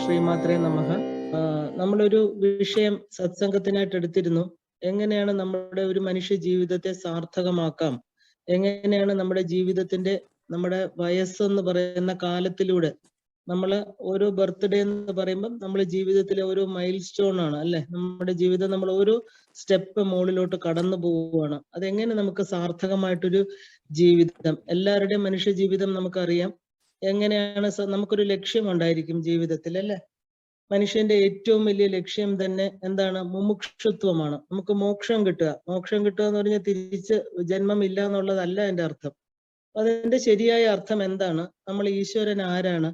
ശ്രീമാത്രേ നമഃ. നമ്മളൊരു വിഷയം സത്സംഗത്തിനായിട്ട് എടുത്തിരുന്നു. എങ്ങനെയാണ് നമ്മുടെ ഒരു മനുഷ്യ ജീവിതത്തെ സാർത്ഥകമാക്കാം? എങ്ങനെയാണ് നമ്മുടെ ജീവിതത്തിന്റെ നമ്മുടെ വയസ്സെന്ന് പറയുന്ന കാലത്തിലൂടെ നമ്മള് ഓരോ ബർത്ത്ഡേ എന്ന് പറയുമ്പം നമ്മുടെ ജീവിതത്തിലെ ഓരോ മൈൽ സ്റ്റോൺ ആണ് അല്ലെ? നമ്മുടെ ജീവിതം നമ്മൾ ഓരോ സ്റ്റെപ്പ് മുകളിലോട്ട് കടന്നു പോവുകയാണ്. അതെങ്ങനെ നമുക്ക് സാർത്ഥകമായിട്ടൊരു ജീവിതം, എല്ലാവരുടെയും മനുഷ്യ ജീവിതം നമുക്കറിയാം. എങ്ങനെയാണ് നമുക്കൊരു ലക്ഷ്യം ഉണ്ടായിരിക്കും ജീവിതത്തിൽ അല്ലെ? മനുഷ്യന്റെ ഏറ്റവും വലിയ ലക്ഷ്യം തന്നെ എന്താണ്? മുമുക്ഷുത്വമാണ്. നമുക്ക് മോക്ഷം കിട്ടുക. മോക്ഷം കിട്ടുക എന്ന് പറഞ്ഞാൽ തിരിച്ച് ജന്മം ഇല്ല എന്നുള്ളതല്ല എന്റെ അർത്ഥം. അതിന്റെ ശരിയായ അർത്ഥം എന്താണ്? നമ്മൾ ഈശ്വരൻ ആരാണ്?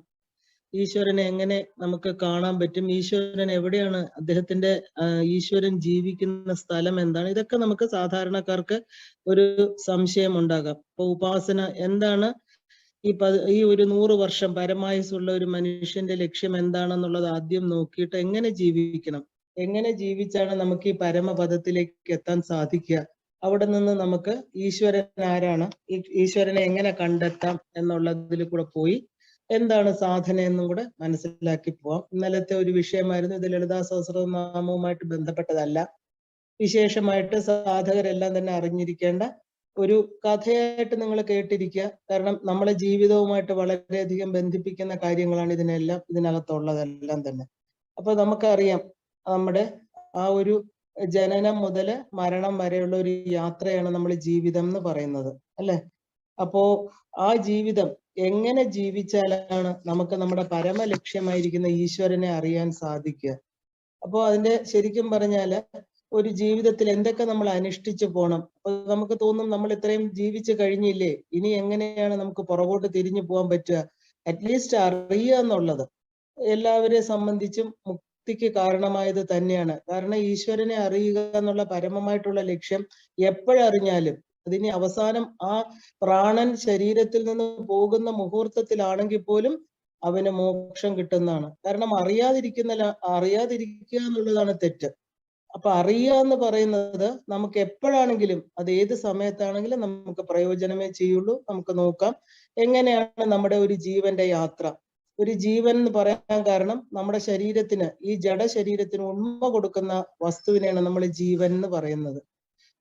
ഈശ്വരനെ എങ്ങനെ നമുക്ക് കാണാൻ പറ്റും? ഈശ്വരൻ എവിടെയാണ്? അദ്ദേഹത്തിന്റെ ഈശ്വരൻ ജീവിക്കുന്ന സ്ഥലം എന്താണ്? ഇതൊക്കെ നമുക്ക് സാധാരണക്കാർക്ക് ഒരു സംശയം ഉണ്ടാകാം. അപ്പൊ ഉപാസന എന്താണ്? ഈ ഒരു 100 വർഷം പരമായുസ്സുള്ള ഒരു മനുഷ്യന്റെ ലക്ഷ്യം എന്താണെന്നുള്ളത് ആദ്യം നോക്കിയിട്ട് എങ്ങനെ ജീവിക്കണം, എങ്ങനെ ജീവിച്ചാണ് നമുക്ക് ഈ പരമപദത്തിലേക്ക് എത്താൻ സാധിക്കുക, അവിടെ നിന്ന് നമുക്ക് ഈശ്വരൻ ആരാണ്, ഈശ്വരനെ എങ്ങനെ കണ്ടെത്താം എന്നുള്ളതിൽ കൂടെ പോയി എന്താണ് സാധന എന്നും കൂടെ മനസ്സിലാക്കി പോവാം. ഇന്നലത്തെ ഒരു വിഷയമായിരുന്നു ഇത്. ലളിതാ സഹസ്രനാമവുമായിട്ട് ബന്ധപ്പെട്ടതല്ല, വിശേഷമായിട്ട് സാധകരെല്ലാം തന്നെ അറിഞ്ഞിരിക്കേണ്ട ഒരു കഥയായിട്ട് നിങ്ങൾ കേട്ടിരിക്കുക. കാരണം നമ്മളെ ജീവിതവുമായിട്ട് വളരെയധികം ബന്ധിപ്പിക്കുന്ന കാര്യങ്ങളാണ് ഇതിനകത്തുള്ളതെല്ലാം തന്നെ. അപ്പൊ നമുക്കറിയാം, നമ്മുടെ ആ ഒരു ജനനം മുതൽ മരണം വരെയുള്ള ഒരു യാത്രയാണ് നമ്മൾ ജീവിതം എന്ന് പറയുന്നത് അല്ലെ? അപ്പോ ആ ജീവിതം എങ്ങനെ ജീവിച്ചാലാണ് നമുക്ക് നമ്മുടെ പരമലക്ഷ്യമായിരിക്കുന്ന ഈശ്വരനെ അറിയാൻ സാധിക്കുക? അപ്പോ അതിന്റെ ശരിക്കും പറഞ്ഞാല് ഒരു ജീവിതത്തിൽ എന്തൊക്കെ നമ്മൾ അനുഷ്ഠിച്ചു പോകണം? അപ്പൊ നമുക്ക് തോന്നും നമ്മൾ ഇത്രയും ജീവിച്ചു കഴിഞ്ഞില്ലേ, ഇനി എങ്ങനെയാണ് നമുക്ക് പുറകോട്ട് തിരിഞ്ഞു പോകാൻ പറ്റുക? അറ്റ്ലീസ്റ്റ് അറിയുക എന്നുള്ളത് എല്ലാവരെ സംബന്ധിച്ചും മുക്തിക്ക് കാരണമായത് തന്നെയാണ്. കാരണം ഈശ്വരനെ അറിയുക എന്നുള്ള പരമമായിട്ടുള്ള ലക്ഷ്യം എപ്പോഴറിഞ്ഞാലും അതിന് അവസാനം ആ പ്രാണൻ ശരീരത്തിൽ നിന്ന് പോകുന്ന മുഹൂർത്തത്തിലാണെങ്കിൽ പോലും അവന് മോക്ഷം കിട്ടുന്നതാണ്. കാരണം അറിയാതിരിക്കുക എന്നുള്ളതാണ് തെറ്റ്. അപ്പൊ അറിയുക എന്ന് പറയുന്നത് നമുക്ക് എപ്പോഴാണെങ്കിലും, അത് ഏത് സമയത്താണെങ്കിലും നമുക്ക് പ്രയോജനമേ ചെയ്യുള്ളൂ. നമുക്ക് നോക്കാം എങ്ങനെയാണ് നമ്മുടെ ഒരു ജീവന്റെ യാത്ര. ഒരു ജീവൻ എന്ന് പറയാൻ കാരണം നമ്മുടെ ശരീരത്തിന്, ഈ ജഡ ശരീരത്തിന് ഉണ്മ കൊടുക്കുന്ന വസ്തുവിനെയാണ് നമ്മൾ ജീവൻ എന്ന് പറയുന്നത്.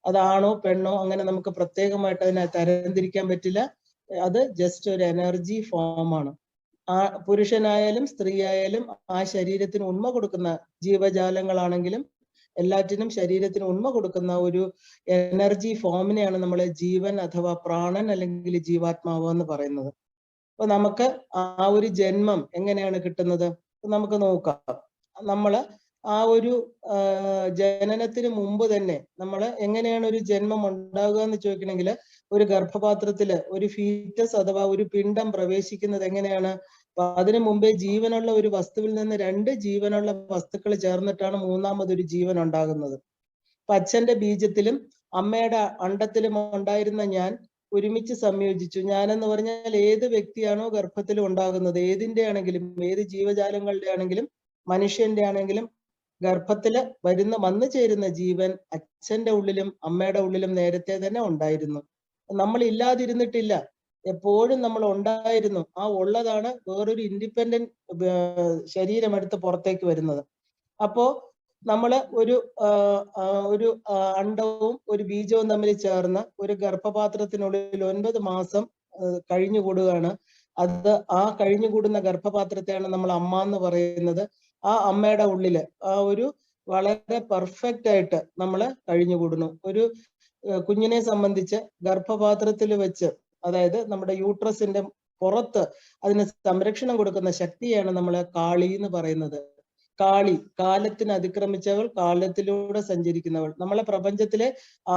അതാണോ പെണ്ണോ അങ്ങനെ നമുക്ക് പ്രത്യേകമായിട്ട് അതിനെ തരംതിരിക്കാൻ പറ്റില്ല. അത് ജസ്റ്റ് ഒരു എനർജി ഫോമാണ്. ആ പുരുഷനായാലും സ്ത്രീ ആയാലും ആ ശരീരത്തിന് ഉണ്മ കൊടുക്കുന്ന ജീവജാലങ്ങളാണെങ്കിലും എല്ലാറ്റിനും ശരീരത്തിന് ഉണ്മ കൊടുക്കുന്ന ഒരു എനർജി ഫോമിനെയാണ് നമ്മൾ ജീവൻ അഥവാ പ്രാണൻ അല്ലെങ്കിൽ ജീവാത്മാവ് എന്ന് പറയുന്നത്. അപ്പൊ നമുക്ക് ആ ഒരു ജന്മം എങ്ങനെയാണ് കിട്ടുന്നത് നമുക്ക് നോക്കാം. നമ്മള് ആ ഒരു ജനനത്തിന് മുമ്പ് തന്നെ നമ്മൾ എങ്ങനെയാണ് ഒരു ജന്മം ഉണ്ടാകുക എന്ന് ചോദിക്കണമെങ്കിൽ, ഒരു ഗർഭപാത്രത്തില് ഒരു ഫീറ്റസ് അഥവാ ഒരു പിണ്ഡം പ്രവേശിക്കുന്നത് എങ്ങനെയാണ്? അപ്പൊ അതിനു മുമ്പേ ജീവനുള്ള ഒരു വസ്തുവിൽ നിന്ന് 2 ജീവനുള്ള വസ്തുക്കൾ ചേർന്നിട്ടാണ് മൂന്നാമതൊരു ജീവൻ ഉണ്ടാകുന്നത്. അപ്പൊ അച്ഛന്റെ ബീജത്തിലും അമ്മയുടെ അണ്ടത്തിലും ഉണ്ടായിരുന്ന ഞാൻ ഒരുമിച്ച് സംയോജിച്ചു. ഞാനെന്ന് പറഞ്ഞാൽ ഏത് വ്യക്തിയാണോ ഗർഭത്തിൽ ഉണ്ടാകുന്നത്, ഏതിന്റെ ആണെങ്കിലും, ഏത് ജീവജാലങ്ങളുടെ ആണെങ്കിലും, മനുഷ്യന്റെ ആണെങ്കിലും, ഗർഭത്തില് വന്നു ചേരുന്ന ജീവൻ അച്ഛന്റെ ഉള്ളിലും അമ്മയുടെ ഉള്ളിലും നേരത്തെ തന്നെ ഉണ്ടായിരുന്നു. നമ്മൾ ഇല്ലാതിരുന്നിട്ടില്ല, എപ്പോഴും നമ്മൾ ഉണ്ടായിരുന്നു. ആ ഉള്ളതാണ് വേറൊരു ഇൻഡിപെൻഡന്റ് ശരീരമെടുത്ത് പുറത്തേക്ക് വരുന്നത്. അപ്പോ നമ്മള് ഒരു അണ്ടവും ഒരു ബീജവും തമ്മിൽ ചേർന്ന് ഒരു ഗർഭപാത്രത്തിനുള്ളിൽ 9 മാസം കഴിഞ്ഞുകൂടുകയാണ്. അത് ആ കഴിഞ്ഞുകൂടുന്ന ഗർഭപാത്രത്തെയാണ് നമ്മൾ അമ്മ എന്ന് പറയുന്നത്. ആ അമ്മയുടെ ഉള്ളില് ആ ഒരു വളരെ പെർഫെക്റ്റ് ആയിട്ട് നമ്മൾ കഴിഞ്ഞുകൂടുന്നു. ഒരു കുഞ്ഞിനെ സംബന്ധിച്ച് ഗർഭപാത്രത്തിൽ വെച്ച്, അതായത് നമ്മുടെ യൂട്രസിന്റെ പുറത്ത് അതിന് സംരക്ഷണം കൊടുക്കുന്ന ശക്തിയാണ് നമ്മൾ കാളി എന്ന് പറയുന്നത്. കാളി, കാലത്തിന് അതിക്രമിച്ചവൾ, കാലത്തിലൂടെ സഞ്ചരിക്കുന്നവൾ. നമ്മളെ പ്രപഞ്ചത്തിലെ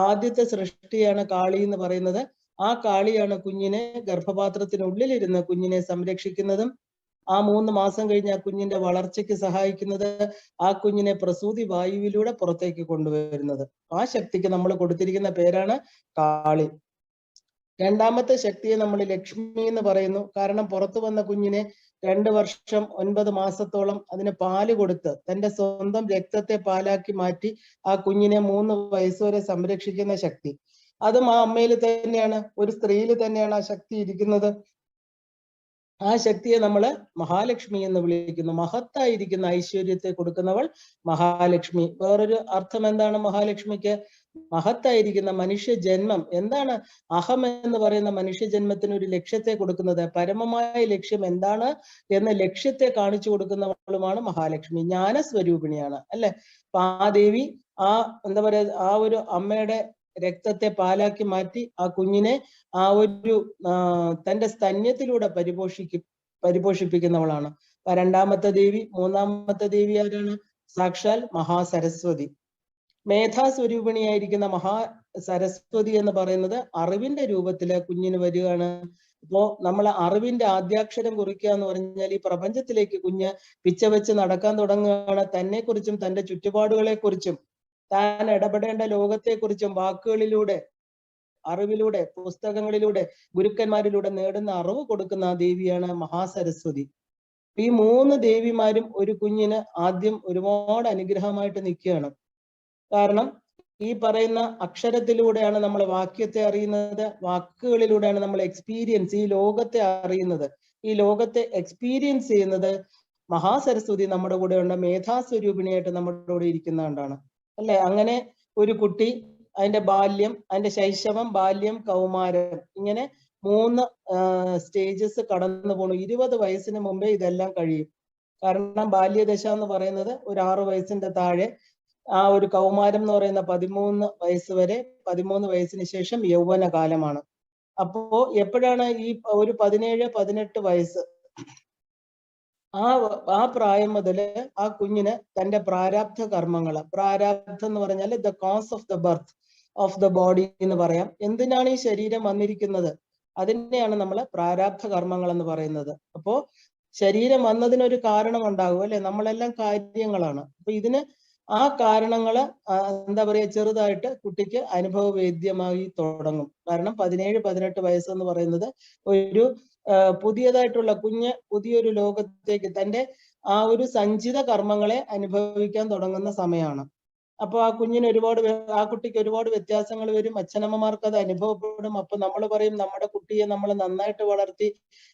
ആദ്യത്തെ സൃഷ്ടിയാണ് കാളി എന്ന് പറയുന്നത്. ആ കാളിയാണ് കുഞ്ഞിനെ ഗർഭപാത്രത്തിനുള്ളിലിരുന്ന് കുഞ്ഞിനെ സംരക്ഷിക്കുന്നതും ആ 3 മാസം കഴിഞ്ഞ് ആ കുഞ്ഞിന്റെ വളർച്ചയ്ക്ക് സഹായിക്കുന്നത്, ആ കുഞ്ഞിനെ പ്രസൂതി വായുവിലൂടെ പുറത്തേക്ക് കൊണ്ടുവരുന്നത്. ആ ശക്തിക്ക് നമ്മൾ കൊടുത്തിരിക്കുന്ന പേരാണ് കാളി. രണ്ടാമത്തെ ശക്തിയെ നമ്മൾ ലക്ഷ്മി എന്ന് പറയുന്നു. കാരണം പുറത്തു വന്ന കുഞ്ഞിനെ 2 വർഷം 9 മാസത്തോളം അതിന് പാല് കൊടുത്ത് തന്റെ സ്വന്തം രക്തത്തെ പാലാക്കി മാറ്റി ആ കുഞ്ഞിനെ 3 വയസ്സുവരെ സംരക്ഷിക്കുന്ന ശക്തി, അതും ആ അമ്മയിൽ തന്നെയാണ്, ഒരു സ്ത്രീയിൽ തന്നെയാണ് ആ ശക്തി ഇരിക്കുന്നത്. ആ ശക്തിയെ നമ്മൾ മഹാലക്ഷ്മി എന്ന് വിളിക്കുന്നു. മഹത്തായിരിക്കുന്ന ഐശ്വര്യത്തെ കൊടുക്കുന്നവൾ മഹാലക്ഷ്മി. വേറൊരു അർത്ഥം എന്താണ് മഹാലക്ഷ്മിക്ക്? മഹത്തായിരിക്കുന്ന മനുഷ്യ ജന്മം. എന്താണ് അഹം എന്ന് പറയുന്ന മനുഷ്യ ജന്മത്തിന് ഒരു ലക്ഷ്യത്തെ കൊടുക്കുന്നത്? പരമമായ ലക്ഷ്യം എന്താണ് എന്ന ലക്ഷ്യത്തെ കാണിച്ചു കൊടുക്കുന്നവളുമാണ് മഹാലക്ഷ്മി. ജ്ഞാനസ്വരൂപിണിയാണ് അല്ലെ. അപ്പൊ ആ ദേവി ആ എന്താ പറയാ, ആ ഒരു അമ്മയുടെ രക്തത്തെ പാലാക്കി മാറ്റി ആ കുഞ്ഞിനെ ആ ഒരു തന്റെ സ്തന്യത്തിലൂടെ പരിപോഷിപ്പിക്കുന്നവളാണ്. രണ്ടാമത്തെ ദേവി. മൂന്നാമത്തെ ദേവി ആരാണ്? സാക്ഷാൽ മഹാസരസ്വതി. മേധാസ്വരൂപിണിയായിരിക്കുന്ന സരസ്വതി എന്ന് പറയുന്നത് അറിവിന്റെ രൂപത്തില് കുഞ്ഞിന് വരികയാണ്. അപ്പോ നമ്മൾ അറിവിന്റെ ആദ്യാക്ഷരം കുറിക്കുക എന്ന് പറഞ്ഞാൽ ഈ പ്രപഞ്ചത്തിലേക്ക് കുഞ്ഞ് പിച്ച വെച്ച് നടക്കാൻ തുടങ്ങുകയാണ്. തന്നെ കുറിച്ചും തന്റെ ചുറ്റുപാടുകളെ കുറിച്ചും താൻ ഇടപെടേണ്ട ലോകത്തെക്കുറിച്ചും വാക്കുകളിലൂടെ, അറിവിലൂടെ, പുസ്തകങ്ങളിലൂടെ, ഗുരുക്കന്മാരിലൂടെ നേടുന്ന അറിവ് കൊടുക്കുന്ന ആ ദേവിയാണ് മഹാസരസ്വതി. ഈ മൂന്ന് ദേവിമാരും ഒരു കുഞ്ഞിന് ആദ്യം ഒരുപാട് അനുഗ്രഹമായിട്ട് നിൽക്കുകയാണ്. കാരണം ഈ പറയുന്ന അക്ഷരത്തിലൂടെയാണ് നമ്മൾ വാക്യത്തെ അറിയുന്നത്, വാക്കുകളിലൂടെയാണ് നമ്മൾ എക്സ്പീരിയൻസ്, ഈ ലോകത്തെ അറിയുന്നത്. ഈ ലോകത്തെ എക്സ്പീരിയൻസ് ചെയ്യുന്നത് മഹാസരസ്വതി നമ്മുടെ കൂടെ ഉണ്ട്, മേധാസ്വരൂപിണിയായിട്ട് നമ്മുടെ കൂടെ ഇരിക്കുന്നതുകൊണ്ടാണ് അല്ലെ. അങ്ങനെ ഒരു കുട്ടി അതിന്റെ ബാല്യം, അതിന്റെ ശൈശവം, ബാല്യം, കൗമാരം, ഇങ്ങനെ 3 സ്റ്റേജസ് കടന്നു പോണു. 20 വയസ്സിന് മുമ്പേ ഇതെല്ലാം കഴിയും. കാരണം ബാല്യദശ എന്ന് പറയുന്നത് ഒരു 6 വയസ്സിന്റെ താഴെ, ആ ഒരു കൗമാരം എന്ന് പറയുന്ന 13 വയസ്സ് വരെ, 13 വയസ്സിന് ശേഷം യൗവന കാലമാണ്. അപ്പോ എപ്പോഴാണ് ഈ ഒരു 17-18 വയസ്സ്, ആ പ്രായം മുതൽ ആ കുഞ്ഞിന് തന്റെ പ്രാരാബ്ധ കർമ്മങ്ങൾ, പ്രാരാബ്ധം എന്ന് പറഞ്ഞാൽ the cause of the birth of the body എന്ന് പറയാം. എന്തിനാണ് ഈ ശരീരം വന്നിരിക്കുന്നത്, അതിനെയാണ് നമ്മൾ പ്രാരാബ്ധ കർമ്മങ്ങൾ എന്ന് പറയുന്നത്. അപ്പോ ശരീരം വന്നതിനൊരു കാരണം ഉണ്ടാകും അല്ലെ. നമ്മളെല്ലാം കാര്യങ്ങളാണ്. അപ്പൊ ഇതിന് ആ കാരണങ്ങള് എന്താ പറയാ, ചെറുതായിട്ട് കുട്ടിക്ക് അനുഭവവേദ്യമായി തുടങ്ങും. കാരണം 17-18 വയസ്സെന്ന് പറയുന്നത് ഒരു പുതിയതായിട്ടുള്ള കുഞ്ഞ് പുതിയൊരു ലോകത്തേക്ക് തന്റെ ആ ഒരു സഞ്ചിത കർമ്മങ്ങളെ അനുഭവിക്കാൻ തുടങ്ങുന്ന സമയമാണ്. അപ്പൊ ആ കുഞ്ഞിന് ആ കുട്ടിക്ക് ഒരുപാട് വ്യത്യാസങ്ങൾ വരും. അച്ഛനമ്മമാർക്ക് അത് അനുഭവപ്പെടും. അപ്പൊ നമ്മൾ പറയും നമ്മുടെ കുട്ടിയെ നമ്മൾ നന്നായിട്ട് വളർത്തി,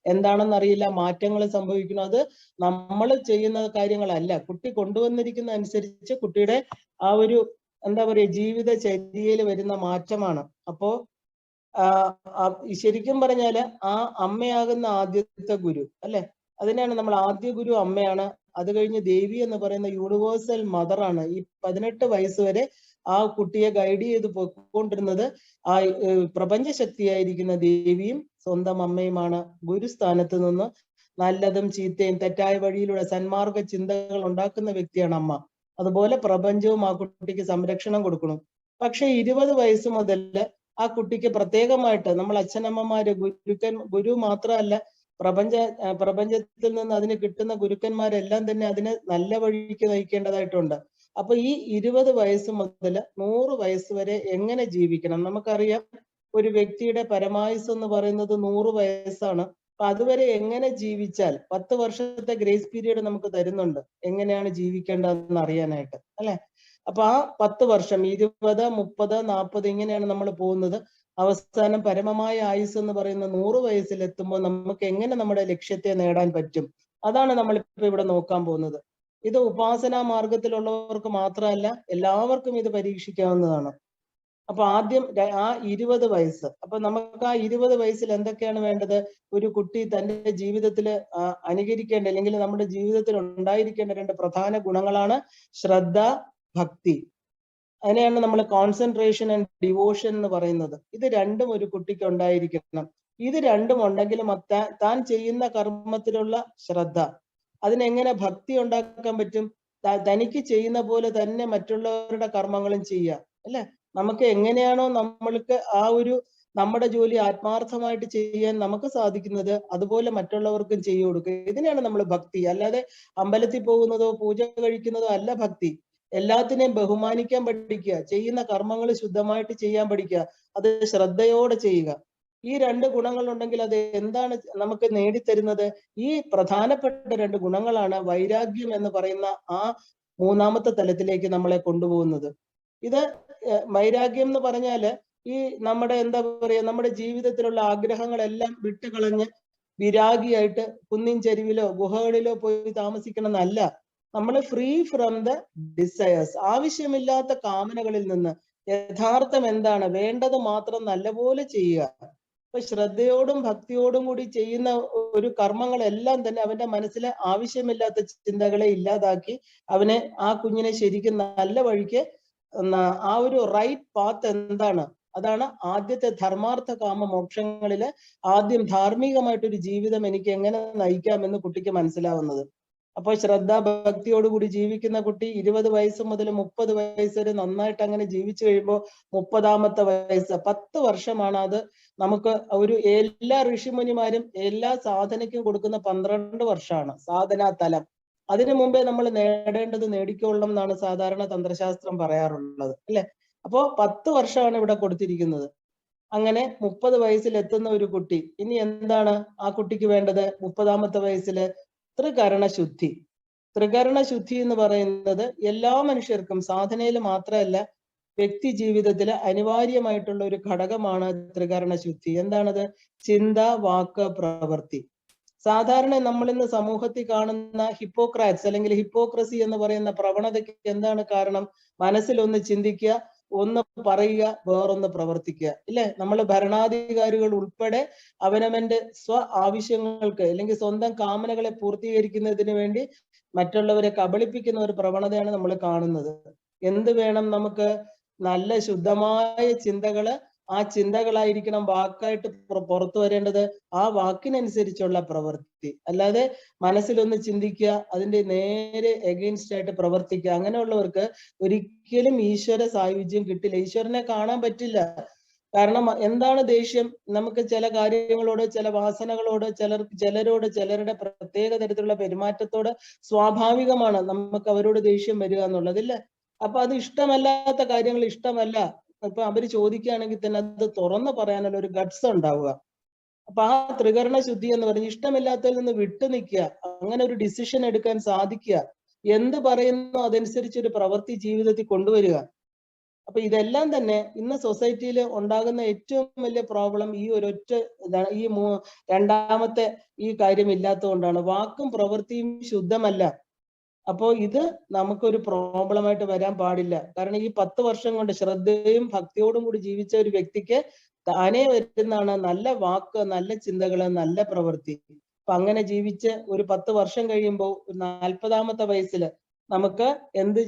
എന്താണെന്ന് അറിയില്ല, മാറ്റങ്ങൾ സംഭവിക്കണം. അത് നമ്മൾ ചെയ്യുന്ന കാര്യങ്ങളല്ല, കുട്ടി കൊണ്ടുവന്നിരിക്കുന്ന അനുസരിച്ച് കുട്ടിയുടെ ആ ഒരു എന്താ പറയുക ജീവിതചര്യയിൽ വരുന്ന മാറ്റമാണ്. അപ്പോ ശരിക്കും പറഞ്ഞാല് ആ അമ്മയാകുന്ന ആദ്യത്തെ ഗുരു അല്ലെ, അതിനാണ് നമ്മൾ ആദ്യ ഗുരു അമ്മയാണ്. അത് കഴിഞ്ഞ് ദേവി എന്ന് പറയുന്ന യൂണിവേഴ്സൽ മദറാണ്. ഈ 18 വയസ്സ് വരെ ആ കുട്ടിയെ ഗൈഡ് ചെയ്ത് പോയിക്കൊണ്ടിരുന്നത് ആ പ്രപഞ്ച ശക്തിയായിരിക്കുന്ന ദേവിയും സ്വന്തം അമ്മയുമാണ്. ഗുരുസ്ഥാനത്ത് നിന്ന് നല്ലതും ചീത്തയും തെറ്റായ വഴിയിലൂടെ സന്മാർഗ ചിന്തകൾ ഉണ്ടാക്കുന്ന വ്യക്തിയാണ് അമ്മ. അതുപോലെ പ്രപഞ്ചവും ആ കുട്ടിക്ക് സംരക്ഷണം കൊടുക്കണം. പക്ഷെ 20 വയസ്സ് മുതൽ ആ കുട്ടിക്ക് പ്രത്യേകമായിട്ട് നമ്മൾ അച്ഛനമ്മമാര്, ഗുരു മാത്രമല്ല, പ്രപഞ്ചത്തിൽ നിന്ന് അതിന് കിട്ടുന്ന ഗുരുക്കന്മാരെല്ലാം തന്നെ അതിനെ നല്ല വഴിക്ക് നയിക്കേണ്ടതായിട്ടുണ്ട്. അപ്പൊ ഈ 20 വയസ്സ് മുതൽ 100 വയസ്സ് വരെ എങ്ങനെ ജീവിക്കണം? നമുക്കറിയാം ഒരു വ്യക്തിയുടെ പരമായുസ് എന്ന് പറയുന്നത് 100 വയസ്സാണ്. അപ്പൊ അതുവരെ എങ്ങനെ ജീവിച്ചാൽ, 10 വർഷത്തെ ഗ്രേസ് പീരീഡ് നമുക്ക് തരുന്നുണ്ട് എങ്ങനെയാണ് ജീവിക്കേണ്ടതെന്ന് അറിയാനായിട്ട് അല്ലെ. അപ്പൊ ആ 10 വർഷം 20, 30, 40 ഇങ്ങനെയാണ് നമ്മൾ പോകുന്നത്. അവസാനം പരമമായ ആയുസ് എന്ന് പറയുന്ന 100 വയസ്സിലെത്തുമ്പോൾ നമുക്ക് എങ്ങനെ നമ്മുടെ ലക്ഷ്യത്തെ നേടാൻ പറ്റും, അതാണ് നമ്മളിപ്പോ ഇവിടെ നോക്കാൻ പോകുന്നത്. ഇത് ഉപാസനാ മാർഗത്തിലുള്ളവർക്ക് മാത്രമല്ല, എല്ലാവർക്കും ഇത് പരീക്ഷിക്കാവുന്നതാണ്. അപ്പൊ ആദ്യം ആ 20 വയസ്സ്, അപ്പൊ നമുക്ക് ആ 20 വയസ്സിൽ എന്തൊക്കെയാണ് വേണ്ടത്? ഒരു കുട്ടി തന്റെ ജീവിതത്തിൽ അനുകരിക്കേണ്ട, അല്ലെങ്കിൽ നമ്മുടെ ജീവിതത്തിൽ ഉണ്ടായിരിക്കേണ്ട 2 പ്രധാന ഗുണങ്ങളാണ് ശ്രദ്ധ, ഭക്തി. അതിനെയാണ് നമ്മൾ കോൺസെൻട്രേഷൻ ആൻഡ് ഡിവോഷൻ എന്ന് പറയുന്നത്. ഇത് രണ്ടും ഒരു കുട്ടിക്ക് ഉണ്ടായിരിക്കണം. ഇത് രണ്ടും ഉണ്ടെങ്കിലും താൻ ചെയ്യുന്ന കർമ്മത്തിലുള്ള ശ്രദ്ധ, അതിനെങ്ങനെ ഭക്തി ഉണ്ടാക്കാൻ പറ്റും? തനിക്ക് ചെയ്യുന്ന പോലെ തന്നെ മറ്റുള്ളവരുടെ കർമ്മങ്ങളും ചെയ്യുക അല്ലെ. നമുക്ക് എങ്ങനെയാണോ നമ്മൾക്ക് ആ ഒരു നമ്മുടെ ജോലി ആത്മാർത്ഥമായിട്ട് ചെയ്യാൻ നമുക്ക് സാധിക്കുന്നത്, അതുപോലെ മറ്റുള്ളവർക്കും ചെയ്തു കൊടുക്കുക. ഇതിനെയാണ് നമ്മൾ ഭക്തി. അല്ലാതെ അമ്പലത്തിൽ പോകുന്നതോ പൂജ കഴിക്കുന്നതോ അല്ല ഭക്തി. എല്ലാത്തിനെയും ബഹുമാനിക്കാൻ പഠിക്കുക, ചെയ്യുന്ന കർമ്മങ്ങൾ ശുദ്ധമായിട്ട് ചെയ്യാൻ പഠിക്കുക, അത് ശ്രദ്ധയോടെ ചെയ്യുക. ഈ 2 ഗുണങ്ങൾ ഉണ്ടെങ്കിൽ അത് എന്താണ് നമുക്ക് നേടിത്തരുന്നത്? ഈ പ്രധാനപ്പെട്ട 2 ഗുണങ്ങളാണ് വൈരാഗ്യം എന്ന് പറയുന്ന ആ 3ാമത്തെ തലത്തിലേക്ക് നമ്മളെ കൊണ്ടുപോകുന്നത്. ഇത് വൈരാഗ്യം എന്ന് പറഞ്ഞാല് ഈ നമ്മുടെ എന്താ പറയാ, നമ്മുടെ ജീവിതത്തിലുള്ള ആഗ്രഹങ്ങളെല്ലാം വിട്ടുകളഞ്ഞ് വിരാഗിയായിട്ട് കുന്നിൻ ചെരുവിലോ ഗുഹകളിലോ പോയി താമസിക്കണം എന്നല്ല. നമ്മൾ ഫ്രീ ഫ്രം ദ ഡിസയേഴ്സ്, ആവശ്യമില്ലാത്ത കാമനകളിൽ നിന്ന് യഥാർത്ഥം എന്താണ് വേണ്ടത് മാത്രം നല്ലപോലെ ചെയ്യുക. അപ്പൊ ശ്രദ്ധയോടും ഭക്തിയോടും കൂടി ചെയ്യുന്ന ഒരു കർമ്മങ്ങളെല്ലാം തന്നെ അവന്റെ മനസ്സിലെ ആവശ്യമില്ലാത്ത ചിന്തകളെ ഇല്ലാതാക്കി അവനെ, ആ കുഞ്ഞിനെ ശരിക്കും നല്ല വഴിക്ക്, ആ ഒരു റൈറ്റ് പാത്ത് എന്താണ്, അതാണ് ആദ്യത്തെ ധർമാർത്ഥ കാമ മോക്ഷങ്ങളില് ആദ്യം ധാർമ്മികമായിട്ടൊരു ജീവിതം എനിക്ക് എങ്ങനെ നയിക്കാമെന്ന് കുട്ടിക്ക് മനസ്സിലാവുന്നത്. അപ്പോൾ ശ്രദ്ധാഭക്തിയോടുകൂടി ജീവിക്കുന്ന കുട്ടി 20 വയസ്സ് മുതൽ 30 വയസ്സ് വരെ നന്നായിട്ട് അങ്ങനെ ജീവിച്ചു കഴിയുമ്പോൾ 30ാമത്തെ വയസ്സ് 10 വർഷമാണ് അത്. നമുക്ക് ഒരു എല്ലാ ഋഷിമുനിമാരും എല്ലാ സാധനയ്ക്കും കൊടുക്കുന്ന 12 വർഷമാണ് സാധനാ തലം. അതിനു മുമ്പേ നമ്മൾ നേടേണ്ടത് നേടിക്കൊള്ളണം എന്നാണ് സാധാരണ തന്ത്രശാസ്ത്രം പറയാറുള്ളത്, അല്ലെ? അപ്പോ 10 വർഷമാണ് ഇവിടെ കൊടുത്തിരിക്കുന്നത്. അങ്ങനെ 30 വയസ്സിൽ എത്തുന്ന ഒരു കുട്ടി, ഇനി എന്താണ് ആ കുട്ടിക്ക് വേണ്ടത്? 30ാമത്തെ വയസ്സില് ത്രികരണ ശുദ്ധി. ത്രികരണ ശുദ്ധി എന്ന് പറയുന്നത് എല്ലാ മനുഷ്യർക്കും സാധനയിൽ മാത്രമല്ല വ്യക്തി ജീവിതത്തില് അനിവാര്യമായിട്ടുള്ള ഒരു ഘടകമാണ് ത്രികരണ ശുദ്ധി. എന്താണത്? ചിന്ത, വാക്ക്, പ്രവൃത്തി. സാധാരണ നമ്മൾ ഇന്ന് സമൂഹത്തിൽ കാണുന്ന ഹിപ്പോക്രാറ്റ്സ് അല്ലെങ്കിൽ ഹിപ്പോക്രസി എന്ന് പറയുന്ന പ്രവണതയ്ക്ക് എന്താണ് കാരണം? മനസ്സിലൊന്ന് ചിന്തിക്കുക, ഒന്ന് പറയുക, വേറൊന്ന് പ്രവർത്തിക്കുക, ഇല്ലേ? നമ്മൾ ഭരണാധികാരികൾ ഉൾപ്പെടെ അവനവന്റെ ആവശ്യങ്ങൾക്ക് അല്ലെങ്കിൽ സ്വന്തം കാമനകളെ പൂർത്തീകരിക്കുന്നതിന് വേണ്ടി മറ്റുള്ളവരെ കബളിപ്പിക്കുന്ന ഒരു പ്രവണതയാണ് നമ്മൾ കാണുന്നത്. എന്ത് വേണം നമുക്ക്? നല്ല ശുദ്ധമായ ചിന്തകള്, ആ ചിന്തകളായിരിക്കണം വാക്കായിട്ട് പുറത്തു വരേണ്ടത്, ആ വാക്കിനനുസരിച്ചുള്ള പ്രവൃത്തി. അല്ലാതെ മനസ്സിലൊന്ന് ചിന്തിക്കുക, അതിന്റെ നേരെ എഗെയിൻസ്റ്റ് ആയിട്ട് പ്രവർത്തിക്കുക, അങ്ങനെയുള്ളവർക്ക് ഒരിക്കലും ഈശ്വര സായുജ്യം കിട്ടില്ല, ഈശ്വരനെ കാണാൻ പറ്റില്ല. കാരണം എന്താണ് ദേഷ്യം? നമുക്ക് ചില കാര്യങ്ങളോട്, ചില വാസനകളോട്, ചിലരോട്, ചിലരുടെ പ്രത്യേക തരത്തിലുള്ള പെരുമാറ്റത്തോട് സ്വാഭാവികമാണ് നമുക്ക് അവരോട് ദേഷ്യം വരിക എന്നുള്ളത്, ഇല്ലേ? അപ്പൊ അത് ഇഷ്ടമല്ലാത്ത കാര്യങ്ങൾ ഇഷ്ടമല്ല, ഇപ്പൊ അവര് ചോദിക്കുകയാണെങ്കിൽ തന്നെ അത് തുറന്നു പറയാനുള്ള ഒരു ഗട്സ് ഉണ്ടാവുക. അപ്പൊ ആ ത്രികരണ ശുദ്ധി എന്ന് പറഞ്ഞ് ഇഷ്ടമില്ലാത്തതിൽ നിന്ന് വിട്ടു നിൽക്കുക, അങ്ങനെ ഒരു ഡിസിഷൻ എടുക്കാൻ സാധിക്കുക, എന്ത് പറയുന്നു അതനുസരിച്ച് ഒരു പ്രവൃത്തി ജീവിതത്തിൽ കൊണ്ടുവരിക. അപ്പൊ ഇതെല്ലാം തന്നെ ഇന്ന് സൊസൈറ്റിയിൽ ഉണ്ടാകുന്ന ഏറ്റവും വലിയ പ്രോബ്ലം ഈ ഒരൊറ്റ ഈ രണ്ടാമത്തെ ഈ കാര്യം ഇല്ലാത്തതുകൊണ്ടാണ്. വാക്കും പ്രവൃത്തിയും ശുദ്ധമല്ല. അപ്പോ ഇത് നമുക്കൊരു പ്രോബ്ലമായിട്ട് വരാൻ പാടില്ല. കാരണം ഈ 10 വർഷം കൊണ്ട് ശ്രദ്ധയും ഭക്തിയോടും കൂടി ജീവിച്ച ഒരു വ്യക്തിക്ക് താനേ വരുന്നതാണ് നല്ല വാക്ക്, നല്ല ചിന്തകള്, നല്ല പ്രവൃത്തി. അപ്പൊ അങ്ങനെ ജീവിച്ച് ഒരു 10 വർഷം കഴിയുമ്പോൾ 40ാമത്തെ വയസ്സിൽ നമുക്ക് എന്ത്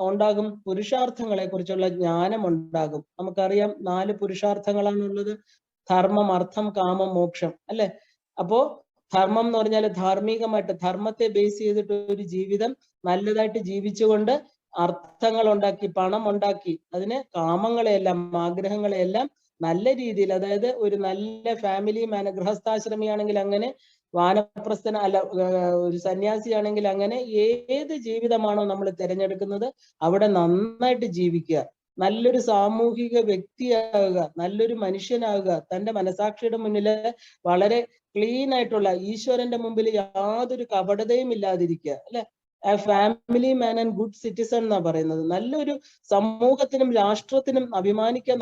ഉണ്ടാകും? പുരുഷാർത്ഥങ്ങളെ കുറിച്ചുള്ള ജ്ഞാനം ഉണ്ടാകും. നമുക്കറിയാം 4 പുരുഷാർത്ഥങ്ങളാണുള്ളത്: ധർമ്മം, അർത്ഥം, കാമം, മോക്ഷം, അല്ലെ? അപ്പോ ധർമ്മം എന്ന് പറഞ്ഞാൽ ധാർമ്മികമായിട്ട് ധർമ്മത്തെ ബേസ് ചെയ്തിട്ട് ഒരു ജീവിതം നല്ലതായിട്ട് ജീവിച്ചുകൊണ്ട് അർത്ഥങ്ങൾ ഉണ്ടാക്കി, പണം ഉണ്ടാക്കി, അതിന് കാമങ്ങളെയെല്ലാം, ആഗ്രഹങ്ങളെയെല്ലാം നല്ല രീതിയിൽ, അതായത് ഒരു നല്ല ഫാമിലി മാൻ, ഗൃഹസ്ഥാശ്രമിയാണെങ്കിൽ അങ്ങനെ, വാനപ്രസ്ഥന അല്ല ഒരു സന്യാസിയാണെങ്കിൽ അങ്ങനെ, ഏത് ജീവിതമാണോ നമ്മൾ തിരഞ്ഞെടുക്കുന്നത് അവിടെ നന്നായിട്ട് ജീവിക്കുക, നല്ലൊരു സാമൂഹിക വ്യക്തിയാകുക, നല്ലൊരു മനുഷ്യനാകുക, തന്റെ മനസാക്ഷിയുടെ മുന്നിൽ വളരെ ക്ലീൻ ആയിട്ടുള്ള, ഈശ്വരന്റെ മുമ്പിൽ യാതൊരു കപടതയും ഇല്ലാതിരിക്കുക, അല്ലെ? A family man and good citizen എന്നാ പറയുന്നത്. നല്ലൊരു സമൂഹത്തിനും രാഷ്ട്രത്തിനും അഭിമാനിക്കുക.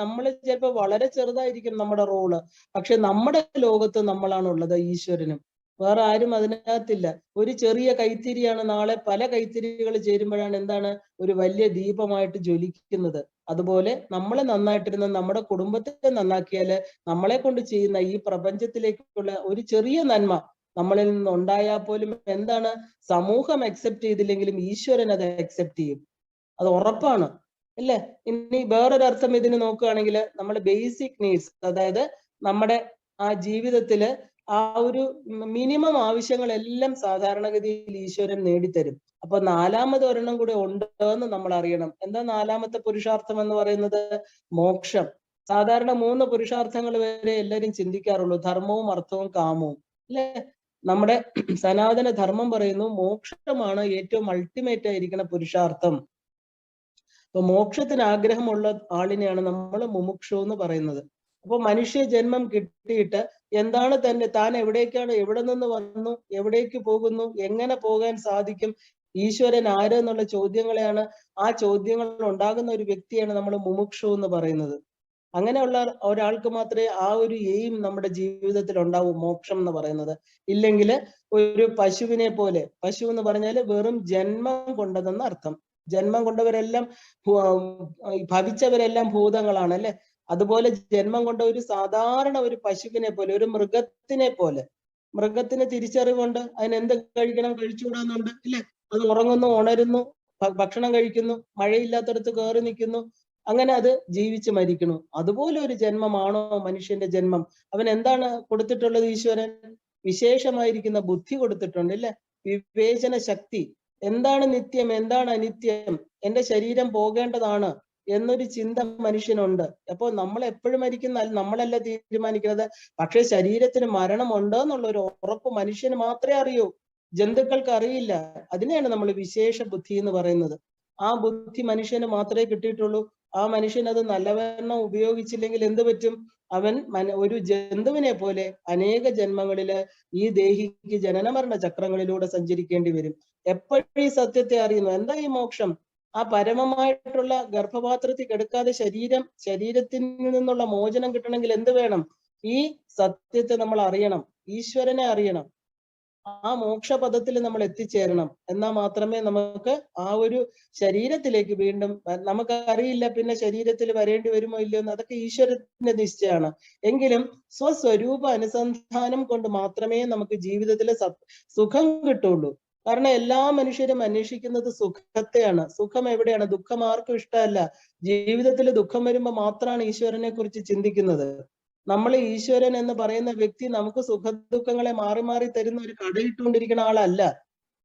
നമ്മൾ ചിലപ്പോൾ വളരെ ചെറുതായിരിക്കും നമ്മുടെ റോള്, പക്ഷെ നമ്മുടെ ലോകത്ത് നമ്മളാണുള്ളത്, ഈശ്വരനും. വേറെ ആരും അതിനകത്തില്ല. ഒരു ചെറിയ കൈത്തിരിയാണ് നാളെ പല കൈത്തിരികൾ ചേരുമ്പോഴാണ് എന്താണ് ഒരു വലിയ ദീപമായിട്ട് ജ്വലിക്കുന്നത്. അതുപോലെ നമ്മൾ നന്നായിട്ടിരുന്ന നമ്മുടെ കുടുംബത്തെ നന്നാക്കിയാല് നമ്മളെ കൊണ്ട് ചെയ്യുന്ന ഈ പ്രപഞ്ചത്തിലേക്കുള്ള ഒരു ചെറിയ നന്മ നമ്മളിൽ നിന്ന് ഉണ്ടായാൽ പോലും എന്താണ്, സമൂഹം അക്സെപ്റ്റ് ചെയ്തില്ലെങ്കിലും ഈശ്വരൻ അത് അക്സെപ്റ്റ് ചെയ്യും, അത് ഉറപ്പാണ്, അല്ലേ? ഇനി വേറൊരർത്ഥം ഇതിന് നോക്കുകയാണെങ്കിൽ നമ്മൾ ബേസിക് നീഡ്സ്, അതായത് നമ്മുടെ ആ ജീവിതത്തില് ആ ഒരു മിനിമം ആവശ്യങ്ങളെല്ലാം സാധാരണഗതിയിൽ ഈശ്വരൻ നേടിത്തരും. അപ്പൊ 4ാമത് ഒരെണ്ണം കൂടെ ഉണ്ട് എന്ന് നമ്മൾ അറിയണം. എന്താ 4ാമത്തെ പുരുഷാർത്ഥം എന്ന് പറയുന്നത്? മോക്ഷം. സാധാരണ 3 പുരുഷാർത്ഥങ്ങൾ വരെ എല്ലാവരും ചിന്തിക്കാറുള്ളൂ: ധർമ്മവും, അർത്ഥവും, കാമവും, അല്ലെ? നമ്മുടെ സനാതന ധർമ്മം പറയുന്നു മോക്ഷമാണ് ഏറ്റവും അൾട്ടിമേറ്റ് ആയിരിക്കുന്ന പുരുഷാർത്ഥം. അപ്പൊ മോക്ഷത്തിന് ആഗ്രഹമുള്ള ആളിനെയാണ് നമ്മൾ മുമുക്ഷു എന്ന് പറയുന്നത്. അപ്പൊ മനുഷ്യ ജന്മം കിട്ടിയിട്ട് എന്താണ് താൻ എവിടേക്കാണ്, എവിടെ നിന്ന് വന്നു, എവിടേക്ക് പോകുന്നു, എങ്ങനെ പോകാൻ സാധിക്കും, ഈശ്വരൻ ആര് എന്നുള്ള ചോദ്യങ്ങളെയാണ്, ആ ചോദ്യങ്ങൾ ഉണ്ടാകുന്ന ഒരു വ്യക്തിയാണ് നമ്മൾ മുമുക്ഷു എന്ന് പറയുന്നത്. അങ്ങനെയുള്ള ഒരാൾക്ക് മാത്രമേ ആ ഒരു എയിം നമ്മുടെ ജീവിതത്തിൽ ഉണ്ടാവൂ, മോക്ഷം എന്ന് പറയുന്നത്. ഇല്ലെങ്കിൽ ഒരു പശുവിനെ പോലെ, പശു എന്ന് പറഞ്ഞാൽ വെറും ജന്മം കൊണ്ടതെന്ന് അർത്ഥം. ജന്മം കൊണ്ടവരെല്ലാം ഭവിച്ചവരെല്ലാം ഭൂതങ്ങളാണ് അല്ലെ. അതുപോലെ ജന്മം കൊണ്ട ഒരു സാധാരണ ഒരു പശുവിനെ പോലെ, ഒരു മൃഗത്തിനെ പോലെ. മൃഗത്തിന് തിരിച്ചറിവുണ്ട്, അതിന് എന്ത് കഴിക്കണം, കഴിച്ചുകൂടാന്നുണ്ട് ഇല്ലേ. അത് ഉറങ്ങുന്നു, ഉണരുന്നു, ഭക്ഷണം കഴിക്കുന്നു, മഴയില്ലാത്തടത്ത് കയറി നിൽക്കുന്നു, അങ്ങനെ അത് ജീവിച്ച് മരിക്കുന്നു. അതുപോലെ ഒരു ജന്മമാണോ മനുഷ്യന്റെ ജന്മം? അവൻ എന്താണ് കൊടുത്തിട്ടുള്ളത്? ഈശ്വരൻ വിശേഷമായിരിക്കുന്ന ബുദ്ധി കൊടുത്തിട്ടുണ്ട് ഇല്ലേ, വിവേചന ശക്തി. എന്താണ് നിത്യം, എന്താണ് അനിത്യം, എന്റെ ശരീരം പോകേണ്ടതാണ് എന്നൊരു ചിന്ത മനുഷ്യനുണ്ട്. അപ്പോൾ നമ്മൾ എപ്പോഴും മരിക്കുന്ന നമ്മളല്ല തീരുമാനിക്കുന്നത്. പക്ഷെ ശരീരത്തിന് മരണമുണ്ട് എന്നുള്ള ഒരു ഉറപ്പ് മനുഷ്യന് മാത്രമേ അറിയൂ, ജന്തുക്കൾക്ക് അറിയില്ല. അതിനെയാണ് നമ്മൾ വിശേഷ ബുദ്ധി എന്ന് പറയുന്നത്. ആ ബുദ്ധി മനുഷ്യന് മാത്രമേ കിട്ടിയിട്ടുള്ളൂ. ആ മനുഷ്യൻ അത് നല്ലവണ്ണം ഉപയോഗിച്ചില്ലെങ്കിൽ എന്ത് പറ്റും? അവൻ ഒരു ജന്തുവിനെ പോലെ അനേക ജന്മങ്ങളില് ഈ ദേഹിക്ക് ജനന മരണ ചക്രങ്ങളിലൂടെ സഞ്ചരിക്കേണ്ടി വരും. എപ്പോഴും ഈ സത്യത്തെ അറിയുന്നു. എന്താ ഈ മോക്ഷം? ആ പരമമായിട്ടുള്ള ഗർഭപാത്രത്തിൽ കിടക്കാതെ ശരീരത്തിൽ നിന്നുള്ള മോചനം കിട്ടണമെങ്കിൽ എന്ത് വേണം? ഈ സത്യത്തെ നമ്മൾ അറിയണം, ഈശ്വരനെ അറിയണം. ആ മോക്ഷപദത്തിൽ നമ്മൾ എത്തിച്ചേരണം. എന്നാൽ മാത്രമേ നമുക്ക് ആ ഒരു ശരീരത്തിലേക്ക് വീണ്ടും, നമുക്ക് അറിയില്ല പിന്നെ ശരീരത്തിൽ വരേണ്ടി വരുമോ ഇല്ലയോ എന്ന്, അതൊക്കെ ഈശ്വരന്റെ നിശ്ചയമാണ്. എങ്കിലും സ്വസ്വരൂപ അനുസന്ധാനം കൊണ്ട് മാത്രമേ നമുക്ക് ജീവിതത്തിൽ സുഖം കിട്ടുള്ളൂ. കാരണം എല്ലാ മനുഷ്യരും അന്വേഷിക്കുന്നത് സുഖത്തെയാണ്. സുഖം എവിടെയാണ്? ദുഃഖം ആർക്കും ഇഷ്ടമല്ല. ജീവിതത്തിൽ ദുഃഖം വരുമ്പോൾ മാത്രമാണ് ഈശ്വരനെ കുറിച്ച് ചിന്തിക്കുന്നത്. നമ്മൾ ഈശ്വരൻ എന്ന് പറയുന്ന വ്യക്തി നമുക്ക് സുഖദുഃഖങ്ങളെ മാറി മാറി തരുന്ന ഒരു കടയിട്ടുകൊണ്ടിരിക്കുന്ന ആളല്ല.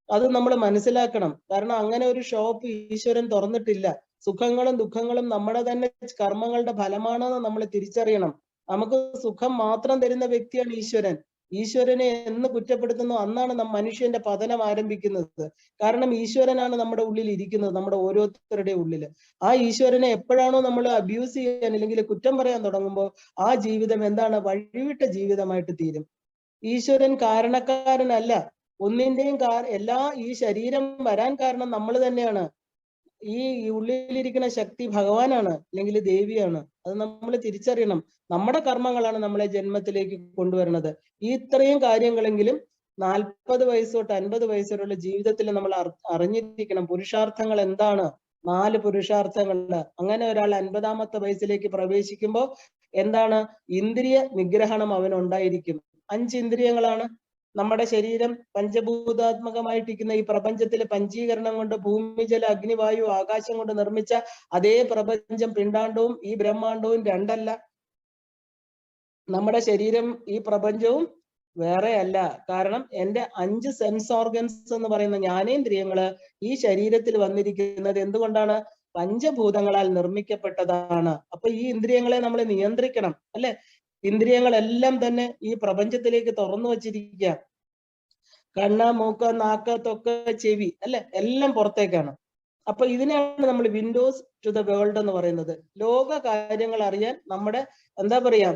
അത് നമ്മൾ മനസ്സിലാക്കണം. കാരണം അങ്ങനെ ഒരു ഷോപ്പ് ഈശ്വരൻ തുറന്നിട്ടില്ല. സുഖങ്ങളും ദുഃഖങ്ങളും നമ്മുടെ തന്നെ കർമ്മങ്ങളുടെ ഫലമാണെന്ന് നമ്മൾ തിരിച്ചറിയണം. നമുക്ക് സുഖം മാത്രം തരുന്ന വ്യക്തിയാണ് ഈശ്വരൻ. ഈശ്വരനെ എന്ന് കുറ്റപ്പെടുത്തുന്നു അന്നാണ് മനുഷ്യന്റെ പതനം ആരംഭിക്കുന്നത്. കാരണം ഈശ്വരനാണ് നമ്മുടെ ഉള്ളിൽ ഇരിക്കുന്നത്, നമ്മുടെ ഓരോരുത്തരുടെ ഉള്ളില്. ആ ഈശ്വരനെ എപ്പോഴാണോ നമ്മൾ അബ്യൂസ് ചെയ്യാൻ അല്ലെങ്കിൽ കുറ്റം പറയാൻ തുടങ്ങുമ്പോൾ ആ ജീവിതം എന്താണ്? വഴിവിട്ട ജീവിതമായിട്ട് തീരും. ഈശ്വരൻ കാരണക്കാരനല്ല. ഒന്നിന്റെയും ഈ ശരീരം വരാൻ കാരണം നമ്മൾ തന്നെയാണ്. ഈ ഉള്ളിലിരിക്കുന്ന ശക്തി ഭഗവാനാണ് അല്ലെങ്കിൽ ദേവിയാണ്. അത് നമ്മൾ തിരിച്ചറിയണം. നമ്മുടെ കർമ്മങ്ങളാണ് നമ്മളെ ജന്മത്തിലേക്ക് കൊണ്ടുവരുന്നത്. ഈ ഇത്രയും കാര്യങ്ങളെങ്കിലും 40 വയസ്സ് തൊട്ട് 50 വയസ്സ് വരെയുള്ള ജീവിതത്തിൽ നമ്മൾ അറിഞ്ഞിരിക്കണം. പുരുഷാർത്ഥങ്ങൾ എന്താണ്? 4 പുരുഷാർത്ഥങ്ങൾ. അങ്ങനെ ഒരാൾ 50-ാമത്തെ വയസ്സിലേക്ക് പ്രവേശിക്കുമ്പോൾ എന്താണ്? ഇന്ദ്രിയ നിഗ്രഹണം അവനുണ്ടായിരിക്കും. 5 ഇന്ദ്രിയങ്ങളാണ്. നമ്മുടെ ശരീരം പഞ്ചഭൂതാത്മകമായിട്ടിരിക്കുന്ന ഈ പ്രപഞ്ചത്തിലെ പഞ്ചീകരണം കൊണ്ട് ഭൂമി, ജല, അഗ്നി, വായു, ആകാശം കൊണ്ട് നിർമ്മിച്ച അതേ പ്രപഞ്ചം, പിണ്ടാണ്ടവും ഈ ബ്രഹ്മാണ്ടവും രണ്ടല്ല. നമ്മുടെ ശരീരം ഈ പ്രപഞ്ചവും വേറെ അല്ല. കാരണം എന്റെ 5 സെൻസ് ഓർഗൻസ് എന്ന് പറയുന്ന ജ്ഞാനേന്ദ്രിയങ്ങള് ഈ ശരീരത്തിൽ വന്നിരിക്കുന്നത് എന്തുകൊണ്ടാണ്? പഞ്ചഭൂതങ്ങളാൽ നിർമ്മിക്കപ്പെട്ടതാണ്. അപ്പൊ ഈ ഇന്ദ്രിയങ്ങളെ നമ്മൾ നിയന്ത്രിക്കണം അല്ലെ. ഇന്ദ്രിയങ്ങളെല്ലാം തന്നെ ഈ പ്രപഞ്ചത്തിലേക്ക് തുറന്നു വച്ചിരിക്കുക. കണ്ണ്, മൂക്ക്, നാക്ക്, ത്വക്ക്, ചെവി അല്ലെ, എല്ലാം പുറത്തേക്കാണ്. അപ്പൊ ഇതിനെയാണ് നമ്മൾ വിൻഡോസ് ടു ദ വേൾഡ് എന്ന് പറയുന്നത്. ലോക കാര്യങ്ങൾ അറിയാൻ നമ്മുടെ എന്താ പറയാ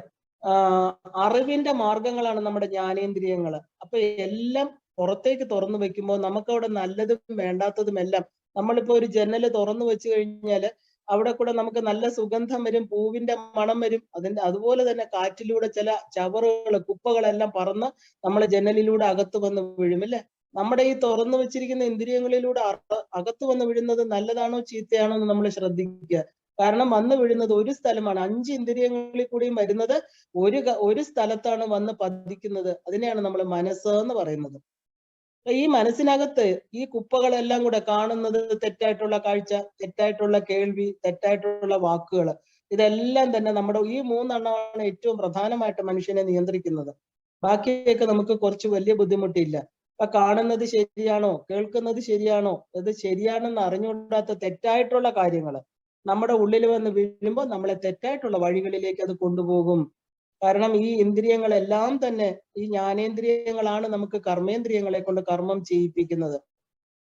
അറിവിന്റെ മാർഗങ്ങളാണ് നമ്മുടെ ജ്ഞാനേന്ദ്രിയങ്ങള്. അപ്പൊ എല്ലാം പുറത്തേക്ക് തുറന്നു വെക്കുമ്പോൾ നമുക്ക് അവിടെ നല്ലതും വേണ്ടാത്തതും എല്ലാം, നമ്മളിപ്പോ ഒരു ജനല് തുറന്നു വെച്ച് കഴിഞ്ഞാല് അവിടെ കൂടെ നമുക്ക് നല്ല സുഗന്ധം വരും, പൂവിന്റെ മണം വരും. അതുപോലെ തന്നെ കാറ്റിലൂടെ ചില ചവറുകൾ, കുപ്പകളെല്ലാം പറന്ന് നമ്മളെ ജനലിലൂടെ അകത്ത് വന്ന് വീഴും അല്ലെ. നമ്മുടെ ഈ തുറന്നു വെച്ചിരിക്കുന്ന ഇന്ദ്രിയങ്ങളിലൂടെ അകത്ത് വന്ന് വീഴുന്നത് നല്ലതാണോ ചീത്തയാണോ എന്ന് നമ്മൾ ശ്രദ്ധിക്കുക. കാരണം വന്ന് വീഴുന്നത് ഒരു സ്ഥലമാണ്. 5 ഇന്ദ്രിയങ്ങളിൽ കൂടിയും വരുന്നത് ഒരു സ്ഥലത്താണ് വന്ന് പതിക്കുന്നത്. അതിനെയാണ് നമ്മൾ മനസ്സ് എന്ന് പറയുന്നത്. ഈ മനസ്സിനകത്ത് ഈ കുപ്പകളെല്ലാം കൂടെ കാണുന്നത് തെറ്റായിട്ടുള്ള കാഴ്ച, തെറ്റായിട്ടുള്ള കേൾവി, തെറ്റായിട്ടുള്ള വാക്കുകൾ, ഇതെല്ലാം തന്നെ നമ്മുടെ ഈ 3 എണ്ണമാണ് ഏറ്റവും പ്രധാനമായിട്ട് മനുഷ്യനെ നിയന്ത്രിക്കുന്നത്. ബാക്കിയൊക്കെ നമുക്ക് കുറച്ച് വലിയ ബുദ്ധിമുട്ടില്ല. അപ്പൊ കാണുന്നത് ശരിയാണോ, കേൾക്കുന്നത് ശരിയാണോ, ഇത് ശരിയാണെന്ന് അറിഞ്ഞുകൂടാത്ത തെറ്റായിട്ടുള്ള കാര്യങ്ങൾ നമ്മുടെ ഉള്ളിൽ വന്ന് വീഴുമ്പോൾ നമ്മളെ തെറ്റായിട്ടുള്ള വഴികളിലേക്ക് അത് കൊണ്ടുപോകും. കാരണം ഈ ഇന്ദ്രിയങ്ങളെല്ലാം തന്നെ, ഈ ജ്ഞാനേന്ദ്രിയങ്ങളാണ് നമുക്ക് കർമ്മേന്ദ്രിയങ്ങളെ കൊണ്ട് കർമ്മം ചെയ്യിപ്പിക്കുന്നത്.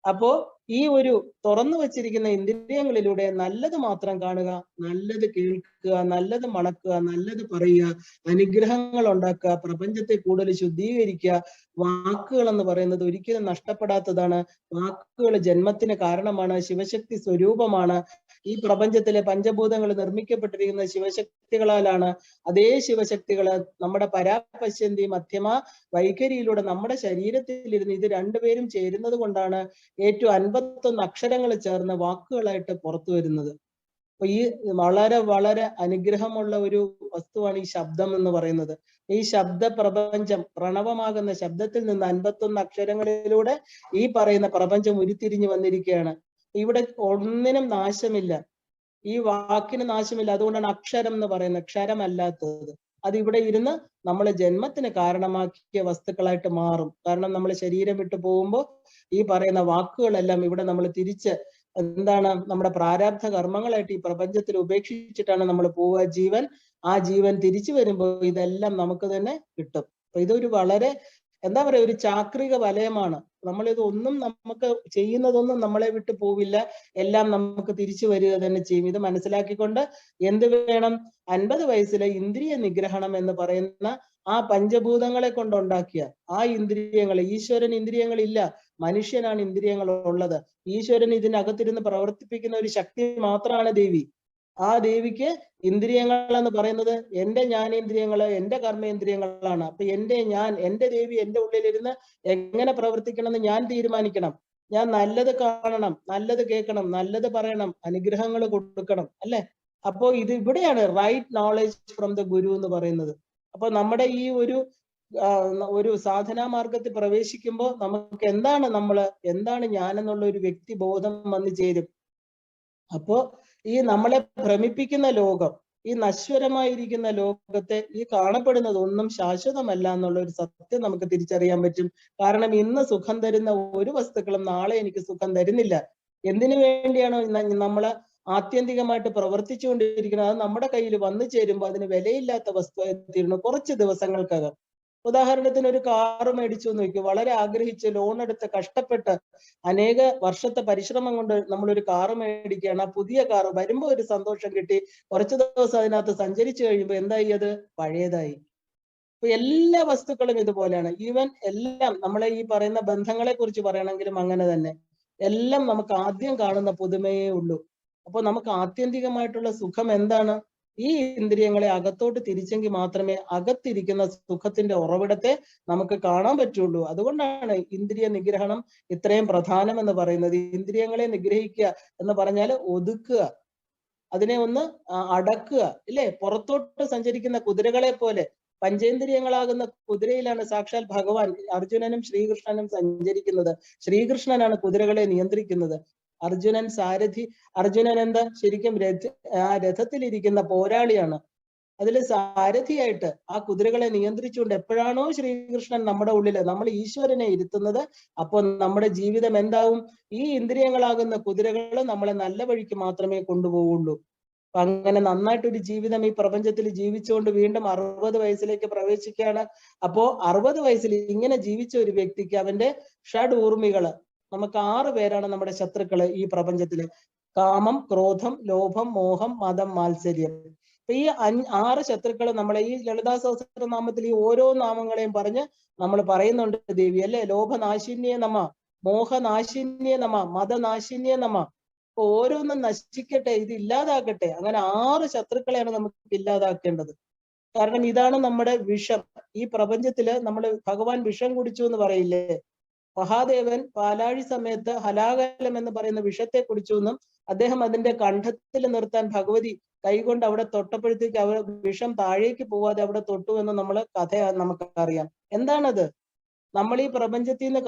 അപ്പോ ഈ ഒരു തുറന്നു വച്ചിരിക്കുന്ന ഇന്ദ്രിയങ്ങളിലൂടെ നല്ലത് മാത്രം കാണുക, നല്ലത് കേൾക്കുക, നല്ലത് മണക്കുക, നല്ലത് പറയുക, അനുഗ്രഹങ്ങൾ ഉണ്ടാക്കുക, പ്രപഞ്ചത്തെ കൂടുതൽ ശുദ്ധീകരിക്കുക. വാക്കുകൾ എന്ന് പറയുന്നത് ഒരിക്കലും നഷ്ടപ്പെടാത്തതാണ്. വാക്കുകൾ ജന്മത്തിന് കാരണമാണ്, ശിവശക്തി സ്വരൂപമാണ്. ഈ പ്രപഞ്ചത്തിലെ പഞ്ചഭൂതങ്ങൾ നിർമ്മിക്കപ്പെട്ടിരിക്കുന്ന ശിവശക്തികളാലാണ്. അതേ ശിവശക്തികള് നമ്മുടെ പരാപശ്യന്തി മധ്യമ വൈഖരിയിലൂടെ നമ്മുടെ ശരീരത്തിലിരുന്ന് ഇത് രണ്ടുപേരും ചേരുന്നത് കൊണ്ടാണ് ഏറ്റവും 51 അക്ഷരങ്ങൾ ചേർന്ന് വാക്കുകളായിട്ട് പുറത്തു വരുന്നത്. അപ്പൊ ഈ വളരെ വളരെ അനുഗ്രഹമുള്ള ഒരു വസ്തുവാണ് ഈ ശബ്ദം എന്ന് പറയുന്നത്. ഈ ശബ്ദ പ്രപഞ്ചം, പ്രണവമാകുന്ന ശബ്ദത്തിൽ നിന്ന് 51 അക്ഷരങ്ങളിലൂടെ ഈ പറയുന്ന പ്രപഞ്ചം ഉരുത്തിരിഞ്ഞു വന്നിരിക്കുകയാണ്. ഇവിടെ ഒന്നിനും നാശമില്ല, ഈ വാക്കിന് നാശമില്ല. അതുകൊണ്ടാണ് അക്ഷരം എന്ന് പറയുന്നത്, ക്ഷരമല്ലാത്തത്. അത് ഇവിടെ ഇരുന്ന് നമ്മളെ ജന്മത്തിന് കാരണമാക്കിയ വസ്തുക്കളായിട്ട് മാറും. കാരണം നമ്മൾ ശരീരം വിട്ടു പോകുമ്പോൾ ഈ പറയുന്ന വാക്കുകളെല്ലാം ഇവിടെ നമ്മൾ തിരിച്ച് എന്താണ്, നമ്മുടെ പ്രാരാബ്ധ കർമ്മങ്ങളായിട്ട് ഈ പ്രപഞ്ചത്തിൽ ഉപേക്ഷിച്ചിട്ടാണ് നമ്മൾ പോവുക. ജീവൻ, ആ ജീവൻ തിരിച്ചു വരുമ്പോൾ ഇതെല്ലാം നമുക്ക് തന്നെ കിട്ടും. അപ്പൊ ഇതൊരു വളരെ എന്താ പറയാ, ഒരു ചാക്രിക വലയമാണ്. നമ്മളിത് ഒന്നും നമുക്ക് ചെയ്യുന്നതൊന്നും നമ്മളെ വിട്ടു പോവില്ല, എല്ലാം നമുക്ക് തിരിച്ചു വരിക തന്നെ ചെയ്യും. ഇത് മനസ്സിലാക്കിക്കൊണ്ട് എന്ത് വേണം, 50 വയസ്സിലെ ഇന്ദ്രിയ നിഗ്രഹണം എന്ന് പറയുന്ന ആ പഞ്ചഭൂതങ്ങളെ കൊണ്ടുണ്ടാക്കിയ ആ ഇന്ദ്രിയങ്ങൾ, ഈശ്വരൻ ഇന്ദ്രിയങ്ങളില്ല, മനുഷ്യനാണ് ഇന്ദ്രിയങ്ങൾ ഉള്ളത്. ഈശ്വരൻ ഇതിനകത്തിരുന്ന് പ്രവർത്തിപ്പിക്കുന്ന ഒരു ശക്തി മാത്രമാണ് ദേവി. ആ ദേവിക്ക് ഇന്ദ്രിയങ്ങൾ എന്ന് പറയുന്നത് എന്റെ ജ്ഞാനേന്ദ്രിയങ്ങള്, എന്റെ കർമ്മേന്ദ്രിയങ്ങളാണ്. അപ്പൊ എന്റെ ദേവി എന്റെ ഉള്ളിലിരുന്ന് എങ്ങനെ പ്രവർത്തിക്കണം എന്ന് ഞാൻ തീരുമാനിക്കണം. ഞാൻ നല്ലത് കാണണം, നല്ലത് കേൾക്കണം, നല്ലത് പറയണം, അനുഗ്രഹങ്ങൾ കൊടുക്കണം, അല്ലെ? അപ്പോ ഇത് ഇവിടെയാണ് റൈറ്റ് നോളജ് ഫ്രം ദ ഗുരു എന്ന് പറയുന്നത്. അപ്പൊ നമ്മുടെ ഈ ഒരു സാധനാ മാർഗത്തിൽ പ്രവേശിക്കുമ്പോൾ നമുക്ക് എന്താണ് ഞാൻ എന്നുള്ള ഒരു വ്യക്തിബോധം വന്നു ചേരും. അപ്പോ ഈ നമ്മളെ ഭ്രമിപ്പിക്കുന്ന ലോകം, ഈ നശ്വരമായിരിക്കുന്ന ലോകത്തെ, ഈ കാണപ്പെടുന്നത് ഒന്നും ശാശ്വതമല്ല എന്നുള്ള ഒരു സത്യം നമുക്ക് തിരിച്ചറിയാൻ പറ്റും. കാരണം ഇന്ന് സുഖം തരുന്ന ഒരു വസ്തുക്കളും നാളെ എനിക്ക് സുഖം തരുന്നില്ല. എന്തിനു വേണ്ടിയാണോ നമ്മള് ആത്യന്തികമായിട്ട് പ്രവർത്തിച്ചുകൊണ്ടിരിക്കുന്നത്, അത് നമ്മുടെ കയ്യിൽ വന്നു ചേരുമ്പോൾ അതിന് വിലയില്ലാത്ത വസ്തുവായി തീരുന്നു കുറച്ച് ദിവസങ്ങൾക്കകം. ഉദാഹരണത്തിന് ഒരു കാറ് മേടിച്ചു എന്ന് വയ്ക്കും, വളരെ ആഗ്രഹിച്ച് ലോൺ എടുത്ത് കഷ്ടപ്പെട്ട് അനേക വർഷത്തെ പരിശ്രമം കൊണ്ട് നമ്മളൊരു കാറ് മേടിക്കുകയാണ്. ആ പുതിയ കാറ് വരുമ്പോൾ ഒരു സന്തോഷം കിട്ടി, കുറച്ച് ദിവസം അതിനകത്ത് സഞ്ചരിച്ചു കഴിയുമ്പോൾ എന്തായി, അത് പഴയതായി. അപ്പൊ എല്ലാ വസ്തുക്കളും ഇതുപോലെയാണ്. ഈവൻ എല്ലാം നമ്മളെ ഈ പറയുന്ന ബന്ധങ്ങളെ കുറിച്ച് പറയണമെങ്കിലും അങ്ങനെ തന്നെ. എല്ലാം നമുക്ക് ആദ്യം കാണുന്ന പുതുമയേ ഉള്ളൂ. അപ്പൊ നമുക്ക് ആത്യന്തികമായിട്ടുള്ള സുഖം എന്താണ്? ഈ ഇന്ദ്രിയങ്ങളെ അകത്തോട്ട് തിരിച്ചെങ്കിൽ മാത്രമേ അകത്തിരിക്കുന്ന സുഖത്തിന്റെ ഉറവിടത്തെ നമുക്ക് കാണാൻ പറ്റുള്ളൂ. അതുകൊണ്ടാണ് ഇന്ദ്രിയ നിഗ്രഹണം ഇത്രയും പ്രധാനം എന്ന് പറയുന്നത്. ഇന്ദ്രിയങ്ങളെ നിഗ്രഹിക്കുക എന്ന് പറഞ്ഞാൽ ഒതുക്കുക, അതിനെ ഒന്ന് അടക്കുക, ഇല്ലേ? പുറത്തോട്ട് സഞ്ചരിക്കുന്ന കുതിരകളെ പോലെ പഞ്ചേന്ദ്രിയങ്ങളാകുന്ന കുതിരയിലാണ് സാക്ഷാൽ ഭഗവാൻ അർജുനനും ശ്രീകൃഷ്ണനും സഞ്ചരിക്കുന്നത്. ശ്രീകൃഷ്ണനാണ് കുതിരകളെ നിയന്ത്രിക്കുന്നത്. അർജുനൻ സാരഥി. അർജുനൻ എന്താ, ശരിക്കും രഥത്തിലിരിക്കുന്ന പോരാളിയാണ്. അതിൽ സാരഥിയായിട്ട് ആ കുതിരകളെ നിയന്ത്രിച്ചുകൊണ്ട് എപ്പോഴാണോ ശ്രീകൃഷ്ണൻ നമ്മുടെ ഉള്ളില്, നമ്മൾ ഈശ്വരനെ ഇരുത്തുന്നത്, അപ്പോൾ നമ്മുടെ ജീവിതം എന്താവും? ഈ ഇന്ദ്രിയങ്ങളാകുന്ന കുതിരകൾ നമ്മളെ നല്ല വഴിക്ക് മാത്രമേ കൊണ്ടുപോവുള്ളൂ. അപ്പൊ അങ്ങനെ നന്നായിട്ടൊരു ജീവിതം ഈ പ്രപഞ്ചത്തിൽ ജീവിച്ചുകൊണ്ട് വീണ്ടും 60 വയസ്സിലേക്ക് പ്രവേശിക്കുകയാണ്. അപ്പോ 60 വയസ്സിൽ ഇങ്ങനെ ജീവിച്ച ഒരു വ്യക്തിക്ക് അവന്റെ ഷഡ്ഊർമികള്, നമുക്ക് 6 പേരാണ് നമ്മുടെ ശത്രുക്കള് ഈ പ്രപഞ്ചത്തില്: കാമം, ക്രോധം, ലോഭം, മോഹം, മതം, മാത്സര്യം. അപ്പൊ ഈ 6 ശത്രുക്കള് നമ്മളെ ഈ ലളിതാ സഹസ്രനാമത്തിൽ ഈ ഓരോ നാമങ്ങളെയും പറഞ്ഞ് നമ്മൾ പറയുന്നുണ്ട് ദേവി, അല്ലെ? ലോഭനാശിന്യേ നമ, മോഹനാശിന്യേ നമ, മതനാശിന്യേ നമ. അപ്പൊ ഓരോന്നും നശിക്കട്ടെ, ഇത് ഇല്ലാതാക്കട്ടെ. അങ്ങനെ 6 ശത്രുക്കളെയാണ് നമുക്ക് ഇല്ലാതാക്കേണ്ടത്. കാരണം ഇതാണ് നമ്മുടെ വിഷം. ഈ പ്രപഞ്ചത്തില് നമ്മൾ ഭഗവാൻ വിഷം കുടിച്ചു എന്ന് പറയില്ലേ? മഹാദേവൻ പാലാഴി സമയത്ത് ഹലാകലം എന്ന് പറയുന്ന വിഷത്തെ കുടിച്ചു എന്നും അദ്ദേഹം അതിന്റെ കണ്ഠത്തിൽ നിർത്താൻ ഭഗവതി കൈകൊണ്ട് അവിടെ തൊട്ടപ്പോഴത്തേക്ക് അവർ വിഷം താഴേക്ക് പോവാതെ അവിടെ തൊട്ടു എന്ന് കഥ നമുക്കറിയാം. എന്താണത്? നമ്മൾ ഈ പ്രപഞ്ചത്തിൽ നിന്ന്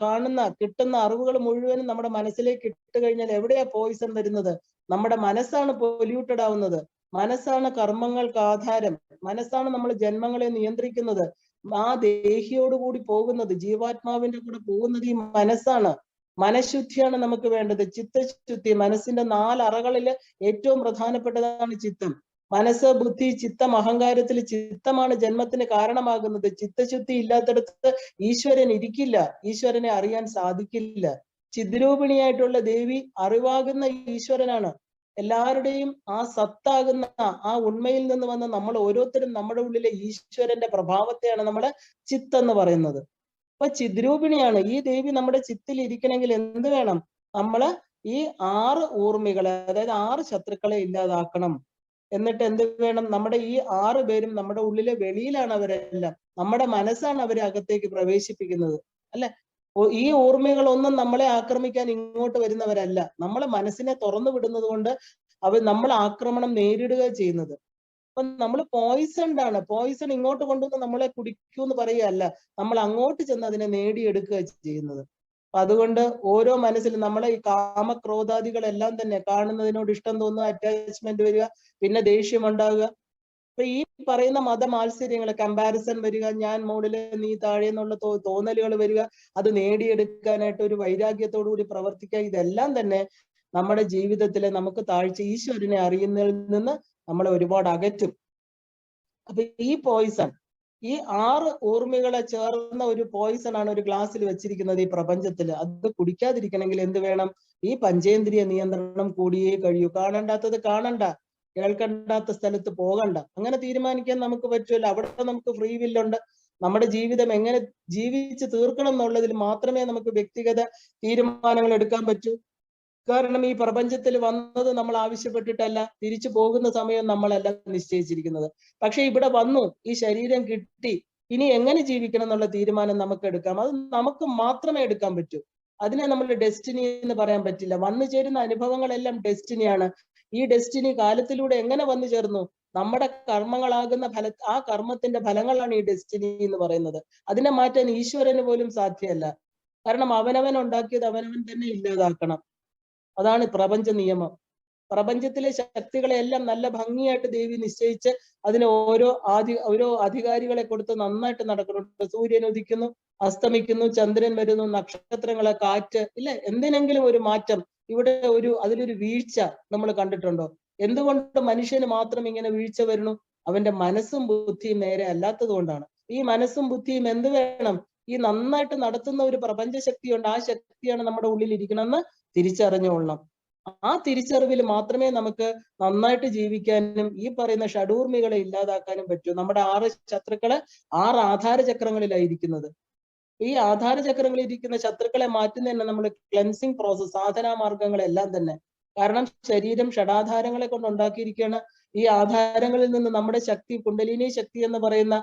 കാണുന്ന കിട്ടുന്ന അറിവുകൾ മുഴുവനും നമ്മുടെ മനസ്സിലേക്ക് ഇട്ട് കഴിഞ്ഞാൽ എവിടെയാ പോയിസൺ വരുന്നത്? നമ്മുടെ മനസ്സാണ് പൊല്യൂട്ടഡ് ആവുന്നത്. മനസ്സാണ് കർമ്മങ്ങൾക്ക് ആധാരം. മനസ്സാണ് നമ്മൾ ജന്മങ്ങളെ നിയന്ത്രിക്കുന്നത്. ആ ദേഹിയോടുകൂടി പോകുന്നത്, ജീവാത്മാവിന്റെ കൂടെ പോകുന്നത് ഈ മനസ്സാണ്. മനഃശുദ്ധിയാണ് നമുക്ക് വേണ്ടത്, ചിത്തശുദ്ധി. മനസ്സിന്റെ 4 അറകളില് ഏറ്റവും പ്രധാനപ്പെട്ടതാണ് ചിത്തം. മനസ്സ്, ബുദ്ധി, ചിത്തം, അഹങ്കാരത്തിൽ ചിത്തമാണ് ജന്മത്തിന് കാരണമാകുന്നത്. ചിത്തശുദ്ധി ഇല്ലാത്തടത്ത് ഈശ്വരൻ ഇരിക്കില്ല, ഈശ്വരനെ അറിയാൻ സാധിക്കില്ല. ചിദ്രൂപിണിയായിട്ടുള്ള ദേവി അറിവാകുന്ന ഈശ്വരനാണ്. എല്ലാവരുടെയും ആ സത്താകുന്ന ആ ഉണ്മയിൽ നിന്ന് വന്ന് നമ്മൾ ഓരോരുത്തരും നമ്മുടെ ഉള്ളിലെ ഈശ്വരന്റെ പ്രഭാവത്തെയാണ് നമ്മള് ചിത്ത് എന്ന് പറയുന്നത്. അപ്പൊ ചിദ്രൂപിണിയാണ് ഈ ദേവി. നമ്മുടെ ചിത്തിൽ ഇരിക്കണമെങ്കിൽ എന്ത് വേണം? നമ്മള് ഈ 6 ഊർമികളെ, അതായത് 6 ശത്രുക്കളെ ഇല്ലാതാക്കണം. എന്നിട്ട് എന്ത് വേണം? നമ്മുടെ ഈ 6 പേരും നമ്മുടെ ഉള്ളിലെ വെളിയിലാണ് അവരെല്ലാം. നമ്മുടെ മനസ്സാണ് അവരെ അകത്തേക്ക് പ്രവേശിപ്പിക്കുന്നത്, അല്ലെ? ഈ ഓർമ്മകളൊന്നും നമ്മളെ ആക്രമിക്കാൻ ഇങ്ങോട്ട് വരുന്നവരല്ല. നമ്മളെ മനസ്സിനെ തുറന്നു വിടുന്നത് കൊണ്ട് നമ്മൾ ആക്രമണം നേരിടുക ചെയ്യുന്നത്. അപ്പൊ നമ്മൾ പോയിസൺഡ് ആണ്. പോയിസൺ ഇങ്ങോട്ട് കൊണ്ടുവന്ന് നമ്മളെ കുടിക്കൂ എന്ന് പറയുകയല്ല, നമ്മൾ അങ്ങോട്ട് ചെന്ന് അതിനെ നേടിയെടുക്കുക ചെയ്യുന്നത്. അപ്പൊ അതുകൊണ്ട് ഓരോ മനസ്സിലും നമ്മളെ ഈ കാമക്രോധാദികളെല്ലാം തന്നെ കാണുന്നതിനോട് ഇഷ്ടം തോന്നുക, അറ്റാച്ച്മെന്റ് വരിക, പിന്നെ ദേഷ്യം ഉണ്ടാകുക. അപ്പൊ ഈ പറയുന്ന മതമാത്സര്യങ്ങൾ, കമ്പാരിസൺ വരിക, ഞാൻ മുകളില് നീ താഴെ എന്നുള്ള തോന്നലുകൾ വരിക, അത് നേടിയെടുക്കാനായിട്ട് ഒരു വൈരാഗ്യത്തോടു കൂടി പ്രവർത്തിക്കുക, ഇതെല്ലാം തന്നെ നമ്മുടെ ജീവിതത്തിലെ നമുക്ക് താഴ്ച, ഈശ്വരനെ അറിയുന്നതിൽ നിന്ന് നമ്മളെ ഒരുപാട് അകറ്റും. അപ്പൊ ഈ പോയിസൺ, ഈ 6 ഊർമികളെ ചേർന്ന ഒരു പോയിസൺ ആണ് ഒരു ഗ്ലാസ്സിൽ വെച്ചിരിക്കുന്നത് ഈ പ്രപഞ്ചത്തിൽ. അത് കുടിക്കാതിരിക്കണമെങ്കിൽ എന്ത് വേണം? ഈ പഞ്ചേന്ദ്രിയ നിയന്ത്രണം കൂടിയേ കഴിയൂ. കാണണ്ടാത്തത് കാണണ്ട, കേൾക്കണ്ടാത്ത സ്ഥലത്ത് പോകണ്ട, അങ്ങനെ തീരുമാനിക്കാൻ നമുക്ക് പറ്റുമല്ലോ. അവിടെ നമുക്ക് ഫ്രീ വില്ലുണ്ട്. നമ്മുടെ ജീവിതം എങ്ങനെ ജീവിച്ച് തീർക്കണം എന്നുള്ളതിൽ മാത്രമേ നമുക്ക് വ്യക്തിഗത തീരുമാനങ്ങൾ എടുക്കാൻ പറ്റൂ. കാരണം ഈ പ്രപഞ്ചത്തിൽ വന്നത് നമ്മൾ ആവശ്യപ്പെട്ടിട്ടല്ല, തിരിച്ചു പോകുന്ന സമയം നമ്മളല്ല നിശ്ചയിച്ചിരിക്കുന്നത്. പക്ഷെ ഇവിടെ വന്നു, ഈ ശരീരം കിട്ടി, ഇനി എങ്ങനെ ജീവിക്കണം എന്നുള്ള തീരുമാനം നമുക്ക് എടുക്കാം. അത് നമുക്ക് മാത്രമേ എടുക്കാൻ പറ്റൂ. അതിനെ നമ്മൾ ഡെസ്റ്റിനി എന്ന് പറയാൻ പറ്റില്ല. വന്നു ചേരുന്ന അനുഭവങ്ങളെല്ലാം ഡെസ്റ്റിനിയാണ്. ഈ ഡെസ്റ്റിനി കാലത്തിലൂടെ എങ്ങനെ വന്നു ചേർന്നു? നമ്മുടെ കർമ്മങ്ങളാകുന്ന ആ കർമ്മത്തിന്റെ ഫലങ്ങളാണ് ഈ ഡെസ്റ്റിനി എന്ന് പറയുന്നത്. അതിനെ മാറ്റാൻ ഈശ്വരന് പോലും സാധ്യമല്ല. കാരണം അവനവൻ ഉണ്ടാക്കിയത് അവനവൻ തന്നെ ഇല്ലാതാക്കണം. അതാണ് പ്രപഞ്ച നിയമം. പ്രപഞ്ചത്തിലെ ശക്തികളെല്ലാം നല്ല ഭംഗിയായിട്ട് ദേവി നിശ്ചയിച്ച് അതിന് ഓരോ അധികാരികളെ കൊടുത്ത് നന്നായിട്ട് നടക്കുന്നുണ്ട്. സൂര്യൻ ഉദിക്കുന്നു, അസ്തമിക്കുന്നു, ചന്ദ്രൻ വരുന്നു, നക്ഷത്രങ്ങളെ, കാറ്റ്, ഇല്ല എന്തിനെങ്കിലും ഒരു മാറ്റം. ഇവിടെ അതിലൊരു വീഴ്ച നമ്മൾ കണ്ടിട്ടുണ്ടോ? എന്തുകൊണ്ട് മനുഷ്യന് മാത്രം ഇങ്ങനെ വീഴ്ച വരുന്നു? അവന്റെ മനസ്സും ബുദ്ധിയും നേരെ അല്ലാത്തത് കൊണ്ടാണ്. ഈ മനസ്സും ബുദ്ധിയും എന്ത് വേണം? ഈ നന്നായിട്ട് നടത്തുന്ന ഒരു പ്രപഞ്ച ശക്തിയുണ്ട്. ആ ശക്തിയാണ് നമ്മുടെ ഉള്ളിൽ ഇരിക്കണമെന്ന് തിരിച്ചറിഞ്ഞുകൊള്ളണം. ആ തിരിച്ചറിവിൽ മാത്രമേ നമുക്ക് നന്നായിട്ട് ജീവിക്കാനും ഈ പറയുന്ന ഷഡൂർമികളെ ഇല്ലാതാക്കാനും പറ്റൂ. നമ്മുടെ 6 ശത്രുക്കള് 6 ആധാര ചക്രങ്ങളിലായിരിക്കുന്നത്. ഈ ആധാര ചക്രങ്ങളിൽ ഇരിക്കുന്ന ശത്രുക്കളെ മാറ്റുന്ന തന്നെ നമ്മൾ ക്ലെൻസിങ് പ്രോസസ്, സാധനാ മാർഗങ്ങളെല്ലാം തന്നെ. കാരണം ശരീരം ഷഡാധാരങ്ങളെ കൊണ്ട് ഉണ്ടാക്കിയിരിക്കുകയാണ്. ഈ ആധാരങ്ങളിൽ നിന്ന് നമ്മുടെ ശക്തി, കുണ്ടലിനി ശക്തി എന്ന് പറയുന്ന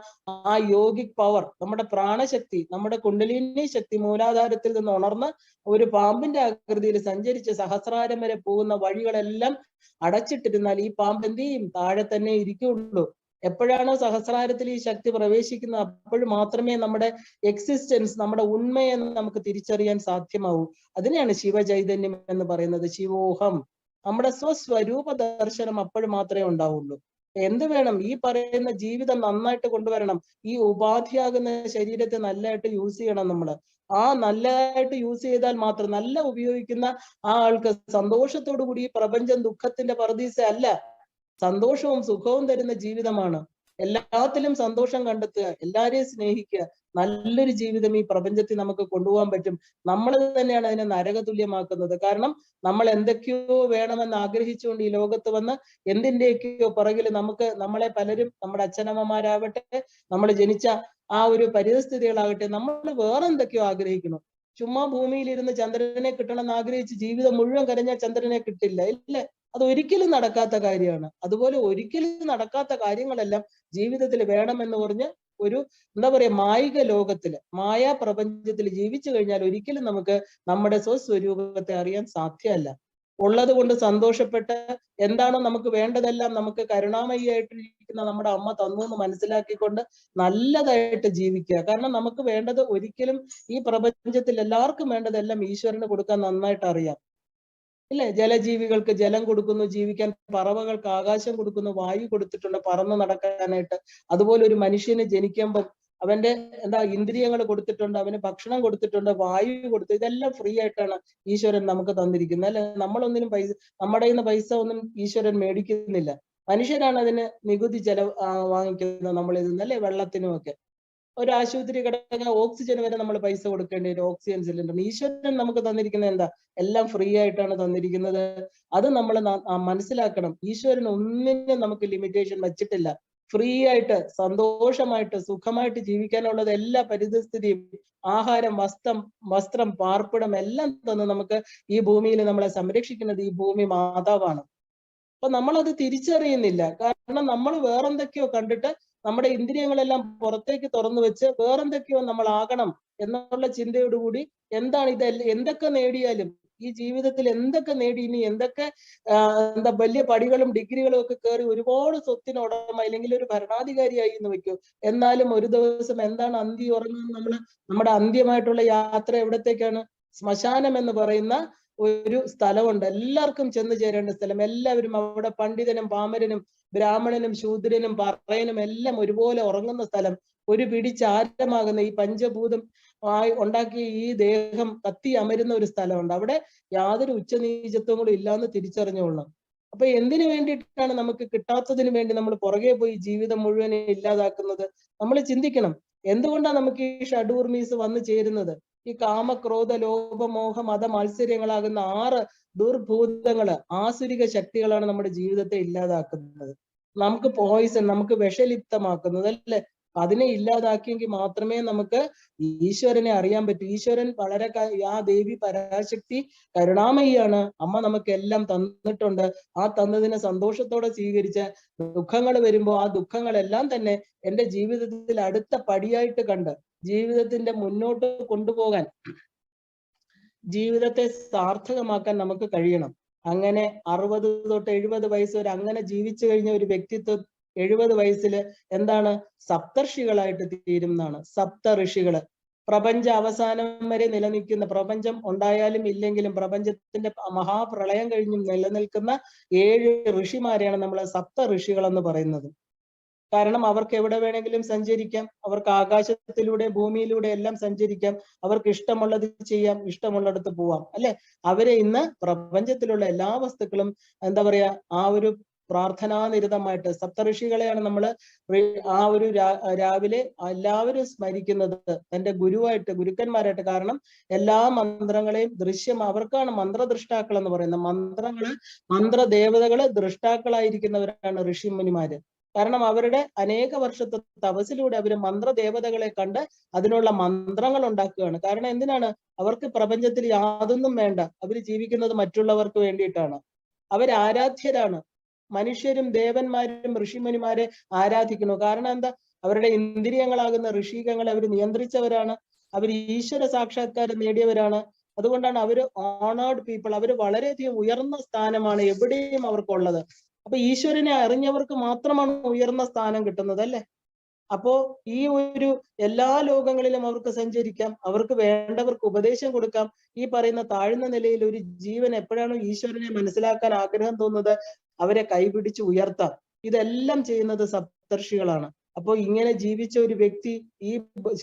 ആ യോഗിക് പവർ, നമ്മുടെ പ്രാണശക്തി, നമ്മുടെ കുണ്ടലിനി ശക്തി മൂലാധാരത്തിൽ നിന്ന് ഉണർന്ന് ഒരു പാമ്പിന്റെ ആകൃതിയിൽ സഞ്ചരിച്ച് സഹസ്രാരം വരെ പോകുന്ന വഴികളെല്ലാം അടച്ചിട്ടിരുന്നാൽ ഈ പാമ്പ് എന്ത് ചെയ്യും? താഴെ തന്നെ ഇരിക്കുള്ളൂ. എപ്പോഴാണോ സഹസ്രാരത്തിൽ ഈ ശക്തി പ്രവേശിക്കുന്നത് അപ്പോൾ മാത്രമേ നമ്മുടെ എക്സിസ്റ്റൻസ്, നമ്മുടെ ഉണ്മയെ നമുക്ക് തിരിച്ചറിയാൻ സാധ്യമാവൂ. അതിനെയാണ് ശിവചൈതന്യം എന്ന് പറയുന്നത്. ശിവോഹം, നമ്മുടെ സ്വസ്വരൂപ ദർശനം അപ്പോൾ മാത്രമേ ഉണ്ടാവുള്ളൂ. എന്ത് വേണം? ഈ പറയുന്ന ജീവിതം നന്നായിട്ട് കൊണ്ടുവരണം. ഈ ഉപാധിയാകുന്ന ശരീരത്തെ നല്ലതായിട്ട് യൂസ് ചെയ്യണം നമ്മള്. ആ നല്ലതായിട്ട് യൂസ് ചെയ്താൽ മാത്രം, നല്ല ഉപയോഗിക്കുന്ന ആ ആൾക്ക് സന്തോഷത്തോടു കൂടി ഈ പ്രപഞ്ചം ദുഃഖത്തിന്റെ പറുദീസ അല്ല, സന്തോഷവും സുഖവും തരുന്ന ജീവിതമാണ്. എല്ലാത്തിലും സന്തോഷം കണ്ടെത്തുക, എല്ലാരെയും സ്നേഹിക്കുക, നല്ലൊരു ജീവിതം ഈ പ്രപഞ്ചത്തിൽ നമുക്ക് കൊണ്ടുപോകാൻ പറ്റും. നമ്മൾ തന്നെയാണ് അതിനെ നരകതുല്യമാക്കുന്നത്. കാരണം നമ്മൾ എന്തൊക്കെയോ വേണമെന്ന് ആഗ്രഹിച്ചുകൊണ്ട് ഈ ലോകത്ത് വന്ന് എന്തിന്റെയൊക്കെയോ പുറകിൽ നമ്മളെ പലരും, നമ്മുടെ അച്ഛനമ്മമാരാവട്ടെ, നമ്മൾ ജനിച്ച ആ ഒരു പരിതസ്ഥിതികളാകട്ടെ, നമ്മൾ വേറെ എന്തൊക്കെയോ ആഗ്രഹിക്കുന്നു. ചുമ്മാ ഭൂമിയിലിരുന്ന് ചന്ദ്രനെ കിട്ടണം എന്ന് ആഗ്രഹിച്ച് ജീവിതം മുഴുവൻ കരഞ്ഞാൽ ചന്ദ്രനെ കിട്ടില്ല, ഇല്ല. അത് ഒരിക്കലും നടക്കാത്ത കാര്യമാണ്. അതുപോലെ ഒരിക്കലും നടക്കാത്ത കാര്യങ്ങളെല്ലാം ജീവിതത്തിൽ വേണമെന്ന് പറഞ്ഞ് ഒരു എന്താ പറയാ, മായിക ലോകത്തില്, മായാ പ്രപഞ്ചത്തിൽ ജീവിച്ചു കഴിഞ്ഞാൽ ഒരിക്കലും നമുക്ക് നമ്മുടെ സ്വസ്വരൂപത്തെ അറിയാൻ സാധ്യമല്ല. ഉള്ളത് കൊണ്ട് സന്തോഷപ്പെട്ട് എന്താണോ നമുക്ക് വേണ്ടതെല്ലാം നമുക്ക് കരുണാമയിയായിട്ടിരിക്കുന്ന നമ്മുടെ അമ്മ തന്നു എന്ന് മനസ്സിലാക്കിക്കൊണ്ട് നല്ലതായിട്ട് ജീവിക്കുക. കാരണം നമുക്ക് വേണ്ടത് ഒരിക്കലും ഈ പ്രപഞ്ചത്തിൽ എല്ലാവർക്കും വേണ്ടതെല്ലാം ഈശ്വരന് കൊടുക്കാൻ നന്നായിട്ട് അറിയാം, ഇല്ലേ? ജലജീവികൾക്ക് ജലം കൊടുക്കുന്നു, ജീവിക്കാൻ. പറവകൾക്ക് ആകാശം കൊടുക്കുന്നു, വായു കൊടുത്തിട്ടുണ്ട് പറന്ന് നടക്കാനായിട്ട്. അതുപോലെ ഒരു മനുഷ്യന് ജനിക്കുമ്പം അവന്റെ ഇന്ദ്രിയങ്ങൾ കൊടുത്തിട്ടുണ്ട്, അവന് ഭക്ഷണം കൊടുത്തിട്ടുണ്ട്, വായു കൊടുത്തു. ഇതെല്ലാം ഫ്രീ ആയിട്ടാണ് ഈശ്വരൻ നമുക്ക് തന്നിരിക്കുന്നത്, അല്ലെ? നമ്മളൊന്നിനും നമ്മുടെ കയ്യിൽ നിന്ന് പൈസ ഒന്നും ഈശ്വരൻ മേടിക്കുന്നില്ല. മനുഷ്യരാണ് അതിന് നികുതി വാങ്ങിക്കുന്നത് നമ്മളിൽ നിന്ന്, അല്ലെ? വെള്ളത്തിനും ഒക്കെ. ഒരു ആശുപത്രി കിടക്കുന്ന ഓക്സിജൻ വരെ നമ്മൾ പൈസ കൊടുക്കേണ്ടി വരും, ഓക്സിജൻ സിലിണ്ടർ. ഈശ്വരൻ നമുക്ക് തന്നിരിക്കുന്നത് എന്താ? എല്ലാം ഫ്രീ ആയിട്ടാണ് തന്നിരിക്കുന്നത്. അത് നമ്മൾ മനസ്സിലാക്കണം. ഈശ്വരൻ ഒന്നിനും നമുക്ക് ലിമിറ്റേഷൻ വെച്ചിട്ടില്ല. ഫ്രീ ആയിട്ട് സന്തോഷമായിട്ട് സുഖമായിട്ട് ജീവിക്കാനുള്ളത് എല്ലാ പരിതസ്ഥിതിയും, ആഹാരം, വസ്ത്രം, പാർപ്പിടം എല്ലാം തന്ന് നമുക്ക് ഈ ഭൂമിയിൽ നമ്മളെ സംരക്ഷിക്കുന്നത് ഈ ഭൂമി മാതാവാണ്. അപ്പൊ നമ്മളത് തിരിച്ചറിയുന്നില്ല. കാരണം നമ്മൾ വേറെന്തൊക്കെയോ കണ്ടിട്ട് നമ്മുടെ ഇന്ദ്രിയങ്ങളെല്ലാം പുറത്തേക്ക് തുറന്നു വെച്ച് വേറെന്തൊക്കെയോ നമ്മൾ ആകണം എന്നുള്ള ചിന്തയോടുകൂടി എന്താണ് എന്തൊക്കെ നേടിയാലും ഈ ജീവിതത്തിൽ എന്തൊക്കെ നേടി, ഇനി എന്തൊക്കെ എന്താ വലിയ പടികളും ഡിഗ്രികളും ഒക്കെ കയറി ഒരുപാട് സ്വത്തിന് ഉടമ അല്ലെങ്കിൽ ഒരു ഭരണാധികാരിയായി എന്ന് വെക്കൂ, എന്നാലും ഒരു ദിവസം എന്താണ് അന്ത്യം ഉറങ്ങുന്നത്? നമ്മുടെ അന്ത്യമായിട്ടുള്ള യാത്ര എവിടത്തേക്കാണ്? ശ്മശാനം എന്ന് പറയുന്ന ഒരു സ്ഥലമുണ്ട്, എല്ലാവർക്കും ചെന്ന് ചേരേണ്ട സ്ഥലം. എല്ലാവരും അവിടെ പണ്ഡിതനും പാമരനും ബ്രാഹ്മണനും ശൂദ്രനും പറയനും എല്ലാം ഒരുപോലെ ഉറങ്ങുന്ന സ്ഥലം. ഒരു പിടി ചാരമാകുന്ന ഈ പഞ്ചഭൂതം ഉണ്ടാക്കിയ ഈ ദേഹം കത്തി അമരുന്ന ഒരു സ്ഥലമുണ്ട്. അവിടെ യാതൊരു ഉച്ചനീചത്വങ്ങളും ഇല്ലാന്ന് തിരിച്ചറിഞ്ഞുകൊള്ളണം. അപ്പൊ എന്തിനു വേണ്ടിയിട്ടാണ് നമുക്ക് കിട്ടാത്തതിന് വേണ്ടി നമ്മൾ പുറകെ പോയി ജീവിതം മുഴുവൻ ഇല്ലാതാക്കുന്നത്? നമ്മൾ ചിന്തിക്കണം. എന്തുകൊണ്ടാണ് നമുക്ക് ഈ ഷഡൂർമീസ് വന്നു ചേരുന്നത്? ഈ കാമക്രോധ ലോഭ മോഹ മത മത്സര്യങ്ങളാകുന്ന 6 ദുർഭൂതങ്ങള്, ആസുരിക ശക്തികളാണ് നമ്മുടെ ജീവിതത്തെ ഇല്ലാതാക്കുന്നത്. നമുക്ക് പോയിസൺ, നമുക്ക് വിഷലിപ്തമാക്കുന്നത്, അല്ലെ? അതിനെ ഇല്ലാതാക്കിയെങ്കിൽ മാത്രമേ നമുക്ക് ഈശ്വരനെ അറിയാൻ പറ്റൂ. ഈശ്വരൻ വളരെ ആ ദേവി പരാശക്തി കരുണാമയിയാണ്. അമ്മ നമുക്ക് എല്ലാം തന്നിട്ടുണ്ട്. ആ തന്നതിനെ സന്തോഷത്തോടെ സ്വീകരിച്ച് ദുഃഖങ്ങൾ വരുമ്പോൾ ആ ദുഃഖങ്ങളെല്ലാം തന്നെ എൻ്റെ ജീവിതത്തിൽ അടുത്ത പടിയായിട്ട് കണ്ട് ജീവിതത്തിന്റെ മുന്നോട്ട് കൊണ്ടുപോകാൻ, ജീവിതത്തെ സാർത്ഥകമാക്കാൻ നമുക്ക് കഴിയണം. അങ്ങനെ 60 തൊട്ട് 70 വയസ്സ് വരെ അങ്ങനെ ജീവിച്ചു കഴിഞ്ഞ ഒരു വ്യക്തിത്വം 70 വയസ്സിൽ എന്താണ്? സപ്തർഷികളായിട്ട് തീരുന്നതാണ്. സപ്ത ഋഷികള്. പ്രപഞ്ച അവസാനം വരെ നിലനിൽക്കുന്ന, പ്രപഞ്ചം ഉണ്ടായാലും ഇല്ലെങ്കിലും പ്രപഞ്ചത്തിന്റെ മഹാപ്രളയം കഴിഞ്ഞും നിലനിൽക്കുന്ന 7 ഋഷിമാരെയാണ് നമ്മൾ സപ്ത ഋഷികൾ എന്ന് പറയുന്നത്. കാരണം അവർക്ക് എവിടെ വേണമെങ്കിലും സഞ്ചരിക്കാം, അവർക്ക് ആകാശത്തിലൂടെ ഭൂമിയിലൂടെ എല്ലാം സഞ്ചരിക്കാം, അവർക്ക് ഇഷ്ടമുള്ളത് ചെയ്യാം, ഇഷ്ടമുള്ളിടത്ത് പോവാം, അല്ലെ? അവരെ ഇന്ന് പ്രപഞ്ചത്തിലുള്ള എല്ലാ വസ്തുക്കളും എന്താ പറയാ, ആ ഒരു പ്രാർത്ഥനാനിരതമായിട്ട് സപ്തഋഷികളെയാണ് നമ്മൾ ആ ഒരു രാവിലെ എല്ലാവരും സ്മരിക്കുന്നത് തന്റെ ഗുരുവായിട്ട്, ഗുരുക്കന്മാരായിട്ട്. കാരണം എല്ലാ മന്ത്രങ്ങളെയും അവർക്കാണ് മന്ത്രദൃഷ്ടാക്കൾ എന്ന് പറയുന്നത്. മന്ത്രദേവതകള് ദൃഷ്ടാക്കളായിരിക്കുന്നവരാണ് ഋഷിമുനിമാര്. കാരണം അവരുടെ അനേക വർഷത്തെ തപസ്സിലൂടെ അവർ മന്ത്രദേവതകളെ കണ്ട് അതിനുള്ള മന്ത്രങ്ങൾ ഉണ്ടാക്കുകയാണ്. കാരണം എന്തിനാണ്? അവർക്ക് പ്രപഞ്ചത്തിൽ യാതൊന്നും വേണ്ട, അവർ ജീവിക്കുന്നത് മറ്റുള്ളവർക്ക് വേണ്ടിയിട്ടാണ്. അവരാരാധ്യരാണ്. മനുഷ്യരും ദേവന്മാരും ഋഷിമുനിമാരെ ആരാധിക്കുന്നു. കാരണം എന്താ? അവരുടെ ഇന്ദ്രിയങ്ങളാകുന്ന ഋഷികങ്ങളെ അവർ നിയന്ത്രിച്ചവരാണ്, അവർ ഈശ്വര സാക്ഷാത്കാരം നേടിയവരാണ്. അതുകൊണ്ടാണ് അവര് ഓണേർഡ് പീപ്പിൾ. അവർ വളരെയധികം ഉയർന്ന സ്ഥാനമാണ് എവിടെയും അവർക്കുള്ളത്. അപ്പൊ ഈശ്വരനെ അറിഞ്ഞവർക്ക് മാത്രമാണ് ഉയർന്ന സ്ഥാനം കിട്ടുന്നത്, അല്ലെ? അപ്പോ ഈ ഒരു എല്ലാ ലോകങ്ങളിലും അവർക്ക് സഞ്ചരിക്കാം, അവർക്ക് വേണ്ടവർക്ക് ഉപദേശം കൊടുക്കാം. ഈ പറയുന്ന താഴ്ന്ന നിലയിൽ ഒരു ജീവൻ എപ്പോഴാണോ ഈശ്വരനെ മനസ്സിലാക്കാൻ ആഗ്രഹം തോന്നുന്നത് അവരെ കൈപിടിച്ച് ഉയർത്താം. ഇതെല്ലാം ചെയ്യുന്നത് സപ്തർഷികളാണ്. അപ്പോൾ ഇങ്ങനെ ജീവിച്ച ഒരു വ്യക്തി ഈ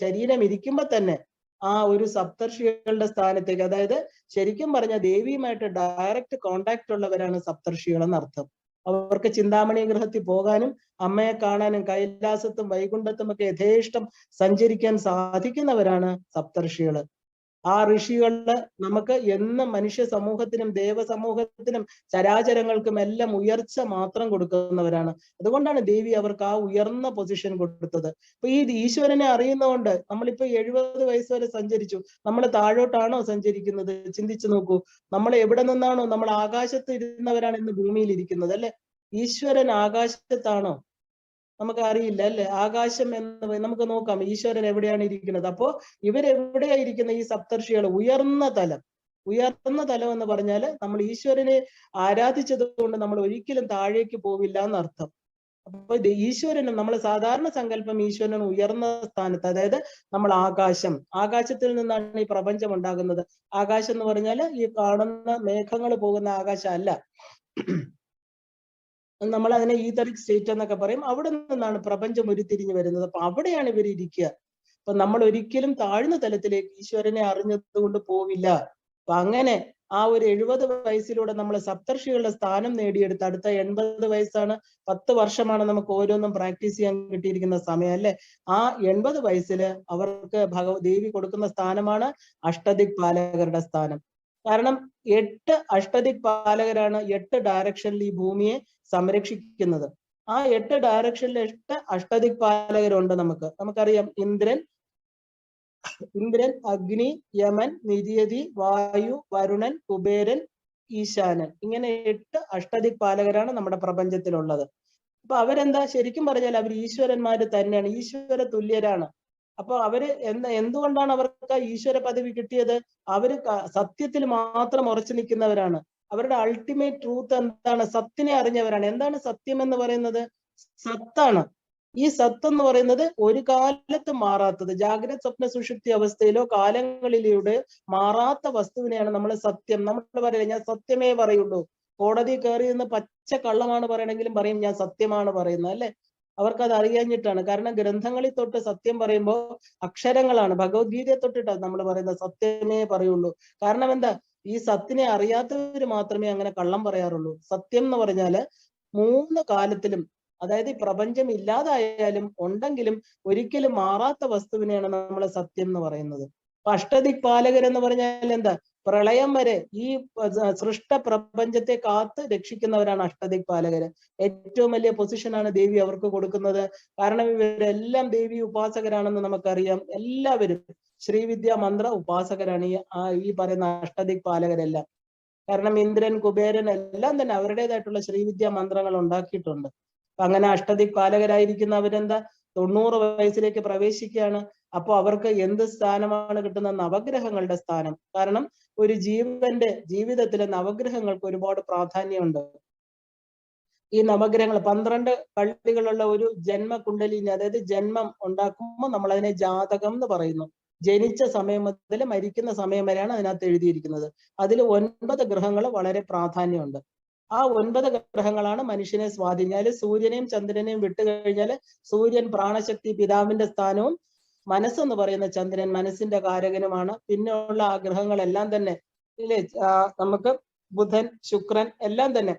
ശരീരം ഇരിക്കുമ്പോ തന്നെ ആ ഒരു സപ്തർഷികളുടെ സ്ഥാനത്തേക്ക്, അതായത് ശരിക്കും പറഞ്ഞ ദേവിയുമായിട്ട് ഡയറക്റ്റ് കോണ്ടാക്ട് ഉള്ളവരാണ് സപ്തർഷികൾ എന്നർത്ഥം. അവർക്ക് ചിന്താമണി ഗൃഹത്തിൽ പോകാനും അമ്മയെ കാണാനും കൈലാസത്തും വൈകുണ്ഠത്തും ഒക്കെ യഥേഷ്ടം സഞ്ചരിക്കാൻ സാധിക്കുന്നവരാണ് സപ്തർഷികള്. ആ ഋഷികള് നമുക്ക് എന്നും മനുഷ്യ സമൂഹത്തിനും ദേവസമൂഹത്തിനും ചരാചരങ്ങൾക്കും എല്ലാം ഉയർച്ച മാത്രം കൊടുക്കുന്നവരാണ്. അതുകൊണ്ടാണ് ദേവി അവർക്ക് ആ ഉയർന്ന പൊസിഷൻ കൊടുത്തത്. അപ്പൊ ഈ ഈശ്വരനെ അറിയുന്നതുകൊണ്ട് നമ്മളിപ്പോ 70 വയസ്സ് വരെ സഞ്ചരിച്ചു, നമ്മൾ താഴോട്ടാണോ സഞ്ചരിക്കുന്നത്? ചിന്തിച്ചു നോക്കൂ. നമ്മൾ എവിടെ നിന്നാണോ, നമ്മൾ ആകാശത്ത് ഇരുന്നവരാണ് ഇന്ന് ഭൂമിയിൽ ഇരിക്കുന്നത്, അല്ലെ? ഈശ്വരൻ ആകാശത്താണോ? നമുക്ക് അറിയില്ല, അല്ലെ? ആകാശം എന്ന് നമുക്ക് നോക്കാം ഈശ്വരൻ എവിടെയാണ് ഇരിക്കുന്നത്. അപ്പോ ഇവരെവിടെയാ ഇരിക്കുന്ന ഈ സപ്തർഷികൾ? ഉയർന്ന തലം. ഉയർന്ന തലം എന്ന് പറഞ്ഞാൽ നമ്മൾ ഈശ്വരനെ ആരാധിച്ചത് കൊണ്ട് നമ്മൾ ഒരിക്കലും താഴേക്ക് പോവില്ല എന്നർത്ഥം. അപ്പൊ ഈശ്വരനും, നമ്മൾ സാധാരണ സങ്കല്പം ഈശ്വരൻ ഉയർന്ന സ്ഥാനത്ത്, അതായത് നമ്മൾ ആകാശത്തിൽ നിന്നാണ് ഈ പ്രപഞ്ചം ഉണ്ടാകുന്നത്. ആകാശം എന്ന് പറഞ്ഞാൽ ഈ കാണുന്ന മേഘങ്ങൾ പോകുന്ന ആകാശം അല്ല, നമ്മൾ അതിനെ ഈതറിക് സ്റ്റേറ്റ് എന്നൊക്കെ പറയും. അവിടെ നിന്നാണ് പ്രപഞ്ചം ഉരുത്തിരിഞ്ഞു വരുന്നത്. അപ്പൊ അവിടെയാണ് ഇവർ ഇരിക്കുക. അപ്പൊ നമ്മൾ ഒരിക്കലും താഴ്ന്ന തലത്തിലേക്ക് ഈശ്വരനെ അറിഞ്ഞത് കൊണ്ട് പോവില്ല. അപ്പൊ അങ്ങനെ ആ ഒരു 70 വയസ്സിലൂടെ നമ്മൾ സപ്തർഷികളുടെ സ്ഥാനം നേടിയെടുത്ത് അടുത്ത 80 വയസ്സാണ്, 10 വർഷമാണ് നമുക്ക് ഓരോന്നും പ്രാക്ടീസ് ചെയ്യാൻ കിട്ടിയിരിക്കുന്ന സമയം, അല്ലെ? ആ 80 വയസ്സിൽ അവർക്ക് ദേവി കൊടുക്കുന്ന സ്ഥാനമാണ് അഷ്ടദിക് പാലകരുടെ സ്ഥാനം. കാരണം 8 അഷ്ടദിക് പാലകരാണ് 8 ഡയറക്ഷനിൽ ഈ ഭൂമിയെ സംരക്ഷിക്കുന്നത്. ആ 8 ഡയറക്ഷനിൽ 8 അഷ്ടദിക്പാലകരുണ്ട് നമുക്കറിയാം. ഇന്ദ്രൻ, അഗ്നി, യമൻ, നിര്യതി, വായു, വരുണൻ, കുബേരൻ, ഈശാനൻ. ഇങ്ങനെ 8 അഷ്ടദിക്പാലകരാണ് നമ്മുടെ പ്രപഞ്ചത്തിലുള്ളത്. അപ്പൊ അവരെന്താ, ശരിക്കും പറഞ്ഞാൽ അവർ ഈശ്വരന്മാര് തന്നെയാണ്, ഈശ്വര തുല്യരാണ്. അപ്പൊ അവര് എന്തുകൊണ്ടാണ് അവർക്ക് ഈശ്വര പദവി കിട്ടിയത്? അവര് സത്യത്തിൽ മാത്രം ഉറച്ചു നിൽക്കുന്നവരാണ്. അവരുടെ അൾട്ടിമേറ്റ് ട്രൂത്ത് എന്താണ്? സത്തിനെ അറിഞ്ഞവരാണ്. എന്താണ് സത്യം എന്ന് പറയുന്നത്? സത്താണ്. ഈ സത്ത് എന്ന് പറയുന്നത് ഒരു കാലത്തും മാറാത്തത്, ജാഗ്രത സ്വപ്ന സുഷുപ്തി അവസ്ഥയിലോ കാലങ്ങളിലൂടെ മാറാത്ത വസ്തുവിനെയാണ് നമ്മൾ സത്യം. നമ്മൾ പറയില്ല ഞാൻ സത്യമേ പറയുള്ളൂ. കോടതി കയറി നിന്ന് പച്ച കള്ളമാണ് പറയണമെങ്കിലും പറയും ഞാൻ സത്യമാണ് പറയുന്നത്, അല്ലെ? അവർക്കത് അറിയാഞ്ഞിട്ടാണ്. കാരണം ഗ്രന്ഥങ്ങളിൽ തൊട്ട് സത്യം പറയുമ്പോൾ അക്ഷരങ്ങളാണ്. ഭഗവത്ഗീതയെ തൊട്ടിട്ടാണ് നമ്മൾ പറയുന്നത് സത്യമേ പറയുള്ളൂ. കാരണം എന്താ? ഈ സത്തിനെ അറിയാത്തവർ മാത്രമേ അങ്ങനെ കള്ളം പറയാറുള്ളൂ. സത്യം എന്ന് പറഞ്ഞാല് 3 കാലത്തിലും, അതായത് ഈ പ്രപഞ്ചം ഇല്ലാതായാലും ഉണ്ടെങ്കിലും ഒരിക്കലും മാറാത്ത വസ്തുവിനെയാണ് നമ്മൾ സത്യം എന്ന് പറയുന്നത്. അഷ്ടദിക്പാലകർ എന്ന് പറഞ്ഞാൽ എന്താ? പ്രളയം വരെ ഈ സൃഷ്ട പ്രപഞ്ചത്തെ കാത്ത് രക്ഷിക്കുന്നവരാണ് അഷ്ടദിക്പാലകര്. ഏറ്റവും വലിയ പൊസിഷനാണ് ദേവി അവർക്ക് കൊടുക്കുന്നത്. കാരണം ഇവരെല്ലാം ദേവി ഉപാസകരാണെന്ന് നമുക്കറിയാം. എല്ലാവരും ശ്രീവിദ്യ മന്ത്ര ഉപാസകരാണ് ഈ പറയുന്ന അഷ്ടദിക്പാലകരെല്ലാം. കാരണം ഇന്ദ്രൻ, കുബേരൻ എല്ലാം തന്നെ അവരുടേതായിട്ടുള്ള ശ്രീവിദ്യ മന്ത്രങ്ങൾ ഉണ്ടാക്കിയിട്ടുണ്ട്. അങ്ങനെ അഷ്ടദിക്പാലകരായിരിക്കുന്നവരെന്താ 90 വയസ്സിലേക്ക് പ്രവേശിക്കുകയാണ്. അപ്പൊ അവർക്ക് എന്ത് സ്ഥാനമാണ് കിട്ടുന്നത്? നവഗ്രഹങ്ങളുടെ സ്ഥാനം. കാരണം ഒരു ജീവന്റെ ജീവിതത്തിലെ നവഗ്രഹങ്ങൾക്ക് ഒരുപാട് പ്രാധാന്യമുണ്ട്. ഈ നവഗ്രഹങ്ങൾ 12 കള്ളികളുള്ള ഒരു ജന്മ കുണ്ടലിനി, അതായത് ജന്മം ഉണ്ടാക്കുമ്പോൾ നമ്മൾ അതിനെ ജാതകം എന്ന് പറയുന്നു. ജനിച്ച സമയം മുതൽ മരിക്കുന്ന സമയം വരെയാണ് അതിനകത്ത് എഴുതിയിരിക്കുന്നത്. അതിൽ 9 ഗ്രഹങ്ങൾ വളരെ പ്രാധാന്യമുണ്ട്. ആ 9 ഗ്രഹങ്ങളാണ് മനുഷ്യനെ സ്വാധീനിച്ചാൽ. സൂര്യനെയും ചന്ദ്രനെയും വിട്ടുകഴിഞ്ഞാൽ സൂര്യൻ പ്രാണശക്തി പിതാവിന്റെ സ്ഥാനവും, മനസ്സെന്ന് പറയുന്ന ചന്ദ്രൻ മനസ്സിന്റെ കാരകനുമാണ്. പിന്നെയുള്ള ആ ഗ്രഹങ്ങളെല്ലാം തന്നെ ഇല്ലേ, നമുക്ക് ബുധൻ, ശുക്രൻ എല്ലാം തന്നെ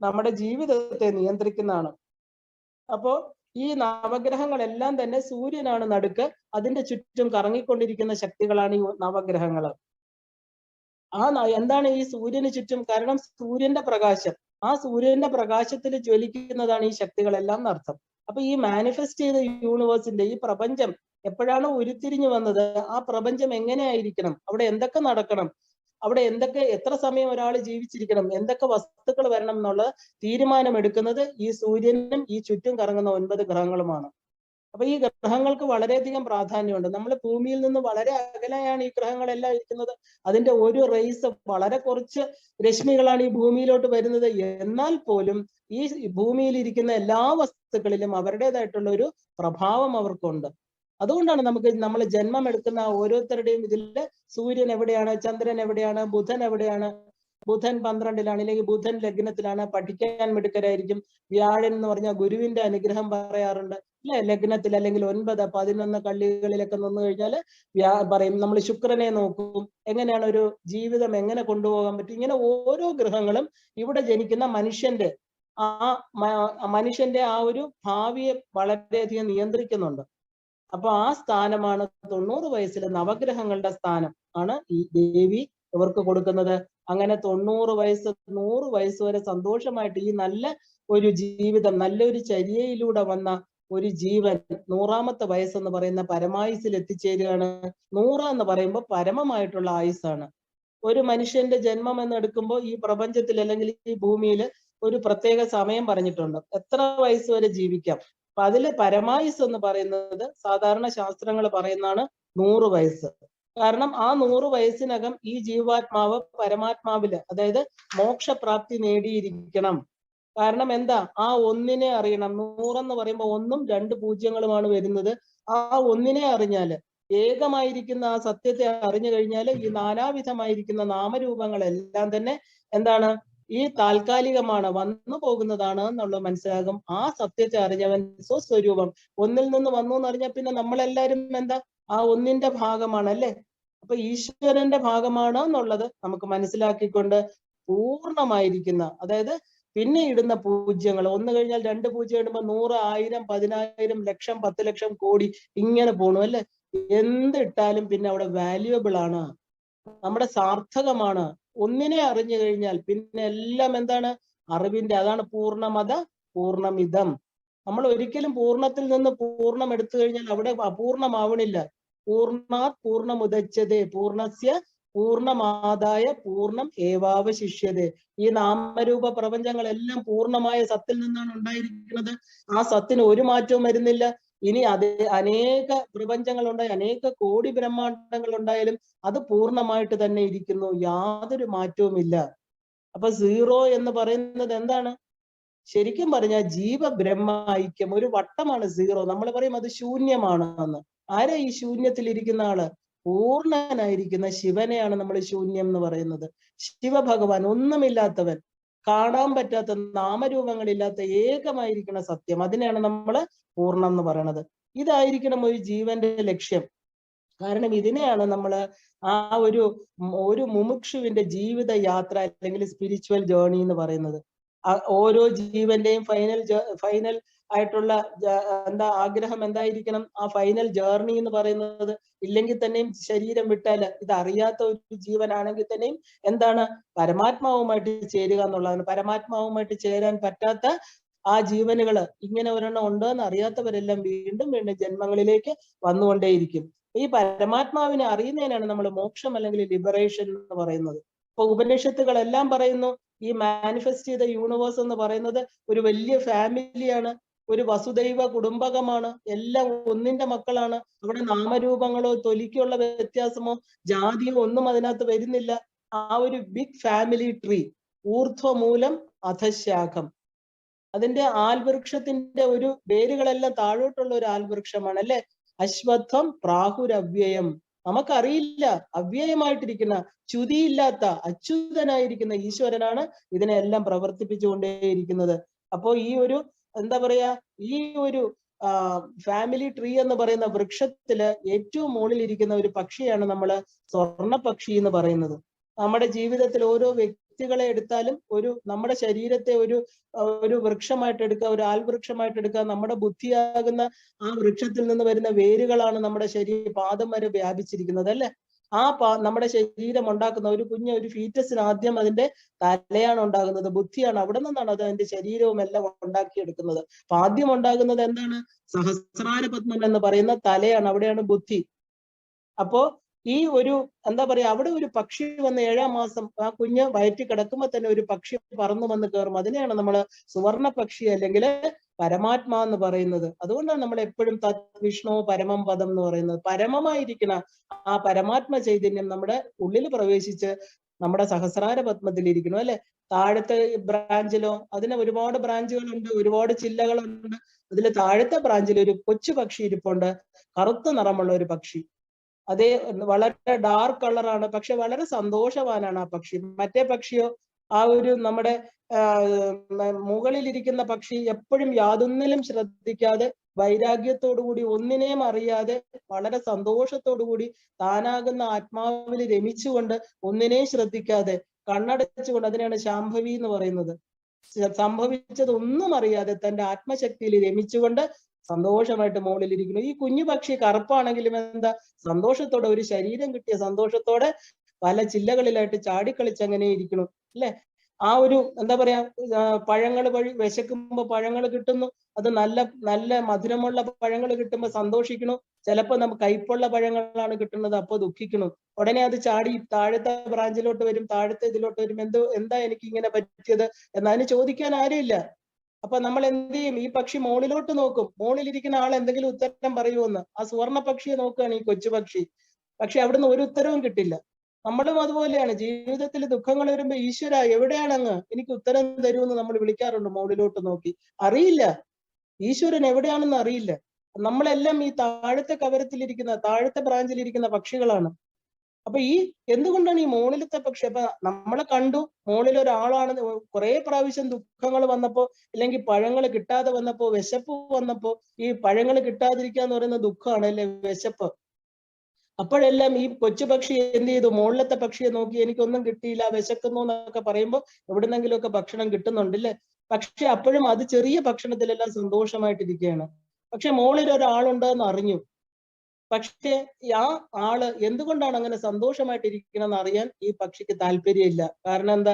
നമ്മുടെ ജീവിതത്തെ നിയന്ത്രിക്കുന്നതാണ്. അപ്പോ ഈ നവഗ്രഹങ്ങളെല്ലാം തന്നെ സൂര്യനാണ് നടുക്ക്. അതിന്റെ ചുറ്റും കറങ്ങിക്കൊണ്ടിരിക്കുന്ന ശക്തികളാണ് ഈ നവഗ്രഹങ്ങൾ. എന്താണ് ഈ സൂര്യന് ചുറ്റും? കാരണം സൂര്യന്റെ പ്രകാശം, ആ സൂര്യന്റെ പ്രകാശത്തിൽ ജ്വലിക്കുന്നതാണ് ഈ ശക്തികളെല്ലാം എന്നർത്ഥം. അപ്പൊ ഈ മാനിഫെസ്റ്റ് ചെയ്ത യൂണിവേഴ്സിന്റെ ഈ പ്രപഞ്ചം എപ്പോഴാണ് ഉരുത്തിരിഞ്ഞു വന്നത്? ആ പ്രപഞ്ചം എങ്ങനെയായിരിക്കണം, അവിടെ എന്തൊക്കെ നടക്കണം, അവിടെ എത്ര സമയം ഒരാൾ ജീവിച്ചിരിക്കണം, എന്തൊക്കെ വസ്തുക്കൾ വരണം എന്നുള്ള തീരുമാനമെടുക്കുന്നത് ഈ സൂര്യനും ഈ ചുറ്റും കറങ്ങുന്ന 9 ഗ്രഹങ്ങളുമാണ്. അപ്പൊ ഈ ഗ്രഹങ്ങൾക്ക് വളരെയധികം പ്രാധാന്യമുണ്ട്. നമ്മൾ ഭൂമിയിൽ നിന്ന് വളരെ അകലെയാണ് ഈ ഗ്രഹങ്ങളെല്ലാം ഇരിക്കുന്നത്. അതിന്റെ ഒരു റേസ്, വളരെ കുറച്ച് രശ്മികളാണ് ഈ ഭൂമിയിലോട്ട് വരുന്നത്. എന്നാൽ പോലും ഈ ഭൂമിയിൽ ഇരിക്കുന്ന എല്ലാ വസ്തുക്കളിലും അവരുടേതായിട്ടുള്ള ഒരു പ്രഭാവം അവർക്കുണ്ട്. അതുകൊണ്ടാണ് നമ്മൾ ജന്മം എടുക്കുന്ന ഓരോരുത്തരുടെയും ഇതില് സൂര്യൻ എവിടെയാണ്, ചന്ദ്രൻ എവിടെയാണ്, ബുധൻ എവിടെയാണ്. ബുധൻ 12-ലാണ്, അല്ലെങ്കിൽ ബുധൻ ലഗ്നത്തിലാണ്, പഠിക്കാൻ മിടുക്കരായിരിക്കും. വ്യാഴൻ എന്ന് പറഞ്ഞാൽ ഗുരുവിന്റെ അനുഗ്രഹം പറയാറുണ്ട് അല്ലെ, ലഗ്നത്തിൽ അല്ലെങ്കിൽ 9, 11 കള്ളികളിലൊക്കെ നിന്ന് കഴിഞ്ഞാൽ പറയും. നമ്മൾ ശുക്രനെ നോക്കും, എങ്ങനെയാണ് ഒരു ജീവിതം എങ്ങനെ കൊണ്ടുപോകാൻ പറ്റും. ഇങ്ങനെ ഓരോ ഗ്രഹങ്ങളും ഇവിടെ ജനിക്കുന്ന മനുഷ്യന്റെ ആ ഒരു ഭാവിയെ വളരെയധികം നിയന്ത്രിക്കുന്നുണ്ട്. അപ്പൊ ആ സ്ഥാനമാണ് 90 വയസ്സിലെ നവഗ്രഹങ്ങളുടെ സ്ഥാനം ആണ് ഈ ദേവി ഇവർക്ക് കൊടുക്കുന്നത്. അങ്ങനെ 90 വയസ്സ് 100 വയസ്സ് വരെ സന്തോഷമായിട്ട് ഈ നല്ല ഒരു ജീവിതം, നല്ലൊരു ചര്യയിലൂടെ വന്ന ഒരു ജീവൻ 100ാമത്തെ വയസ്സെന്ന് പറയുന്ന പരമായുസിൽ എത്തിച്ചേരുകയാണ്. 100 എന്ന് പറയുമ്പോൾ പരമമായിട്ടുള്ള ആയുസ്സാണ്. ഒരു മനുഷ്യന്റെ ജന്മം എന്ന് എടുക്കുമ്പോൾ ഈ പ്രപഞ്ചത്തിൽ അല്ലെങ്കിൽ ഈ ഭൂമിയിൽ ഒരു പ്രത്യേക സമയം പറഞ്ഞിട്ടുണ്ട്, എത്ര വയസ്സ് വരെ ജീവിക്കാം. അപ്പൊ അതില് പരമായുസ് എന്ന് പറയുന്നത് സാധാരണ ശാസ്ത്രങ്ങൾ പറയുന്നതാണ് 100 വയസ്സ്. കാരണം ആ 100 വയസ്സിനകം ഈ ജീവാത്മാവ് പരമാത്മാവില്, അതായത് മോക്ഷപ്രാപ്തി നേടിയിരിക്കണം. കാരണം എന്താ? ആ ഒന്നിനെ അറിയണം. 100 എന്ന് പറയുമ്പോൾ 1ഉം 2 പൂജ്യങ്ങളുമാണ് വരുന്നത്. ആ ഒന്നിനെ അറിഞ്ഞാല്, ഏകമായിരിക്കുന്ന ആ സത്യത്തെ അറിഞ്ഞു കഴിഞ്ഞാൽ ഈ നാനാവിധമായിരിക്കുന്ന നാമരൂപങ്ങളെല്ലാം തന്നെ എന്താണ്? ഈ താൽക്കാലികമാണ്, വന്നു പോകുന്നതാണ് എന്നുള്ളത് മനസ്സിലാകും. ആ സത്യത്തെ അറിഞ്ഞവൻ സ്വസ്വരൂപം ഒന്നിൽ നിന്ന് വന്നു എന്ന് അറിഞ്ഞാൽ പിന്നെ നമ്മളെല്ലാരും എന്താ? ആ ഒന്നിന്റെ ഭാഗമാണ് അല്ലെ. അപ്പൊ ഈശ്വരന്റെ ഭാഗമാണ് എന്നുള്ളത് നമുക്ക് മനസ്സിലാക്കിക്കൊണ്ട് പൂർണ്ണമായിരിക്കുന്ന, അതായത് പിന്നെ ഇടുന്ന പൂജ്യങ്ങൾ 1 കഴിഞ്ഞാൽ 2 പൂജ്യം ഇടുമ്പോൾ 100, 1000, 10,000, ലക്ഷം, 10 ലക്ഷം, കോടി ഇങ്ങനെ പോണു അല്ലെ. എന്തിട്ടാലും പിന്നെ അവിടെ വാല്യുവബിൾ ആണ്, നമ്മുടെ സാർത്ഥകമാണ്. ഒന്നിനെ അറിഞ്ഞു കഴിഞ്ഞാൽ പിന്നെ എല്ലാം എന്താണ്? അറിവിന്റെ. അതാണ് പൂർണ്ണമത പൂർണ്ണമിതം. നമ്മൾ ഒരിക്കലും പൂർണ്ണത്തിൽ നിന്ന് പൂർണ്ണം എടുത്തു കഴിഞ്ഞാൽ അവിടെ അപൂർണമാവണില്ല. പൂർണ്ണാത് പൂർണ്ണമുദച്യതേ പൂർണ്ണസ്യ പൂർണ്ണമാദായ പൂർണ്ണം ഏവാവശിഷ്യതേ. ഈ നാമരൂപ പ്രപഞ്ചങ്ങളെല്ലാം പൂർണ്ണമായ സത്തിൽ നിന്നാണ് ഉണ്ടായിരിക്കുന്നത്. ആ സത്തിന് ഒരു മാറ്റവും വരുന്നില്ല. ഇനി അത് അനേക പ്രപഞ്ചങ്ങൾ ഉണ്ടായി, അനേക കോടി ബ്രഹ്മാണ്ടങ്ങൾ ഉണ്ടായാലും അത് പൂർണ്ണമായിട്ട് തന്നെ ഇരിക്കുന്നു, യാതൊരു മാറ്റവുമില്ല. അപ്പൊ സീറോ എന്ന് പറയുന്നത് എന്താണ്? ശരിക്കും പറഞ്ഞാൽ ജീവബ്രഹ്മ ഐക്യം ഒരു വട്ടമാണ് സീറോ. നമ്മൾ പറയും അത് ശൂന്യമാണ് എന്ന്. ആരാ ഈ ശൂന്യത്തിൽ ഇരിക്കുന്ന ആള്? പൂർണ്ണനായിരിക്കുന്ന ശിവനെയാണ് നമ്മൾ ശൂന്യം എന്ന് പറയുന്നത്. ശിവഭഗവാൻ, ഒന്നുമില്ലാത്തവൻ, കാണാൻ പറ്റാത്ത നാമരൂപങ്ങളില്ലാത്ത ഏകമായിരിക്കുന്ന സത്യം, അതിനെയാണ് നമ്മൾ പൂർണ്ണം എന്ന് പറയുന്നത്. ഇതായിരിക്കണം ഒരു ജീവന്റെ ലക്ഷ്യം. കാരണം ഇതിനെയാണ് നമ്മൾ ആ ഒരു മുമുക്ഷുവിന്റെ ജീവിത യാത്ര അല്ലെങ്കിൽ സ്പിരിച്വൽ ജേർണി എന്ന് പറയുന്നത്. ഓരോ ജീവന്റെയും ഫൈനൽ ആയിട്ടുള്ള ആഗ്രഹം എന്തായിരിക്കണം? ആ ഫൈനൽ ജേർണി എന്ന് പറയുന്നത്. ഇല്ലെങ്കിൽ തന്നെയും ശരീരം വിട്ടാൽ, ഇത് അറിയാത്ത ഒരു ജീവനാണെങ്കിൽ തന്നെയും എന്താണ്? പരമാത്മാവുമായിട്ട് ചേരുക എന്നുള്ളതാണ്. പരമാത്മാവുമായിട്ട് ചേരാൻ പറ്റാത്ത ആ ജീവനുകള്, ഇങ്ങനെ ഒരെണ്ണം ഉണ്ടെന്ന് അറിയാത്തവരെല്ലാം വീണ്ടും വീണ്ടും ജന്മങ്ങളിലേക്ക് വന്നുകൊണ്ടേയിരിക്കും. ഈ പരമാത്മാവിനെ അറിയുന്നതിനാണ് നമ്മൾ മോക്ഷം അല്ലെങ്കിൽ ലിബറേഷൻ എന്ന് പറയുന്നത്. ഇപ്പൊ ഉപനിഷത്തുകളെല്ലാം പറയുന്നു ഈ മാനിഫെസ്റ്റ് ചെയ്ത യൂണിവേഴ്സ് എന്ന് പറയുന്നത് ഒരു വലിയ ഫാമിലിയാണ്, ഒരു വസുദൈവ കുടുംബകമാണ്, എല്ലാം ഒന്നിന്റെ മക്കളാണ്. അവിടെ നാമരൂപങ്ങളോ തൊലിക്കുള്ള വ്യത്യാസമോ ജാതിയോ ഒന്നും അതിനകത്ത് വരുന്നില്ല. ആ ഒരു ബിഗ് ഫാമിലി ട്രീ, ഊർധ്വമൂലം അധശാഖം. അതിന്റെ ആൽവൃക്ഷത്തിന്റെ ഒരു വേരുകളെല്ലാം താഴോട്ടുള്ള ഒരു ആൽവൃക്ഷമാണ് അല്ലെ. അശ്വത്ഥം പ്രാഹുരവ്യയം. നമുക്കറിയില്ല, അവ്യയമായിട്ടിരിക്കുന്ന, ച്യുതിയില്ലാത്ത, അച്യുതനായിരിക്കുന്ന ഈശ്വരനാണ് ഇതിനെല്ലാം പ്രവർത്തിപ്പിച്ചുകൊണ്ടേയിരിക്കുന്നത്. അപ്പോ ഈ ഒരു എന്താ പറയാ, ഈ ഒരു ഫാമിലി ട്രീ എന്ന് പറയുന്ന വൃക്ഷത്തില് ഏറ്റവും മുകളിൽ ഇരിക്കുന്ന ഒരു പക്ഷിയാണ് നമ്മള് സ്വർണ്ണ പക്ഷി എന്ന് പറയുന്നത്. നമ്മുടെ ജീവിതത്തിൽ ഓരോ വ്യക്തികളെ എടുത്താലും നമ്മുടെ ശരീരത്തെ ഒരു വൃക്ഷമായിട്ട് എടുക്കുക, ഒരു ആൽവൃക്ഷമായിട്ട് എടുക്കുക. നമ്മുടെ ബുദ്ധിയാകുന്ന ആ വൃക്ഷത്തിൽ നിന്ന് വരുന്ന വേരുകളാണ് നമ്മുടെ പാദം വരെ വ്യാപിച്ചിരിക്കുന്നത് അല്ലെ. നമ്മുടെ ശരീരം ഉണ്ടാക്കുന്ന ഒരു ഫീറ്റസിന് ആദ്യം അതിന്റെ തലയാണ് ഉണ്ടാകുന്നത്, ബുദ്ധിയാണ്. അവിടെ നിന്നാണ് അത് അതിന്റെ ശരീരവും എല്ലാം ഉണ്ടാക്കിയെടുക്കുന്നത്. അപ്പൊ ആദ്യം ഉണ്ടാകുന്നത് എന്താണ്? സഹസ്രാര പത്മം എന്ന് പറയുന്ന തലയാണ്, അവിടെയാണ് ബുദ്ധി. അപ്പോ ഈ എന്താ പറയാ, അവിടെ ഒരു പക്ഷി വന്ന് 7-ാം മാസം ആ കുഞ്ഞ് വയറ്റി കിടക്കുമ്പോൾ തന്നെ ഒരു പക്ഷി പറന്നു വന്ന് കയറും. അതിനെയാണ് നമ്മൾ സുവർണ പക്ഷി അല്ലെങ്കിൽ പരമാത്മാ എന്ന് പറയുന്നത്. അതുകൊണ്ടാണ് നമ്മൾ എപ്പോഴും തത് വിഷ്ണു പരമം പദം എന്ന് പറയുന്നത്. പരമമായിരിക്കുന്ന ആ പരമാത്മ ചൈതന്യം നമ്മുടെ ഉള്ളിൽ പ്രവേശിച്ച് നമ്മുടെ സഹസ്രാര പത്മത്തിൽ ഇരിക്കണം അല്ലെ. താഴത്തെ ബ്രാഞ്ചിലോ, അതിന് ഒരുപാട് ബ്രാഞ്ചുകളുണ്ട്, ഒരുപാട് ചില്ലകളുണ്ട്. അതിൽ താഴത്തെ ബ്രാഞ്ചിൽ ഒരു കൊച്ചു പക്ഷി ഇരിപ്പുണ്ട്, കറുത്ത നിറമുള്ള ഒരു പക്ഷി. അതേ വളരെ ഡാർക്ക് കളറാണ്, പക്ഷെ വളരെ സന്തോഷവാനാണ് ആ പക്ഷി. മറ്റേ പക്ഷിയോ നമ്മുടെ മുകളിലിരിക്കുന്ന പക്ഷി എപ്പോഴും യാതൊന്നിലും ശ്രദ്ധിക്കാതെ, വൈരാഗ്യത്തോടുകൂടി, ഒന്നിനെയും അറിയാതെ, വളരെ സന്തോഷത്തോടുകൂടി താനാകുന്ന ആത്മാവിൽ രമിച്ചുകൊണ്ട്, ഒന്നിനെയും ശ്രദ്ധിക്കാതെ കണ്ണടച്ചുകൊണ്ട്, അതിനാണ് ശാംഭവി എന്ന് പറയുന്നത്. സംഭവിച്ചത് ഒന്നും അറിയാതെ തന്റെ ആത്മശക്തിയിൽ രമിച്ചുകൊണ്ട് സന്തോഷമായിട്ട് മുകളിലിരിക്കുന്നു. ഈ കുഞ്ഞു പക്ഷി കറുപ്പാണെങ്കിലും എന്താ, സന്തോഷത്തോടെ, ഒരു ശരീരം കിട്ടിയ സന്തോഷത്തോടെ പല ചില്ലകളിലായിട്ട് ചാടിക്കളിച്ച് അങ്ങനെ ഇരിക്കുന്നു അല്ലെ. ആ എന്താ പറയാ, പഴങ്ങൾ വഴി വിശക്കുമ്പോ പഴങ്ങൾ കിട്ടുന്നു, അത് നല്ല നല്ല മധുരമുള്ള പഴങ്ങൾ കിട്ടുമ്പോ സന്തോഷിക്കുന്നു. ചിലപ്പോ നമുക്ക് കയ്പുള്ള പഴങ്ങളാണ് കിട്ടുന്നത്, അപ്പൊ ദുഃഖിക്കുന്നു. ഉടനെ അത് ചാടി താഴത്തെ ബ്രാഞ്ചിലോട്ട് വരും, താഴത്തെ ഇതിലോട്ട് വരും. എന്താ എനിക്ക് ഇങ്ങനെ പറ്റിയത് എന്നതിന് ചോദിക്കാൻ ആരുമില്ല. അപ്പൊ നമ്മൾ എന്ത് ചെയ്യും? ഈ പക്ഷി മുകളിലോട്ട് നോക്കും, മുകളിലിരിക്കുന്ന ആൾ എന്തെങ്കിലും ഉത്തരം പറയുമെന്ന്. ആ സുവർണ പക്ഷിയെ നോക്കുകയാണ് ഈ കൊച്ചു പക്ഷി. പക്ഷെ അവിടുന്ന് ഒരു ഉത്തരവും കിട്ടില്ല. നമ്മളും അതുപോലെയാണ്. ജീവിതത്തിൽ ദുഃഖങ്ങൾ വരുമ്പോ ഈശ്വര എവിടെയാണങ്ങ്, എനിക്ക് ഉത്തരം തരുമെന്ന് നമ്മൾ വിളിക്കാറുണ്ട് മുകളിലോട്ട് നോക്കി. അറിയില്ല, ഈശ്വരൻ എവിടെയാണെന്ന് അറിയില്ല. നമ്മളെല്ലാം ഈ താഴത്തെ കവരത്തിലിരിക്കുന്ന, താഴത്തെ ബ്രാഞ്ചിലിരിക്കുന്ന പക്ഷികളാണ്. അപ്പൊ എന്തുകൊണ്ടാണ് ഈ മുകളിലത്തെ പക്ഷി? അപ്പൊ നമ്മളെ കണ്ടു, മുകളിൽ ഒരാളാണ്. കുറെ പ്രാവശ്യം ദുഃഖങ്ങൾ വന്നപ്പോ, അല്ലെങ്കിൽ പഴങ്ങൾ കിട്ടാതെ വന്നപ്പോ, വിശപ്പ് വന്നപ്പോ, ഈ പഴങ്ങൾ കിട്ടാതിരിക്കുക എന്ന് പറയുന്ന ദുഃഖമാണ് അല്ലെ, വിശപ്പ്. അപ്പോഴെല്ലാം ഈ കൊച്ചു പക്ഷി എന്ത് ചെയ്തു? മുകളിലത്തെ പക്ഷിയെ നോക്കി, എനിക്കൊന്നും കിട്ടിയില്ല, വിശക്കുന്നു എന്നൊക്കെ പറയുമ്പോൾ എവിടുന്നെങ്കിലും ഒക്കെ ഭക്ഷണം കിട്ടുന്നുണ്ടല്ലേ. പക്ഷെ അപ്പോഴും അത് ചെറിയ ഭക്ഷണത്തിലെല്ലാം സന്തോഷമായിട്ടിരിക്കുകയാണ്. പക്ഷെ മുകളിൽ ഒരാളുണ്ടെന്ന് അറിഞ്ഞു. പക്ഷെ ആ ആള് എന്തുകൊണ്ടാണ് അങ്ങനെ സന്തോഷമായിട്ടിരിക്കണം എന്ന് അറിയാൻ ഈ പക്ഷിക്ക് താല്പര്യമില്ല. കാരണം എന്താ?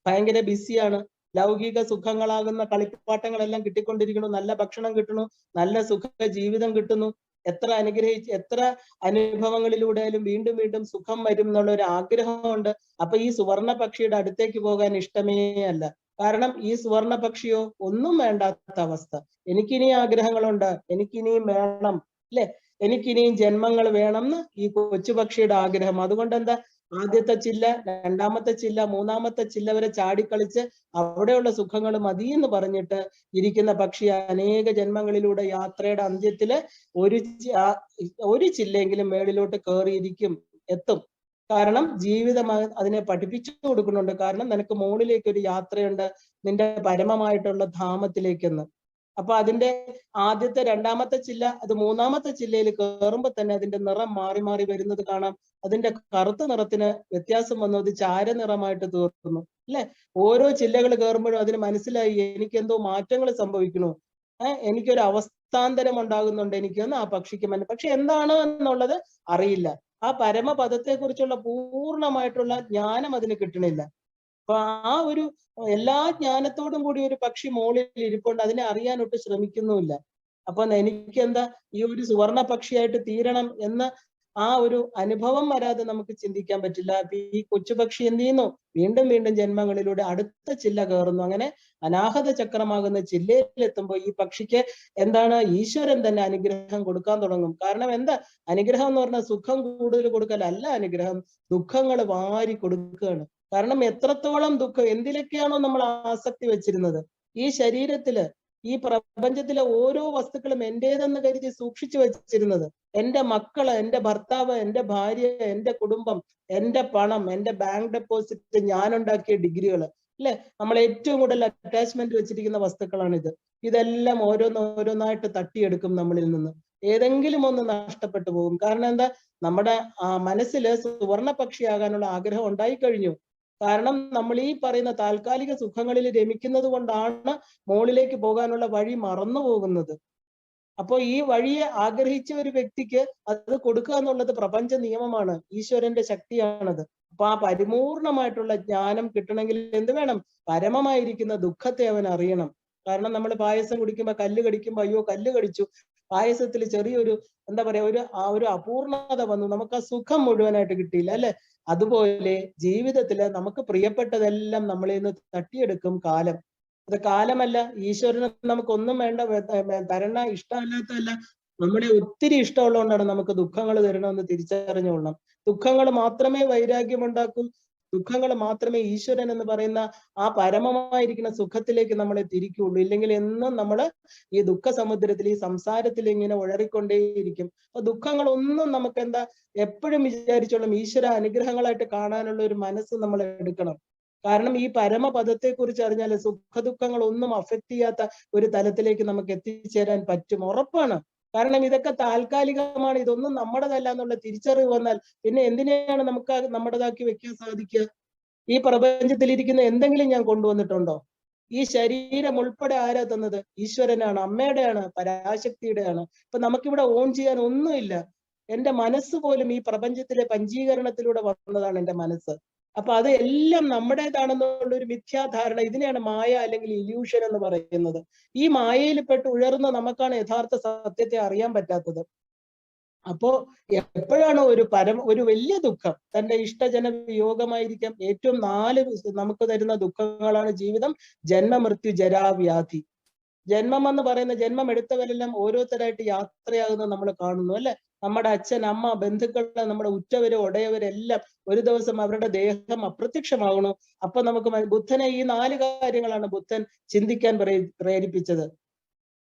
ഭയങ്കര ബിസിയാണ്. ലൗകിക സുഖങ്ങളാകുന്ന കളിപ്പാട്ടങ്ങളെല്ലാം കിട്ടിക്കൊണ്ടിരിക്കുന്നു, നല്ല ഭക്ഷണം കിട്ടുന്നു, നല്ല സുഖ ജീവിതം കിട്ടുന്നു. എത്ര അനുഭവങ്ങളിലൂടെയാലും വീണ്ടും വീണ്ടും സുഖം വരും എന്നുള്ള ഒരു ആഗ്രഹമുണ്ട്. അപ്പൊ ഈ സുവർണ പക്ഷിയുടെ അടുത്തേക്ക് പോകാൻ ഇഷ്ടമേ അല്ല. കാരണം ഈ സുവർണ പക്ഷിയോ ഒന്നും വേണ്ടാത്ത അവസ്ഥ. എനിക്കിനി ആഗ്രഹങ്ങളുണ്ട്, എനിക്കിനിയും വേണം, അല്ലെ, എനിക്കിനിയും ജന്മങ്ങൾ വേണം എന്ന് ഈ കൊച്ചുപക്ഷിയുടെ ആഗ്രഹം. അതുകൊണ്ട് എന്താ, ആദ്യത്തെ ചില്ല, രണ്ടാമത്തെ ചില്ല, മൂന്നാമത്തെ ചില്ല വരെ ചാടിക്കളിച്ച് അവിടെയുള്ള സുഖങ്ങൾ മതി എന്ന് പറഞ്ഞിട്ട് ഇരിക്കുന്ന പക്ഷി അനേക ജന്മങ്ങളിലൂടെ യാത്രയുടെ അന്ത്യത്തില് ഒരു ചില്ലെങ്കിലും മേളിലോട്ട് കയറിയിരിക്കും, എത്തും. കാരണം ജീവിതം അതിനെ പഠിപ്പിച്ചു കൊടുക്കുന്നുണ്ട്. കാരണം നിനക്ക് മുകളിലേക്ക് ഒരു യാത്രയുണ്ട്, നിന്റെ പരമമായിട്ടുള്ള ധാമത്തിലേക്കെന്ന്. അപ്പൊ അതിന്റെ ആദ്യത്തെ രണ്ടാമത്തെ ചില്ല അത് മൂന്നാമത്തെ ചില്ലയിൽ കയറുമ്പോ തന്നെ അതിന്റെ നിറം മാറി മാറി വരുന്നത് കാണാം. അതിന്റെ കറുത്ത നിറത്തിന് വ്യത്യാസം വന്നു, അത് ചാരനിറമായിട്ട് തീർന്നു, അല്ലെ. ഓരോ ചില്ലകൾ കയറുമ്പോഴും അതിന് മനസ്സിലായി എനിക്ക് എന്തോ മാറ്റങ്ങൾ സംഭവിക്കണു, എനിക്കൊരു അവസ്ഥാന്തരം ഉണ്ടാകുന്നുണ്ട് എനിക്കെന്ന് ആ പക്ഷിക്ക് പക്ഷെ എന്താണ് എന്നുള്ളത് അറിയില്ല. ആ പരമപദത്തെ കുറിച്ചുള്ള പൂർണ്ണമായിട്ടുള്ള ജ്ഞാനം അതിന് കിട്ടണില്ല. അപ്പൊ ആ ഒരു എല്ലാ ജ്ഞാനത്തോടും കൂടി ഒരു പക്ഷി മുകളിൽ ഇരിപ്പുണ്ട്, അതിനെ അറിയാനൊട്ട് ശ്രമിക്കുന്നുമില്ല. അപ്പൊ എനിക്ക് എന്താ ഈ ഒരു സുവർണ പക്ഷിയായിട്ട് തീരണം എന്ന ആ ഒരു അനുഭവം വരാതെ നമുക്ക് ചിന്തിക്കാൻ പറ്റില്ല. ഈ കൊച്ചുപക്ഷി എന്ത് ചെയ്യുന്നു, വീണ്ടും വീണ്ടും ജന്മങ്ങളിലൂടെ അടുത്ത ചില്ല കയറുന്നു. അങ്ങനെ അനാഹത ചക്രമാകുന്ന ചില്ലയിലെത്തുമ്പോൾ ഈ പക്ഷിക്ക് എന്താണ്, ഈശ്വരൻ തന്നെ അനുഗ്രഹം കൊടുക്കാൻ തുടങ്ങും. കാരണം എന്താ, അനുഗ്രഹം എന്ന് പറഞ്ഞാൽ സുഖം കൂടുതൽ കൊടുക്കലല്ല, അനുഗ്രഹം ദുഃഖങ്ങൾ വാരി കൊടുക്കുകയാണ്. കാരണം എത്രത്തോളം ദുഃഖം, എന്തിലൊക്കെയാണോ നമ്മൾ ആസക്തി വെച്ചിരുന്നത്, ഈ ശരീരത്തില് ഈ പ്രപഞ്ചത്തിലെ ഓരോ വസ്തുക്കളും എന്റേതെന്ന് കരുതി സൂക്ഷിച്ചു വെച്ചിരുന്നത്, എന്റെ മക്കള്, എന്റെ ഭർത്താവ്, എന്റെ ഭാര്യ, എന്റെ കുടുംബം, എന്റെ പണം, എന്റെ ബാങ്ക് ഡെപ്പോസിറ്റ്, ഞാൻ ഉണ്ടാക്കിയ ഡിഗ്രികൾ, അല്ലെ, നമ്മൾ ഏറ്റവും കൂടുതൽ അറ്റാച്ച്മെന്റ് വെച്ചിരിക്കുന്ന വസ്തുക്കളാണിത്. ഇതെല്ലാം ഓരോന്നോരോന്നായിട്ട് തട്ടിയെടുക്കും നമ്മളിൽ നിന്ന്. ഏതെങ്കിലും ഒന്ന് നഷ്ടപ്പെട്ടു പോകും. കാരണം എന്താ, നമ്മുടെ മനസ്സിൽ സുവർണ പക്ഷിയാകാനുള്ള ആഗ്രഹം ഉണ്ടായി കഴിഞ്ഞു. കാരണം നമ്മൾ ഈ പറയുന്ന താൽക്കാലിക സുഖങ്ങളിൽ രമിക്കുന്നത് കൊണ്ടാണ് മുകളിലേക്ക് പോകാനുള്ള വഴി മറന്നു പോകുന്നത്. അപ്പോ ഈ വഴിയെ ആഗ്രഹിച്ച ഒരു വ്യക്തിക്ക് അത് കൊടുക്കുക എന്നുള്ളത് പ്രപഞ്ച നിയമമാണ്, ഈശ്വരന്റെ ശക്തിയാണത്. അപ്പൊ ആ പരിപൂർണമായിട്ടുള്ള ജ്ഞാനം കിട്ടണമെങ്കിൽ എന്ത് വേണം, പരമമായിരിക്കുന്ന ദുഃഖത്തെ അവൻ അറിയണം. കാരണം നമ്മൾ പായസം കുടിക്കുമ്പോ കല്ല് കടിക്കുമ്പോ അയ്യോ കല്ല് കടിച്ചു, പായസത്തിൽ ചെറിയൊരു എന്താ പറയാ ഒരു അപൂർണത വന്നു, നമുക്ക് ആ സുഖം മുഴുവനായിട്ട് കിട്ടിയില്ല, അല്ലെ. അതുപോലെ ജീവിതത്തില് നമുക്ക് പ്രിയപ്പെട്ടതെല്ലാം നമ്മളിൽ നിന്ന് തട്ടിയെടുക്കും കാലം. അത് കാലമല്ല, ഈശ്വരന് നമുക്കൊന്നും വേണ്ട, തരണ ഇഷ്ടമല്ലാത്തതല്ല, നമ്മുടെ ഒത്തിരി ഇഷ്ടമുള്ളതുകൊണ്ടാണ് നമുക്ക് ദുഃഖങ്ങൾ തരണമെന്ന് തിരിച്ചറിഞ്ഞുകൊള്ളണം. ദുഃഖങ്ങൾ മാത്രമേ വൈരാഗ്യം ഉണ്ടാക്കൂ, ദുഃഖങ്ങൾ മാത്രമേ ഈശ്വരൻ എന്ന് പറയുന്ന ആ പരമമായിരിക്കുന്ന സുഖത്തിലേക്ക് നമ്മളെ തിരിക്കുള്ളൂ. ഇല്ലെങ്കിൽ എന്നും നമ്മൾ ഈ ദുഃഖ സമുദ്രത്തിൽ, ഈ സംസാരത്തിൽ ഇങ്ങനെ ഉഴറിക്കൊണ്ടേയിരിക്കും. അപ്പൊ ദുഃഖങ്ങളൊന്നും നമുക്ക് എന്താ, എപ്പോഴും വിചാരിച്ചോളും ഈശ്വര അനുഗ്രഹങ്ങളായിട്ട് കാണാനുള്ള ഒരു മനസ്സ് നമ്മൾ എടുക്കണം. കാരണം ഈ പരമപദത്തെ കുറിച്ച് അറിഞ്ഞാൽ സുഖദുഃഖങ്ങൾ ഒന്നും അഫക്ട് ചെയ്യാത്ത ഒരു തലത്തിലേക്ക് നമുക്ക് എത്തിച്ചേരാൻ പറ്റും, ഉറപ്പാണ്. കാരണം ഇതൊക്കെ താൽക്കാലികമാണ്, ഇതൊന്നും നമ്മുടേതല്ല എന്നുള്ള തിരിച്ചറിവ് വന്നാൽ പിന്നെ എന്തിനെയാണ് നമുക്ക് നമ്മുടേതാക്കി വെക്കാൻ സാധിക്കുക? ഈ പ്രപഞ്ചത്തിലിരിക്കുന്ന എന്തെങ്കിലും ഞാൻ കൊണ്ടുവന്നിട്ടുണ്ടോ? ഈ ശരീരം ഉൾപ്പെടെ ആരാ തന്നത്? ഈശ്വരനാണ്, അമ്മയുടെയാണ്, പരാശക്തിയുടെയാണ്. ഇപ്പൊ നമുക്കിവിടെ ഓൺ ചെയ്യാൻ ഒന്നുമില്ല. എന്റെ മനസ്സ് പോലും ഈ പ്രപഞ്ചത്തിലെ പഞ്ചീകരണത്തിലൂടെ വന്നതാണ് എന്റെ മനസ്സ്. അപ്പൊ അത് എല്ലാം നമ്മുടേതാണെന്നുള്ള ഒരു മിഥ്യാധാരണ, ഇതിനെയാണ് മായ അല്ലെങ്കിൽ ഇല്യൂഷൻ എന്ന് പറയുന്നത്. ഈ മായയിൽപ്പെട്ട് ഉയർന്ന നമുക്കാണ് യഥാർത്ഥ സത്യത്തെ അറിയാൻ പറ്റാത്തത്. അപ്പോ എപ്പോഴാണ് ഒരു വലിയ ദുഃഖം, തന്റെ ഇഷ്ടജന വിയോഗമായിരിക്കാം, ഏറ്റവും 4 നമുക്ക് തരുന്ന ദുഃഖങ്ങളാണ് ജീവിതം: ജന്മ, മൃത്യു, ജരാവ്യാധി. ജന്മം എന്ന് പറയുന്ന, ജന്മം എടുത്തവരെല്ലാം ഓരോരുത്തരായിട്ട് യാത്രയാകുന്നത് നമ്മൾ കാണുന്നു, അല്ലെ. നമ്മുടെ അച്ഛൻ, അമ്മ, ബന്ധുക്കള്, നമ്മുടെ ഉറ്റവര്, ഉടയവരെല്ലാം ഒരു ദിവസം അവരുടെ ദേഹം അപ്രത്യക്ഷമാകണു. അപ്പൊ നമുക്ക് ബുദ്ധനെ ഈ 4 കാര്യങ്ങളാണ് ബുദ്ധൻ ചിന്തിക്കാൻ പ്രേരിപ്പിച്ചത്.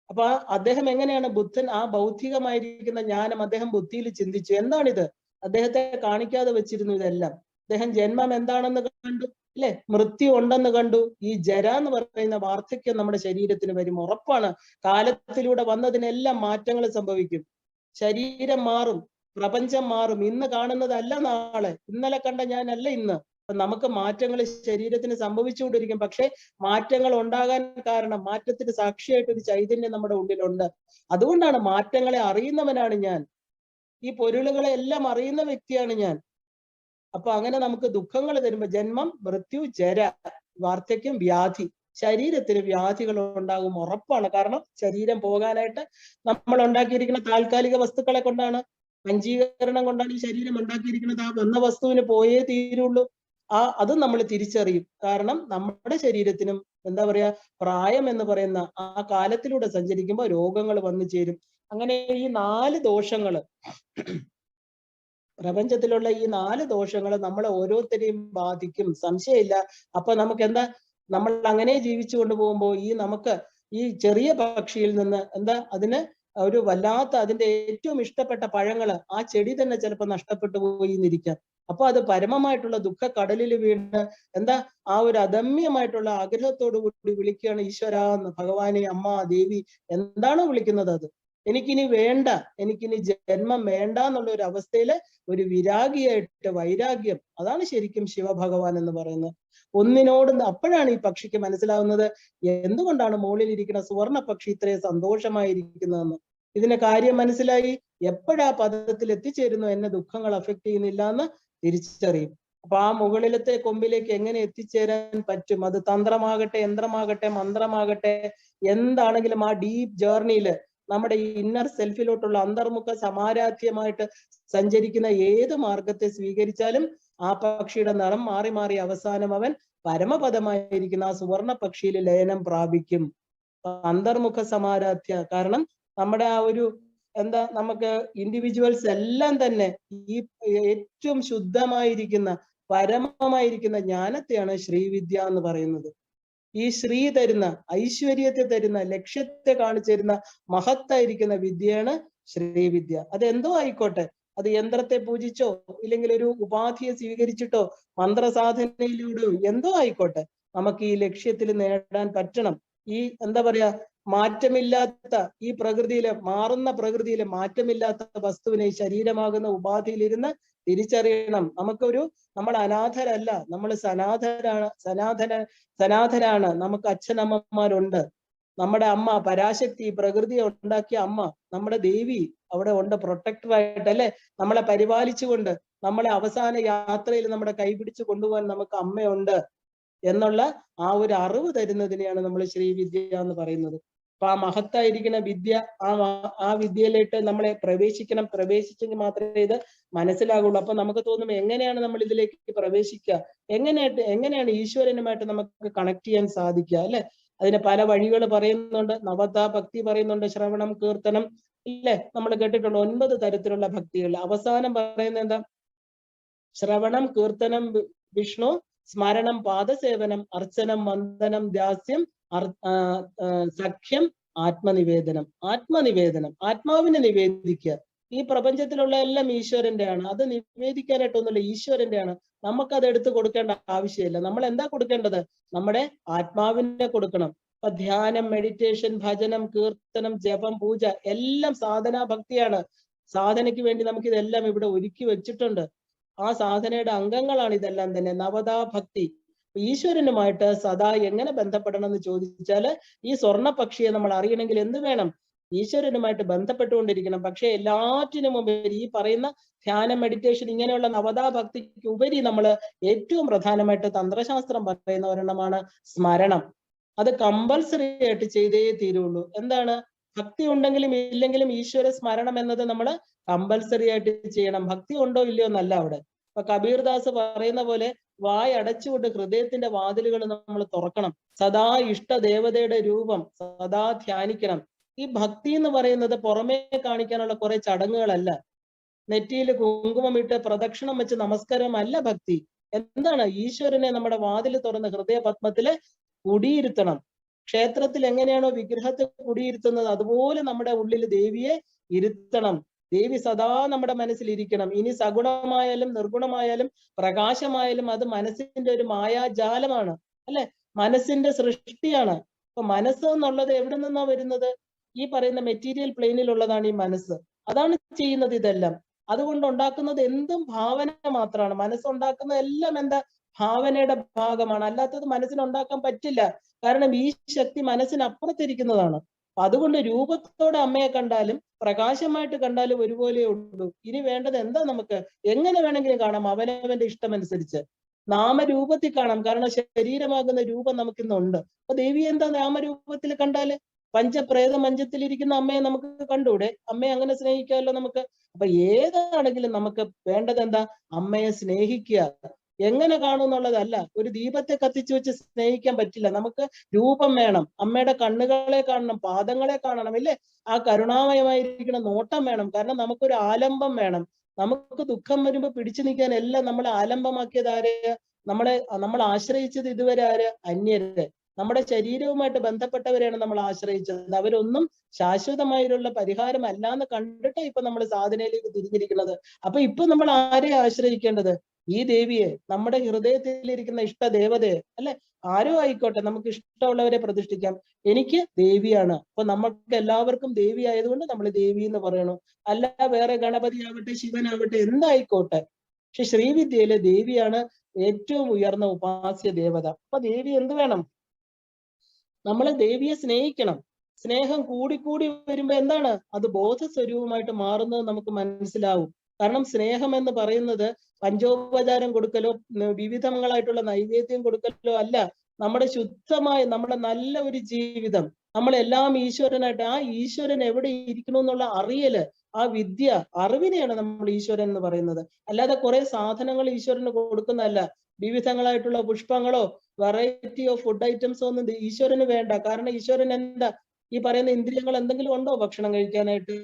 അപ്പൊ അദ്ദേഹം എങ്ങനെയാണ്, ബുദ്ധൻ ആ ബൗദ്ധികമായിരിക്കുന്ന ജ്ഞാനം അദ്ദേഹം ബുദ്ധിയിൽ ചിന്തിച്ചു. എന്താണിത്? അദ്ദേഹത്തെ കാണിക്കാതെ വെച്ചിരുന്നു ഇതെല്ലാം. അദ്ദേഹം ജന്മം എന്താണെന്ന് കണ്ടു, അല്ലെ, മൃത്യു ഉണ്ടെന്ന് കണ്ടു. ഈ ജര എന്ന് പറയുന്ന വാർദ്ധക്യം നമ്മുടെ ശരീരത്തിന് വരും, ഉറപ്പാണ്. കാലത്തിലൂടെ വന്നതിനെല്ലാം മാറ്റങ്ങൾ സംഭവിക്കും. ശരീരം മാറും, പ്രപഞ്ചം മാറും. ഇന്ന് കാണുന്നതല്ല നാളെ, ഇന്നലെ കണ്ട ഞാനല്ല ഇന്ന്. അപ്പൊ നമുക്ക് മാറ്റങ്ങൾ ശരീരത്തിന് സംഭവിച്ചുകൊണ്ടിരിക്കും. പക്ഷെ മാറ്റങ്ങൾ ഉണ്ടാകാൻ കാരണം, മാറ്റത്തിന് സാക്ഷിയായിട്ട് ഒരു ചൈതന്യം നമ്മുടെ ഉള്ളിലുണ്ട്. അതുകൊണ്ടാണ് മാറ്റങ്ങളെ അറിയുന്നവനാണ് ഞാൻ, ഈ പൊരുളുകളെ എല്ലാം അറിയുന്ന വ്യക്തിയാണ് ഞാൻ. അപ്പൊ അങ്ങനെ നമുക്ക് ദുഃഖങ്ങൾ തരുമ്പോ ജന്മം, മൃത്യു, ജര, വാർദ്ധക്യം, വ്യാധി, ശരീരത്തിന് വ്യാധികൾ ഉണ്ടാകും, ഉറപ്പാണ്. കാരണം ശരീരം പോകാനായിട്ട് നമ്മൾ ഉണ്ടാക്കിയിരിക്കുന്ന താൽക്കാലിക വസ്തുക്കളെ കൊണ്ടാണ്, പഞ്ചീകരണം കൊണ്ടാണ് ഈ ശരീരം ഉണ്ടാക്കിയിരിക്കുന്നത്. ആ വന്ന വസ്തുവിന് പോയേ തീരുള്ളൂ. അത് നമ്മൾ തിരിച്ചറിയും. കാരണം നമ്മുടെ ശരീരത്തിനും എന്താ പറയാ, പ്രായം എന്ന് പറയുന്ന ആ കാലത്തിലൂടെ സഞ്ചരിക്കുമ്പോൾ രോഗങ്ങൾ വന്നു ചേരും. അങ്ങനെ ഈ 4 ദോഷങ്ങള്, പ്രപഞ്ചത്തിലുള്ള ഈ 4 ദോഷങ്ങൾ നമ്മളെ ഓരോരുത്തരെയും ബാധിക്കും, സംശയമില്ല. അപ്പൊ നമുക്ക് എന്താ, നമ്മൾ അങ്ങനെ ജീവിച്ചു കൊണ്ടുപോകുമ്പോൾ നമുക്ക് ഈ ചെറിയ പക്ഷിയിൽ നിന്ന് എന്താ, അതിന് ഒരു വല്ലാത്ത, അതിന്റെ ഏറ്റവും ഇഷ്ടപ്പെട്ട പഴങ്ങള് ആ ചെടി തന്നെ ചിലപ്പോൾ നഷ്ടപ്പെട്ടു പോയി എന്നിരിക്കാം. അപ്പൊ അത് പരമമായിട്ടുള്ള ദുഃഖ കടലിൽ വീണ് എന്താ, ആ ഒരു അദമ്യമായിട്ടുള്ള ആഗ്രഹത്തോടു കൂടി വിളിക്കുകയാണ്, ഈശ്വര, ഭഗവാനെ, അമ്മ, ദേവി, എന്താണോ വിളിക്കുന്നത് അത് എനിക്കിനി വേണ്ട, എനിക്കിനി ജന്മം വേണ്ട എന്നുള്ള ഒരു അവസ്ഥയില് ഒരു വിരാഗിയായിട്ട്, വൈരാഗ്യം, അതാണ് ശരിക്കും ശിവഭഗവാൻ എന്ന് പറയുന്നത്. ഒന്നിനോട് അപ്പോഴാണ് ഈ പക്ഷിക്ക് മനസ്സിലാവുന്നത് എന്തുകൊണ്ടാണ് മുകളിലിരിക്കുന്ന സുവർണ പക്ഷി ഇത്രയും സന്തോഷമായിരിക്കുന്നതെന്ന്. ഇതിന്റെ കാര്യം മനസ്സിലായി. എപ്പോഴാ പദത്തിൽ എത്തിച്ചേരുന്നു എന്നെ ദുഃഖങ്ങൾ അഫക്ട് ചെയ്യുന്നില്ല എന്ന് തിരിച്ചറിയും. അപ്പൊ ആ മുകളിലത്തെ കൊമ്പിലേക്ക് എങ്ങനെ എത്തിച്ചേരാൻ പറ്റും? അത് തന്ത്രമാകട്ടെ, യന്ത്രമാകട്ടെ, മന്ത്രമാകട്ടെ, എന്താണെങ്കിലും ആ ഡീപ്പ് ജേർണിയില് നമ്മുടെ ഈ ഇന്നർ സെൽഫിലോട്ടുള്ള അന്തർമുഖ സമാരാധ്യമായിട്ട് സഞ്ചരിക്കുന്ന ഏത് മാർഗത്തെ സ്വീകരിച്ചാലും ആ പക്ഷിയുടെ നിറം മാറി മാറി അവസാനം അവൻ പരമപദമായിരിക്കുന്ന ആ സുവർണ പക്ഷിയിൽ ലയനം പ്രാപിക്കും. അന്തർമുഖ സമാരാധ്യ. കാരണം നമ്മുടെ ആ ഒരു എന്താ, നമുക്ക് ഇൻഡിവിജ്വൽസ് എല്ലാം തന്നെ ഈ ഏറ്റവും ശുദ്ധമായിരിക്കുന്ന, പരമമായിരിക്കുന്ന ജ്ഞാനത്തെയാണ് ശ്രീവിദ്യ എന്ന് പറയുന്നത്. ഈ ശ്രീ തരുന്ന, ഐശ്വര്യത്തെ തരുന്ന, ലക്ഷ്യത്തെ കാണിച്ചു തരുന്ന മഹത്തായിരിക്കുന്ന വിദ്യയാണ് ശ്രീവിദ്യ. അത് എന്തോ ആയിക്കോട്ടെ, അത് യന്ത്രത്തെ പൂജിച്ചോ, ഇല്ലെങ്കിൽ ഒരു ഉപാധിയെ സ്വീകരിച്ചിട്ടോ, മന്ത്രസാധനയിലൂടെയോ, എന്തോ ആയിക്കോട്ടെ, നമുക്ക് ഈ ലക്ഷ്യത്തിൽ നേടാൻ പറ്റണം. ഈ എന്താ പറയാ, മാറ്റമില്ലാത്ത ഈ പ്രകൃതിയിലെ, മാറുന്ന പ്രകൃതിയിലെ മാറ്റമില്ലാത്ത വസ്തുവിനെ ശരീരമാകുന്ന ഉപാധിയിലിരുന്ന് തിരിച്ചറിയണം. നമ്മൾ അനാഥരല്ല, നമ്മൾ സനാഥരാണ്. നമുക്ക് അച്ഛനമ്മമാരുണ്ട്. നമ്മുടെ അമ്മ പരാശക്തി, പ്രകൃതിയെ ഉണ്ടാക്കിയ അമ്മ, നമ്മുടെ ദേവി അവിടെ ഉണ്ട് പ്രൊട്ടക്ടറായിട്ട്, അല്ലെ, നമ്മളെ പരിപാലിച്ചുകൊണ്ട്, നമ്മളെ അവസാന യാത്രയിൽ നമ്മുടെ കൈപിടിച്ച് കൊണ്ടുപോകാൻ നമുക്ക് അമ്മയുണ്ട് എന്നുള്ള ആ ഒരു അറിവ് തരുന്നതിനെയാണ് നമ്മൾ ശ്രീവിദ്യ എന്ന് പറയുന്നത്. അപ്പൊ ആ മഹത്തായിരിക്കുന്ന വിദ്യ, ആ വിദ്യയിലേക്ക് നമ്മളെ പ്രവേശിച്ചെങ്കിൽ മാത്രമേ ഇത് മനസ്സിലാകുള്ളൂ. അപ്പൊ നമുക്ക് തോന്നും, എങ്ങനെയാണ് നമ്മൾ ഇതിലേക്ക് പ്രവേശിക്കുക, എങ്ങനെയാണ് ഈശ്വരനുമായിട്ട് നമുക്ക് കണക്ട് ചെയ്യാൻ സാധിക്കുക, അല്ലെ? അതിന് പല വഴികൾ പറയുന്നുണ്ട്. നവതാ ഭക്തി പറയുന്നുണ്ട്, ശ്രവണം, കീർത്തനം, ഇല്ലേ? നമ്മൾ കേട്ടിട്ടുണ്ട് 9 തരത്തിലുള്ള ഭക്തികൾ. അവസാനം പറയുന്നത് എന്താ? ശ്രവണം, കീർത്തനം, വിഷ്ണു സ്മരണം, പാദസേവനം, അർച്ചനം, വന്ദനം, ദാസ്യം, സഖ്യം, ആത്മനിവേദനം. ആത്മാവിനെ നിവേദിക്കുക. ഈ പ്രപഞ്ചത്തിലുള്ള എല്ലാം ഈശ്വരന്റെ ആണ്. അത് നിവേദിക്കാനായിട്ടൊന്നുമില്ല, ഈശ്വരന്റെ ആണ്. നമുക്കത് എടുത്തു കൊടുക്കേണ്ട ആവശ്യമില്ല. നമ്മൾ എന്താ കൊടുക്കേണ്ടത്? നമ്മുടെ ആത്മാവിനെ കൊടുക്കണം. അപ്പൊ ധ്യാനം, മെഡിറ്റേഷൻ, ഭജനം, കീർത്തനം, ജപം, പൂജ എല്ലാം സാധനാ ഭക്തിയാണ്. സാധനയ്ക്ക് വേണ്ടി നമുക്ക് ഇതെല്ലാം ഇവിടെ ഒരുക്കി വെച്ചിട്ടുണ്ട്. ആ സാധനയുടെ അംഗങ്ങളാണ് ഇതെല്ലാം തന്നെ. നവതാ ഭക്തി. ഈശ്വരനുമായിട്ട് സദാ എങ്ങനെ ബന്ധപ്പെടണം എന്ന് ചോദിച്ചാൽ, ഈ സ്വർണ്ണ പക്ഷിയെ നമ്മൾ അറിയണമെങ്കിൽ എന്ത് വേണം? ഈശ്വരനുമായിട്ട് ബന്ധപ്പെട്ടുകൊണ്ടിരിക്കണം. പക്ഷെ എല്ലാറ്റിനും മുമ്പ് ഈ പറയുന്ന ധ്യാനം, മെഡിറ്റേഷൻ, ഇങ്ങനെയുള്ള നവതാ ഭക്തിക്ക് ഉപരി നമ്മൾ ഏറ്റവും പ്രധാനമായിട്ട് തന്ത്രശാസ്ത്രം പറയുന്ന ഒരെണ്ണമാണ് സ്മരണം. അത് കമ്പൽസറി ആയിട്ട് ചെയ്തേ തീരുള്ളൂ. എന്താണ്? ഭക്തി ഉണ്ടെങ്കിലും ഇല്ലെങ്കിലും ഈശ്വര സ്മരണം എന്നത് നമ്മൾ കമ്പൽസറി ആയിട്ട് ചെയ്യണം. ഭക്തി ഉണ്ടോ ഇല്ലയോ എന്നല്ല അവിടെ. ഇപ്പൊ കബീർദാസ് പറയുന്ന പോലെ അടച്ചുകൊണ്ട് ഹൃദയത്തിന്റെ വാതിലുകൾ നമ്മൾ തുറക്കണം. സദാ ഇഷ്ട ദേവതയുടെ രൂപം സദാ ധ്യാനിക്കണം. ഈ ഭക്തി എന്ന് പറയുന്നത് പുറമേ കാണിക്കാനുള്ള കുറെ ചടങ്ങുകളല്ല. നെറ്റിയിൽ കുങ്കുമമിട്ട് പ്രദക്ഷിണം വെച്ച് നമസ്കാരമല്ല ഭക്തി. എന്താണ്? ഈശ്വരനെ നമ്മുടെ വാതിൽ തുറന്ന് ഹൃദയ പത്മത്തില് കുടിയിരുത്തണം. ക്ഷേത്രത്തിൽ എങ്ങനെയാണോ വിഗ്രഹത്തെ കുടിയിരുത്തുന്നത്, അതുപോലെ നമ്മുടെ ഉള്ളിൽ ദേവിയെ ഇരുത്തണം. ദേവി സദാ നമ്മുടെ മനസ്സിൽ ഇരിക്കണം. ഇനി സഗുണമായാലും നിർഗുണമായാലും പ്രകാശമായാലും അത് മനസ്സിന്റെ ഒരു മായാജാലമാണ്, അല്ലെ? മനസ്സിന്റെ സൃഷ്ടിയാണ്. അപ്പൊ മനസ്സ് എന്നുള്ളത് എവിടെ നിന്നാ വരുന്നത്? ഈ പറയുന്ന മെറ്റീരിയൽ പ്ലെയിനിലുള്ളതാണ് ഈ മനസ്സ്. അതാണ് ചെയ്യുന്നത് ഇതെല്ലാം. അതുകൊണ്ട് ഉണ്ടാക്കുന്നത് എന്തും ഭാവന മാത്രമാണ്. മനസ്സുണ്ടാക്കുന്ന എല്ലാം എന്താ? ഭാവനയുടെ ഭാഗമാണ്. അല്ലാത്തത് മനസ്സിനുണ്ടാക്കാൻ പറ്റില്ല. കാരണം ഈ ശക്തി മനസ്സിനപ്പുറത്തിരിക്കുന്നതാണ്. അതുകൊണ്ട് രൂപത്തോടെ അമ്മയെ കണ്ടാലും പ്രകാശമായിട്ട് കണ്ടാലും ഒരുപോലെ ഉള്ളൂ. ഇനി വേണ്ടത് എന്താ? നമുക്ക് എങ്ങനെ വേണമെങ്കിലും കാണാം, അവനവന്റെ ഇഷ്ടമനുസരിച്ച്. നാമരൂപത്തിൽ കാണാം. കാരണം ശരീരമാകുന്ന രൂപം നമുക്കിന്നുണ്ട്. അപ്പൊ ദേവിയെ എന്താ നാമരൂപത്തിൽ കണ്ടാല്? പഞ്ചപ്രേത മഞ്ചത്തിലിരിക്കുന്ന അമ്മയെ നമുക്ക് കണ്ടൂടെ? അമ്മയെ അങ്ങനെ സ്നേഹിക്കാമല്ലോ നമുക്ക്. അപ്പൊ ഏതാണെങ്കിലും നമുക്ക് വേണ്ടത് എന്താ? അമ്മയെ സ്നേഹിക്കുക. എങ്ങനെ കാണും എന്നുള്ളതല്ല. ഒരു ദീപത്തെ കത്തിച്ചു വെച്ച് സ്നേഹിക്കാൻ പറ്റില്ല. നമുക്ക് രൂപം വേണം. അമ്മയുടെ കണ്ണുകളെ കാണണം, പാദങ്ങളെ കാണണം, ഇല്ലേ? ആ കരുണാമയമായിരിക്കുന്ന നോട്ടം വേണം. കാരണം നമുക്കൊരു ആലംബം വേണം. നമുക്ക് ദുഃഖം വരുമ്പോ പിടിച്ചു നിൽക്കാൻ എല്ലാം നമ്മളെ ആലംബമാക്കിയത് ആര്? നമ്മൾ ആശ്രയിച്ചത് ഇതുവരെ ആര്? അന്യര്. നമ്മുടെ ശരീരവുമായിട്ട് ബന്ധപ്പെട്ടവരെയാണ് നമ്മൾ ആശ്രയിച്ചത്. അവരൊന്നും ശാശ്വതമായിട്ടുള്ള പരിഹാരം അല്ലാന്ന് കണ്ടിട്ടാ ഇപ്പൊ നമ്മൾ സാധനയിലേക്ക് തിരിഞ്ഞിരിക്കുന്നത്. അപ്പൊ ഇപ്പൊ നമ്മൾ ആരെ ആശ്രയിക്കേണ്ടത്? ഈ ദേവിയെ, നമ്മുടെ ഹൃദയത്തിലിരിക്കുന്ന ഇഷ്ട ദേവതയെ, അല്ലെ? ആരോ ആയിക്കോട്ടെ, നമുക്ക് ഇഷ്ടമുള്ളവരെ പ്രതിഷ്ഠിക്കാം. എനിക്ക് ദേവിയാണ്. അപ്പൊ നമുക്ക് എല്ലാവർക്കും ദേവി ആയതുകൊണ്ട് നമ്മൾ ദേവി എന്ന് പറയണു. അല്ല വേറെ ഗണപതി ആവട്ടെ, ശിവനാവട്ടെ, എന്തായിക്കോട്ടെ. പക്ഷെ ശ്രീവിദ്യയിലെ ദേവിയാണ് ഏറ്റവും ഉയർന്ന ഉപാസ്യ ദേവത. അപ്പൊ ദേവി എന്ത് വേണം? നമ്മൾ ദേവിയെ സ്നേഹിക്കണം. സ്നേഹം കൂടിക്കൂടി വരുമ്പോ എന്താണ്? അത് ബോധസ്വരൂപമായിട്ട് മാറുന്നത് നമുക്ക് മനസ്സിലാവും. കാരണം സ്നേഹം എന്ന് പറയുന്നത് പഞ്ചോപചാരം കൊടുക്കലോ വിവിധങ്ങളായിട്ടുള്ള നൈവേദ്യം കൊടുക്കലോ അല്ല. നമ്മുടെ ശുദ്ധമായ, നമ്മുടെ നല്ല ഒരു ജീവിതം, നമ്മളെല്ലാം ഈശ്വരനായിട്ട്, ആ ഈശ്വരൻ എവിടെ ഇരിക്കണു എന്നുള്ള അറിയല്, ആ വിദ്യ, അറിവിനെയാണ് നമ്മൾ ഈശ്വരൻ എന്ന് പറയുന്നത്. അല്ലാതെ കുറെ സാധനങ്ങൾ ഈശ്വരന് കൊടുക്കുന്നതല്ല. വിവിധങ്ങളായിട്ടുള്ള പുഷ്പങ്ങളോ വെറൈറ്റി ഓഫ് ഫുഡ് ഐറ്റംസോ ഒന്നും ഈശ്വരന് വേണ്ട. കാരണം ഈശ്വരൻ എന്താ? ഈ പറയുന്ന ഇന്ദ്രിയങ്ങൾ എന്തെങ്കിലും ഉണ്ടോ ഭക്ഷണം കഴിക്കാനായിട്ട്?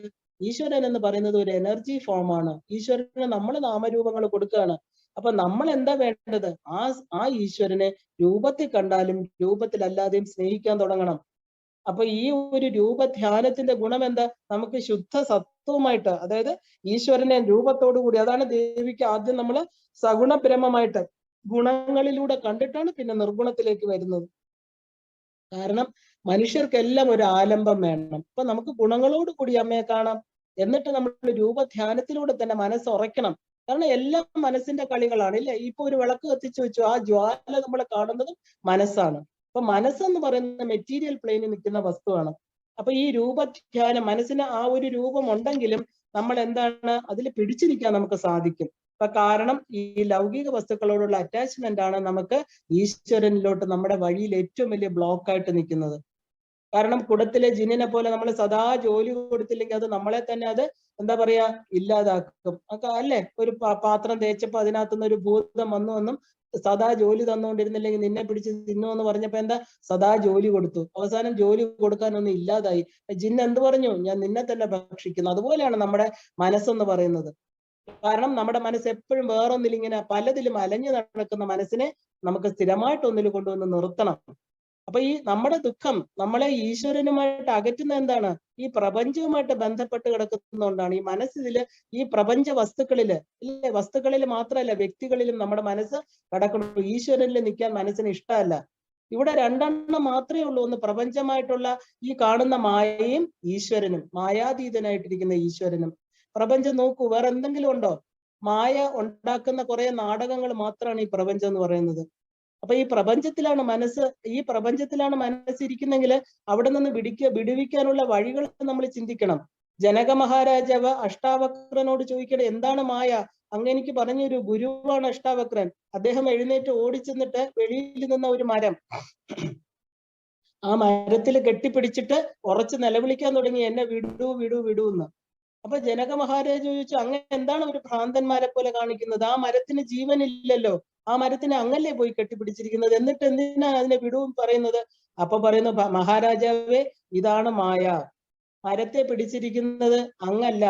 ഈശ്വരൻ എന്ന് പറയുന്നത് ഒരു എനർജി ഫോമാണ്. ഈശ്വരന് നമ്മൾ നാമരൂപങ്ങൾ കൊടുക്കുകയാണ്. അപ്പൊ നമ്മൾ എന്താ വേണ്ടത്? ആ ഈശ്വരനെ രൂപത്തിൽ കണ്ടാലും രൂപത്തിലല്ലാതെയും സ്നേഹിക്കാൻ തുടങ്ങണം. അപ്പൊ ഈ ഒരു രൂപധ്യാനത്തിന്റെ ഗുണം എന്താ? നമുക്ക് ശുദ്ധ സത്വമായിട്ട്, അതായത് ഈശ്വരനെ രൂപത്തോടു കൂടി, അതാണ് ദേവിക്ക് ആദ്യം നമ്മൾ സഗുണബ്രഹ്മമായിട്ട് ഗുണങ്ങളിലൂടെ കണ്ടിട്ടാണ് പിന്നെ നിർഗുണത്തിലേക്ക് വരുന്നത്. കാരണം മനുഷ്യർക്കെല്ലാം ഒരു ആലംബം വേണം. അപ്പൊ നമുക്ക് ഗുണങ്ങളോട് കൂടി അമ്മയെ കാണാം. എന്നിട്ട് നമ്മൾ രൂപധ്യാനത്തിലൂടെ തന്നെ മനസ്സ് ഉറയ്ക്കണം. കാരണം എല്ലാം മനസ്സിന്റെ കളികളാണ്, ഇല്ലേ? ഇപ്പൊ ഒരു വിളക്ക് കത്തിച്ചു വെച്ചു, ആ ജ്വാല നമ്മളെ കാണുന്നതും മനസ്സാണ്. അപ്പൊ മനസ്സെന്ന് പറയുന്ന മെറ്റീരിയൽ പ്ലെയിനിൽ നിൽക്കുന്ന വസ്തുവാണ്. അപ്പൊ ഈ രൂപധ്യാനം, മനസ്സിന് ആ ഒരു രൂപം ഉണ്ടെങ്കിലും നമ്മൾ എന്താണ് അതിൽ പിടിച്ചിരിക്കാൻ നമുക്ക് സാധിക്കും. അപ്പൊ കാരണം ഈ ലൗകിക വസ്തുക്കളോടുള്ള അറ്റാച്ച്മെന്റ് ആണ് നമുക്ക് ഈശ്വരനിലോട്ട് നമ്മുടെ വഴിയിൽ ഏറ്റവും വലിയ ബ്ലോക്ക് ആയിട്ട് നിൽക്കുന്നത്. കാരണം കുടത്തിലെ ജിന്നിനെ പോലെ നമ്മൾ സദാ ജോലി കൊടുത്തില്ലെങ്കിൽ അത് നമ്മളെ തന്നെ അത് എന്താ പറയാ ഇല്ലാതാക്കും. അല്ലേ? ഒരു പാത്രം തേച്ചപ്പോ അതിനകത്തുനിന്ന് ഒരു ഭൂതം വന്നു സദാ ജോലി തന്നുകൊണ്ടിരുന്നില്ലെങ്കിൽ നിന്നെ പിടിച്ച് തിന്നുമെന്ന് പറഞ്ഞപ്പോ എന്താ? സദാ ജോലി കൊടുത്തു. അവസാനം ജോലി കൊടുക്കാനൊന്നും ഇല്ലാതായി. ജിന്ന് എന്ത് പറഞ്ഞു? ഞാൻ നിന്നെ തന്നെ ഭക്ഷിക്കുന്നു. അതുപോലെയാണ് നമ്മുടെ മനസ്സെന്ന് പറയുന്നത്. കാരണം നമ്മുടെ മനസ്സ് എപ്പോഴും വേറൊന്നിൽ ഇങ്ങനെ പലതിലും അലഞ്ഞു നടക്കുന്ന മനസ്സിനെ നമുക്ക് സ്ഥിരമായിട്ട് ഒന്നിൽ കൊണ്ടുവന്ന് നിർത്തണം. അപ്പൊ ഈ നമ്മുടെ ദുഃഖം നമ്മളെ ഈശ്വരനുമായിട്ട് അകറ്റുന്ന എന്താണ്? ഈ പ്രപഞ്ചവുമായിട്ട് ബന്ധപ്പെട്ട് കിടക്കുന്നതുകൊണ്ടാണ്. ഈ മനസ്സില് ഈ പ്രപഞ്ച വസ്തുക്കളില്, ഇല്ലേ? വസ്തുക്കളിൽ മാത്രമല്ല, വ്യക്തികളിലും നമ്മുടെ മനസ്സ് കിടക്കണം. ഈശ്വരനിൽ നിൽക്കാൻ മനസ്സിന് ഇഷ്ടമല്ല. ഇവിടെ രണ്ടെണ്ണം മാത്രമേ ഉള്ളൂ. ഒന്ന് പ്രപഞ്ചമായിട്ടുള്ള ഈ കാണുന്ന മായയും ഈശ്വരനും, മായാതീതനായിട്ടിരിക്കുന്ന ഈശ്വരനും. പ്രപഞ്ചം നോക്കൂ, വേറെ എന്തെങ്കിലും ഉണ്ടോ? മായ ഉണ്ടാക്കുന്ന കുറെ നാടകങ്ങൾ മാത്രമാണ് ഈ പ്രപഞ്ചം എന്ന് പറയുന്നത്. അപ്പൊ ഈ പ്രപഞ്ചത്തിലാണ് മനസ്സിരിക്കുന്നെങ്കിൽ അവിടെ നിന്ന് വിടുവിക്കാനുള്ള വഴികൾ നമ്മൾ ചിന്തിക്കണം. ജനക മഹാരാജാവ് അഷ്ടാവക്രനോട് ചോദിക്കണേ, എന്താണ് മായ? അങ്ങെനിക്ക് പറഞ്ഞൊരു ഗുരുവാണ് അഷ്ടാവക്രൻ. അദ്ദേഹം എഴുന്നേറ്റ് ഓടിച്ചെന്നിട്ട് വെളിയിൽ നിന്ന ഒരു മരം, ആ മരത്തിൽ കെട്ടിപ്പിടിച്ചിട്ട് ഉറച്ച് നിലവിളിക്കാൻ തുടങ്ങി, എന്നെ വിടൂ വിടൂ വിടൂ എന്ന്. അപ്പൊ ജനക മഹാരാജ് ചോദിച്ചു, അങ്ങനെ എന്താണ് ഒരു ഭ്രാന്തന്മാരെ പോലെ കാണിക്കുന്നത്? ആ മരത്തിന് ജീവനില്ലല്ലോ, ആ മരത്തിനെ അങ്ങല്ലേ പോയി കെട്ടിപ്പിടിച്ചിരിക്കുന്നത്, എന്നിട്ട് എന്തിനാണ് അതിനെ വിടുവും പറയുന്നത്? അപ്പൊ പറയുന്നു, മഹാരാജാവേ, ഇതാണ് മായ. മരത്തെ പിടിച്ചിരിക്കുന്നത് അങ്ങല്ല.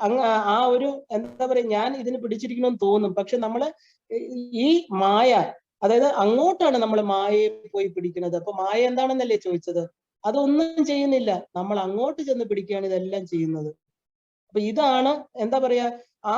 അങ്ങ് ആ ഒരു എന്താ പറയാ, ഞാൻ ഇതിന് പിടിച്ചിരിക്കണമെന്ന് തോന്നും. പക്ഷെ നമ്മള് ഈ മായ, അതായത് അങ്ങോട്ടാണ് നമ്മൾ മായയെ പോയി പിടിക്കുന്നത്. അപ്പൊ മായ എന്താണെന്നല്ലേ ചോദിച്ചത്? അതൊന്നും ചെയ്യുന്നില്ല, നമ്മൾ അങ്ങോട്ട് ചെന്ന് പിടിക്കുകയാണ് ഇതെല്ലാം ചെയ്യുന്നത്. അപ്പൊ ഇതാണ് എന്താ പറയാ, ആ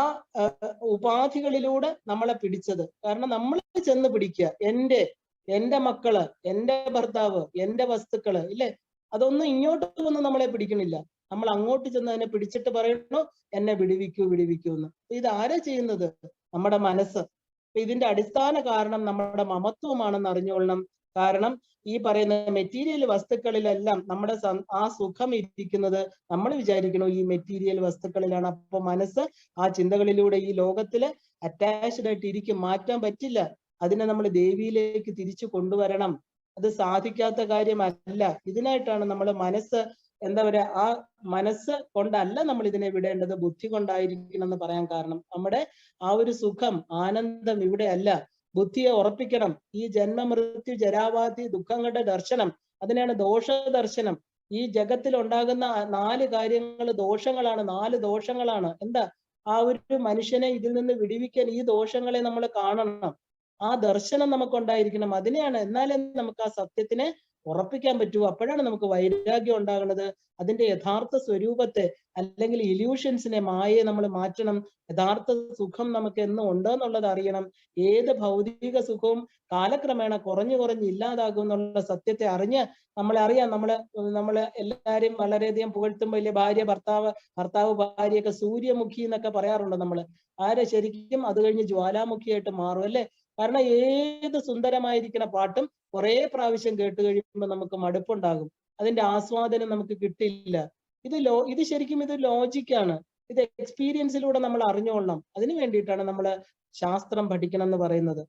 ഉപാധികളിലൂടെ നമ്മളെ പിടിച്ചത്. കാരണം നമ്മൾ ചെന്ന് പിടിക്കുക, എന്റെ മക്കള്, എന്റെ ഭർത്താവ്, എന്റെ വസ്തുക്കള്, ഇല്ലേ? അതൊന്നും ഇങ്ങോട്ട് വന്ന് നമ്മളെ പിടിക്കണില്ല. നമ്മൾ അങ്ങോട്ട് ചെന്ന് അതിനെ പിടിച്ചിട്ട് പറയണു, എന്നെ വിടുവിക്കൂ വിടുവിക്കൂ എന്ന്. ഇത് ആരാ ചെയ്യുന്നത്? നമ്മുടെ മനസ്സ്. അപ്പൊ ഇതിന്റെ അടിസ്ഥാന കാരണം നമ്മുടെ മമത്വമാണെന്ന് അറിഞ്ഞുകൊള്ളണം. കാരണം ഈ പറയുന്ന മെറ്റീരിയൽ വസ്തുക്കളിലെല്ലാം നമ്മുടെ ആ സുഖം ഇരിക്കുന്നത് നമ്മൾ വിചാരിക്കണു ഈ മെറ്റീരിയൽ വസ്തുക്കളിലാണ്. അപ്പൊ മനസ്സ് ആ ചിന്തകളിലൂടെ ഈ ലോകത്തില് അറ്റാച്ച്ഡ് ആയിട്ട് ഇരിക്കും, മാറ്റാൻ പറ്റില്ല. അതിനെ നമ്മൾ ദേവിയിലേക്ക് തിരിച്ചു കൊണ്ടുവരണം. അത് സാധിക്കാത്ത കാര്യമല്ല. ഇതിനായിട്ടാണ് നമ്മൾ മനസ്സ്, എന്താ പറയാ, ആ മനസ്സ് കൊണ്ടല്ല നമ്മൾ ഇതിനെ വിടേണ്ടത്, ബുദ്ധി കൊണ്ടായിരിക്കണം എന്ന് പറയാൻ കാരണം നമ്മുടെ ആ ഒരു സുഖം, ആനന്ദം ഇവിടെ അല്ല. ബുദ്ധിയെ ഉറപ്പിക്കണം. ഈ ജന്മമൃത്യു ജരാവാതി ദുഃഖങ്ങളുടെ ദർശനം, അതിനാണ് ദോഷദർശനം. ഈ ജഗത്തിൽ ഉണ്ടാകുന്ന 4 കാര്യങ്ങൾ ദോഷങ്ങളാണ്, 4 ദോഷങ്ങളാണ്. എന്താ? ആ ഒരു മനുഷ്യനെ ഇതിൽ നിന്ന് വിടിവിക്കാൻ ഈ ദോഷങ്ങളെ നമ്മൾ കാണണം. ആ ദർശനം നമുക്കുണ്ടായിരിക്കണം. അതിനെയാണ്, എന്നാലേ നമുക്ക് ആ സത്യത്തിനെ ഉറപ്പിക്കാൻ പറ്റൂ. അപ്പോഴാണ് നമുക്ക് വൈരാഗ്യം ഉണ്ടാകുന്നത്. അതിന്റെ യഥാർത്ഥ സ്വരൂപത്തെ, അല്ലെങ്കിൽ ഇല്യൂഷൻസിനെ, മായയെ നമ്മൾ മാറ്റണം. യഥാർത്ഥ സുഖം നമുക്ക് എന്നും ഉണ്ടെന്നുള്ളത് അറിയണം. ഏത് ഭൗതിക സുഖവും കാലക്രമേണ കുറഞ്ഞു കുറഞ്ഞ് ഇല്ലാതാകും എന്നുള്ള സത്യത്തെ അറിഞ്ഞ് നമ്മളെ നമ്മള് എല്ലാരെയും വളരെയധികം പുകഴ്ത്തുമ്പോൾ വലിയ ഭാര്യ ഭർത്താവ് ഭാര്യയൊക്കെ സൂര്യമുഖി എന്നൊക്കെ പറയാറുണ്ട് നമ്മള്. ആരെ ശരിക്കും അത് കഴിഞ്ഞ് ജ്വാലാമുഖിയായിട്ട് മാറും അല്ലെ? കാരണം ഏത് സുന്ദരമായിരിക്കുന്ന പാട്ടും കുറെ പ്രാവശ്യം കേട്ട് കഴിയുമ്പോൾ നമുക്ക് മടുപ്പുണ്ടാകും. അതിന്റെ ആസ്വാദനം നമുക്ക് കിട്ടില്ല. ഇത് ശരിക്കും ഇത് ലോജിക്കാണ്. ഇത് എക്സ്പീരിയൻസിലൂടെ നമ്മൾ അറിഞ്ഞുകൊള്ളണം. അതിനു വേണ്ടിയിട്ടാണ് നമ്മൾ ശാസ്ത്രം പഠിക്കണം എന്ന് പറയുന്നത്.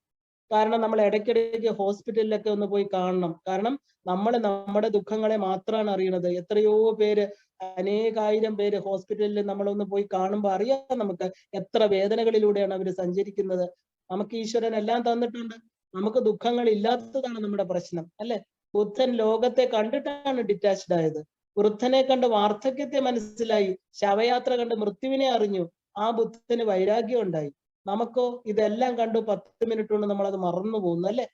കാരണം നമ്മൾ ഇടയ്ക്കിടയ്ക്ക് ഹോസ്പിറ്റലിലൊക്കെ ഒന്ന് പോയി കാണണം. കാരണം നമ്മൾ നമ്മുടെ ദുഃഖങ്ങളെ മാത്രമാണ് അറിയണത്. എത്രയോ പേര്, അനേകായിരം പേര് ഹോസ്പിറ്റലിൽ നമ്മളൊന്ന് പോയി കാണുമ്പോൾ അറിയാം നമുക്ക് എത്ര വേദനകളിലൂടെയാണ് അവർ സഞ്ചരിക്കുന്നത്. നമുക്ക് ഈശ്വരൻ എല്ലാം തന്നിട്ടുണ്ട്. നമുക്ക് ദുഃഖങ്ങൾ ഇല്ലാത്തതാണ് നമ്മുടെ പ്രശ്നം അല്ലെ? ബുദ്ധൻ ലോകത്തെ കണ്ടിട്ടാണ് ഡിറ്റാച്ച്ഡ് ആയത്. വൃദ്ധനെ കണ്ട് വാർദ്ധക്യത്തെ മനസ്സിലായി. ശവയാത്ര കണ്ട് മൃത്യുവിനെ അറിഞ്ഞു. ആ ബുദ്ധന് വൈരാഗ്യം ഉണ്ടായി. നമുക്കോ ഇതെല്ലാം കണ്ടു 10 മിനിറ്റ് കൊണ്ട് നമ്മളത് മറന്നു പോകുന്നു അല്ലെ?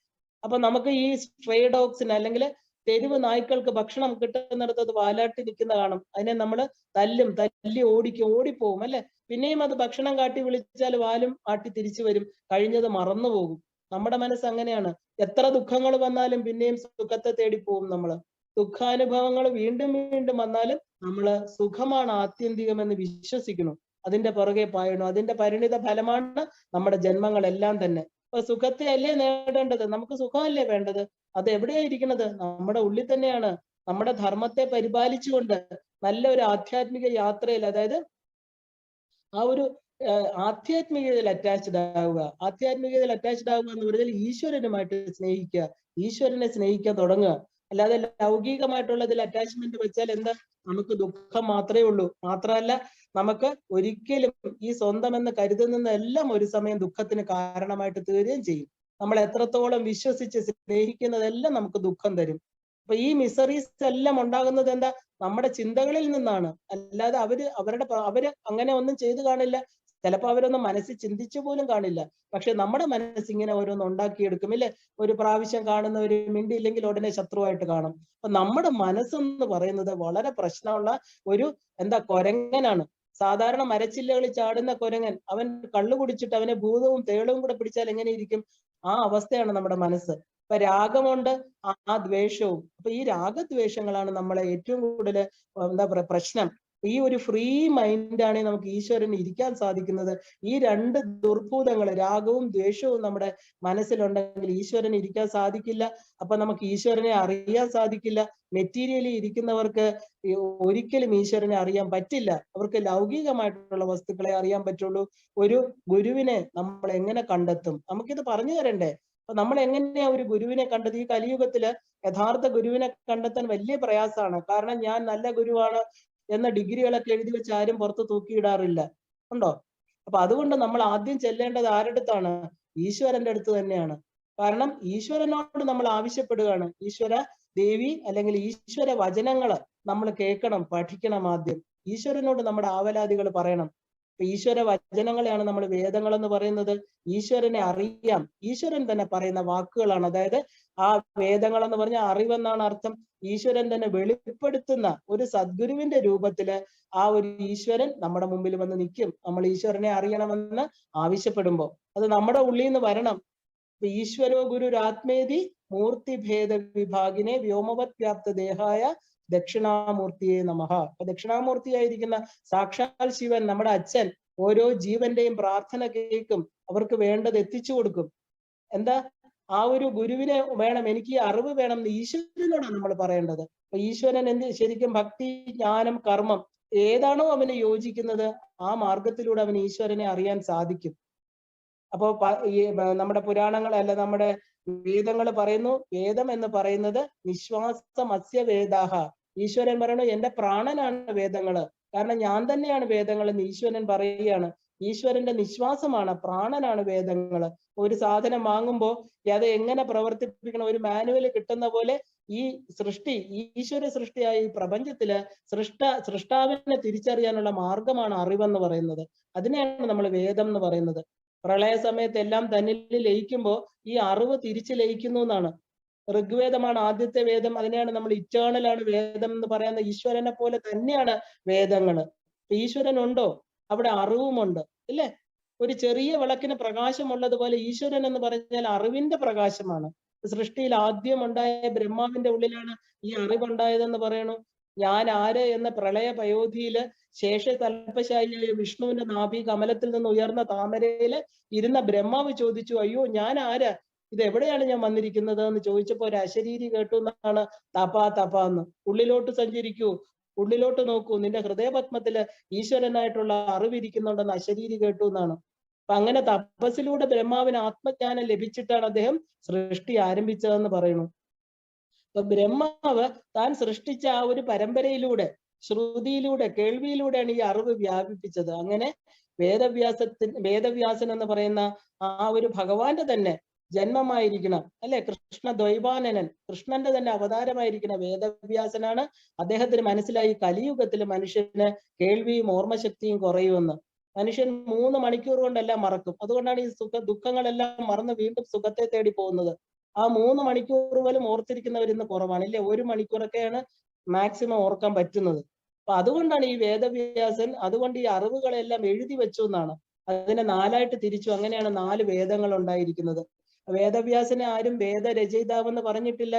അപ്പൊ നമുക്ക് ഈ സ്ട്രേ ഡോഗ്സിന്, അല്ലെങ്കിൽ തെരുവ് നായ്ക്കൾക്ക് ഭക്ഷണം കിട്ടുന്നിടത്ത് അത് വാലാട്ടി നിൽക്കുന്ന കാണും. അതിനെ നമ്മൾ തല്ലി ഓടിപ്പോവും അല്ലെ? പിന്നെയും അത് ഭക്ഷണം കാട്ടി വിളിച്ചാൽ വാലും ആട്ടി തിരിച്ചു വരും. കഴിഞ്ഞത് മറന്നു പോകും. നമ്മുടെ മനസ്സ് അങ്ങനെയാണ്. എത്ര ദുഃഖങ്ങൾ വന്നാലും പിന്നെയും സുഖത്തെ തേടി പോകും നമ്മള്. ദുഃഖാനുഭവങ്ങൾ വീണ്ടും വീണ്ടും വന്നാലും നമ്മള് സുഖമാണ് ആത്യന്തികമെന്ന് വിശ്വസിക്കണം. അതിന്റെ പുറകെ പായണം. അതിന്റെ പരിണിത ഫലമാണ് നമ്മുടെ ജന്മങ്ങളെല്ലാം തന്നെ. അപ്പൊ സുഖത്തെ അല്ലേ നേടേണ്ടത്? നമുക്ക് സുഖമല്ലേ വേണ്ടത്? അത് എവിടെയായിരിക്കുന്നത്? നമ്മുടെ ഉള്ളിൽ തന്നെയാണ്. നമ്മുടെ ധർമ്മത്തെ പരിപാലിച്ചുകൊണ്ട് നല്ലൊരു ആധ്യാത്മിക യാത്രയിൽ, അതായത് ആ ഒരു ആധ്യാത്മികതയിൽ അറ്റാച്ച്ഡ് ആവുക. ആധ്യാത്മികതയിൽ അറ്റാച്ച്ഡ് ആവുക എന്ന് പറഞ്ഞാൽ ഈശ്വരനുമായിട്ട് സ്നേഹിക്കുക, ഈശ്വരനെ സ്നേഹിക്കാൻ തുടങ്ങുക. അല്ലാതെ ലൗകികമായിട്ടുള്ളതിൽ അറ്റാച്ച്മെന്റ് വെച്ചാൽ എന്താ? നമുക്ക് ദുഃഖം മാത്രമേ ഉള്ളൂ. മാത്രമല്ല, നമുക്ക് ഒരിക്കലും ഈ സ്വന്തം എന്ന് കരുതുന്നതെല്ലാം ഒരു സമയം ദുഃഖത്തിന് കാരണമായിട്ട് തീരുകയും ചെയ്യും. നമ്മൾ എത്രത്തോളം വിശ്വസിച്ച് സ്നേഹിക്കുന്നതെല്ലാം നമുക്ക് ദുഃഖം തരും. അപ്പൊ ഈ മിസറീസ് എല്ലാം ഉണ്ടാകുന്നത് എന്താ? നമ്മുടെ ചിന്തകളിൽ നിന്നാണ്. അല്ലാതെ അവര് അങ്ങനെ ഒന്നും ചെയ്തു കാണില്ല. ചിലപ്പോൾ അവരൊന്നും മനസ്സിൽ ചിന്തിച്ചു പോലും കാണില്ല. പക്ഷെ നമ്മുടെ മനസ്സ് ഇങ്ങനെ ഓരോന്ന് ഉണ്ടാക്കിയെടുക്കും ഇല്ലേ? ഒരു പ്രാവശ്യം കാണുന്ന ഒരു മിണ്ടിയില്ലെങ്കിൽ ഉടനെ ശത്രുവായിട്ട് കാണും. അപ്പൊ നമ്മുടെ മനസ്സെന്ന് പറയുന്നത് വളരെ പ്രശ്നമുള്ള ഒരു കുരങ്ങനാണ്. സാധാരണ മരച്ചില്ലകളിൽ ചാടുന്ന കുരങ്ങൻ, അവൻ കള്ളു കുടിച്ചിട്ട് അവനെ ഭൂതവും തേളവും കൂടെ പിടിച്ചാൽ എങ്ങനെയിരിക്കും? ആ അവസ്ഥയാണ് നമ്മുടെ മനസ്സ്. ഇപ്പൊ രാഗമുണ്ട്, ആ ദ്വേഷവും. അപ്പൊ ഈ രാഗദ്വേഷങ്ങളാണ് നമ്മളെ ഏറ്റവും കൂടുതൽ പ്രശ്നം. ഈ ഒരു ഫ്രീ മൈൻഡാണ് നമുക്ക് ഈശ്വരന് ഇരിക്കാൻ സാധിക്കുന്നത്. ഈ 2 ദുർഭൂതങ്ങൾ, രാഗവും ദ്വേഷവും നമ്മുടെ മനസ്സിലുണ്ടെങ്കിൽ ഈശ്വരന് ഇരിക്കാൻ സാധിക്കില്ല. അപ്പൊ നമുക്ക് ഈശ്വരനെ അറിയാൻ സാധിക്കില്ല. മെറ്റീരിയലി ഇരിക്കുന്നവർക്ക് ഒരിക്കലും ഈശ്വരനെ അറിയാൻ പറ്റില്ല. അവർക്ക് ലൗകികമായിട്ടുള്ള വസ്തുക്കളെ അറിയാൻ പറ്റുള്ളൂ. ഒരു ഗുരുവിനെ നമ്മൾ എങ്ങനെ കണ്ടെത്തും? നമുക്കിത് പറഞ്ഞു തരണ്ടേ? അപ്പൊ നമ്മൾ എങ്ങനെയാ ഒരു ഗുരുവിനെ കണ്ടത്? ഈ കലിയുഗത്തില് യഥാർത്ഥ ഗുരുവിനെ കണ്ടെത്താൻ വലിയ പ്രയാസമാണ്. കാരണം ഞാൻ നല്ല ഗുരുവാണ് എന്ന ഡിഗ്രികളൊക്കെ എഴുതി വെച്ച് ആരും പുറത്ത് തൂക്കിയിടാറില്ല. ഉണ്ടോ? അപ്പൊ അതുകൊണ്ട് നമ്മൾ ആദ്യം ചെല്ലേണ്ടത് ആരുടെ അടുത്താണ്? ഈശ്വരന്റെ അടുത്ത് തന്നെയാണ്. കാരണം ഈശ്വരനോട് നമ്മൾ ആവശ്യപ്പെടുകയാണ്. ഈശ്വര ദേവി, അല്ലെങ്കിൽ ഈശ്വര വചനങ്ങള് നമ്മൾ കേൾക്കണം, പഠിക്കണം. ആദ്യം ഈശ്വരനോട് നമ്മുടെ ആവലാതികൾ പറയണം. ഈശ്വര വചനങ്ങളെയാണ് നമ്മൾ വേദങ്ങൾ എന്ന് പറയുന്നത്. ഈശ്വരനെ അറിയാം. ഈശ്വരൻ തന്നെ പറയുന്ന വാക്കുകളാണ്. അതായത് ആ വേദങ്ങൾ എന്ന് പറഞ്ഞാൽ അറിവെന്നാണ് അർത്ഥം. ഈശ്വരൻ തന്നെ വെളിപ്പെടുത്തുന്ന ഒരു സദ്ഗുരുവിന്റെ രൂപത്തില് ആ ഒരു ഈശ്വരൻ നമ്മുടെ മുമ്പിൽ വന്ന് നിൽക്കും. നമ്മൾ ഈശ്വരനെ അറിയണമെന്ന് ആവശ്യപ്പെടുമ്പോൾ അത് നമ്മുടെ ഉള്ളിൽ നിന്ന് വരണം. ഈശ്വരോ ഗുരുരാത്മേതി മൂർത്തിഭേദ വിഭാഗിനെ വ്യോമവത് വ്യാപ്ത ദേഹായ ദക്ഷിണാമൂർത്തിയെ നമഃ. അപ്പൊ ദക്ഷിണാമൂർത്തിയായിരിക്കുന്ന സാക്ഷാൽ ശിവൻ, നമ്മുടെ അച്ഛൻ, ഓരോ ജീവന്റെയും പ്രാർത്ഥന കേൾക്കും. അവർക്ക് വേണ്ടത് എത്തിച്ചു കൊടുക്കും. ആ ഒരു ഗുരുവിനെ വേണം, എനിക്ക് ഈ അറിവ് വേണം എന്ന് ഈശ്വരനോടാണ് നമ്മൾ പറയേണ്ടത്. അപ്പൊ ഈശ്വരൻ ശരിക്കും ഭക്തി, ജ്ഞാനം, കർമ്മം ഏതാണോ അവന് യോജിക്കുന്നത് ആ മാർഗത്തിലൂടെ അവന് ഈശ്വരനെ അറിയാൻ സാധിക്കും. അപ്പോ നമ്മുടെ പുരാണങ്ങൾ അല്ല നമ്മുടെ വേദങ്ങൾ പറയുന്നു, വേദം എന്ന് പറയുന്നത് നിശ്വാസമസ്യ വേദാഹ. ഈശ്വരൻ പറയണു എന്റെ പ്രാണനാണ് വേദങ്ങള്, കാരണം ഞാൻ തന്നെയാണ് വേദങ്ങൾ എന്ന് ഈശ്വരൻ പറയുകയാണ്. ഈശ്വരന്റെ നിശ്വാസമാണ്, പ്രാണനാണ് വേദങ്ങള്. ഒരു സാധനം വാങ്ങുമ്പോൾ അത് എങ്ങനെ പ്രവർത്തിപ്പിക്കണം, ഒരു മാനുവൽ കിട്ടുന്ന പോലെ ഈ സൃഷ്ടി, ഈശ്വര സൃഷ്ടിയായ ഈ പ്രപഞ്ചത്തില് സൃഷ്ടാവിനെ തിരിച്ചറിയാനുള്ള മാർഗമാണ് അറിവെന്ന് പറയുന്നത്. അതിനെയാണ് നമ്മൾ വേദം എന്ന് പറയുന്നത്. പ്രളയ സമയത്ത് എല്ലാം തന്നിൽ ലയിക്കുമ്പോൾ ഈ അറിവ് തിരിച്ചു ലയിക്കുന്നു എന്നാണ്. ഋഗ്വേദമാണ് ആദ്യത്തെ വേദം. അതിനെയാണ് നമ്മൾ ഇറ്റേണൽ ആണ് വേദം എന്ന് പറയുന്ന. ഈശ്വരനെ പോലെ തന്നെയാണ് വേദങ്ങള്. ഈശ്വരൻ ഉണ്ടോ, അവിടെ അറിവുമുണ്ട്, ഇല്ലേ? ഒരു ചെറിയ വിളക്കിന് പ്രകാശമുള്ളതുപോലെ ഈശ്വരൻ എന്ന് പറഞ്ഞാൽ അറിവിന്റെ പ്രകാശമാണ്. സൃഷ്ടിയിൽ ആദ്യം ഉണ്ടായ ബ്രഹ്മാവിന്റെ ഉള്ളിലാണ് ഈ അറിവുണ്ടായതെന്ന് പറയണു. ഞാൻ ആര് എന്ന പ്രളയ പയോധിയില് ശേഷതൽപശാലിയായ വിഷ്ണുവിന്റെ നാഭി കമലത്തിൽ നിന്ന് ഉയർന്ന താമരയില് ഇരുന്ന ബ്രഹ്മാവ് ചോദിച്ചു, അയ്യോ ഞാൻ ആരാ, ഇത് എവിടെയാണ് ഞാൻ വന്നിരിക്കുന്നത് എന്ന് ചോദിച്ചപ്പോ ഒരു അശരീരി കേട്ടു എന്നാണ് തപ എന്ന്. ഉള്ളിലോട്ട് സഞ്ചരിക്കൂ, ഉള്ളിലോട്ട് നോക്കൂ, നിന്റെ ഹൃദയപത്മത്തില് ഈശ്വരനായിട്ടുള്ള അറിവിരിക്കുന്നുണ്ടെന്ന് അശരീരി കേട്ടു എന്നാണ്. അപ്പൊ അങ്ങനെ തപസ്സിലൂടെ ബ്രഹ്മാവിന് ആത്മജ്ഞാനം ലഭിച്ചിട്ടാണ് അദ്ദേഹം സൃഷ്ടി ആരംഭിച്ചതെന്ന് പറയുന്നു. അപ്പൊ ബ്രഹ്മാവ് താൻ സൃഷ്ടിച്ച ആ ഒരു പരമ്പരയിലൂടെ, ശ്രുതിയിലൂടെ, കേൾവിയിലൂടെയാണ് ഈ അറിവ് വ്യാപിപ്പിച്ചത്. അങ്ങനെ വേദവ്യാസൻ എന്ന് പറയുന്ന ആ ഒരു ഭഗവാന്റെ തന്നെ ജന്മമായിരിക്കണം, അല്ലെ? കൃഷ്ണ ദ്വൈവാനനൻ, കൃഷ്ണന്റെ തന്നെ അവതാരമായിരിക്കുന്ന വേദവ്യാസനാണ്. അദ്ദേഹത്തിന് മനസ്സിലായി കലിയുഗത്തിൽ മനുഷ്യന് കേൾവിയും ഓർമ്മശക്തിയും കുറയുമെന്ന്. മനുഷ്യൻ 3 മണിക്കൂർ കൊണ്ടെല്ലാം മറക്കും. അതുകൊണ്ടാണ് ഈ ദുഃഖങ്ങളെല്ലാം മറന്ന് വീണ്ടും സുഖത്തെ തേടി പോകുന്നത്. ആ 3 മണിക്കൂർ പോലും ഓർത്തിരിക്കുന്നവർ ഇന്ന് കുറവാണ്, ഇല്ലേ? 1 മണിക്കൂറൊക്കെയാണ് മാക്സിമം ഓർക്കാൻ പറ്റുന്നത്. അപ്പൊ അതുകൊണ്ടാണ് ഈ വേദവ്യാസൻ, അതുകൊണ്ട് ഈ അറിവുകളെല്ലാം എഴുതി വെച്ചു എന്നാണ്. അതിനെ 4ആയിട്ട് തിരിച്ചു. അങ്ങനെയാണ് 4 വേദങ്ങൾ ഉണ്ടായിരിക്കുന്നത്. വേദവ്യാസനെ ആരും വേദരചയിതാവെന്ന് പറഞ്ഞിട്ടില്ല,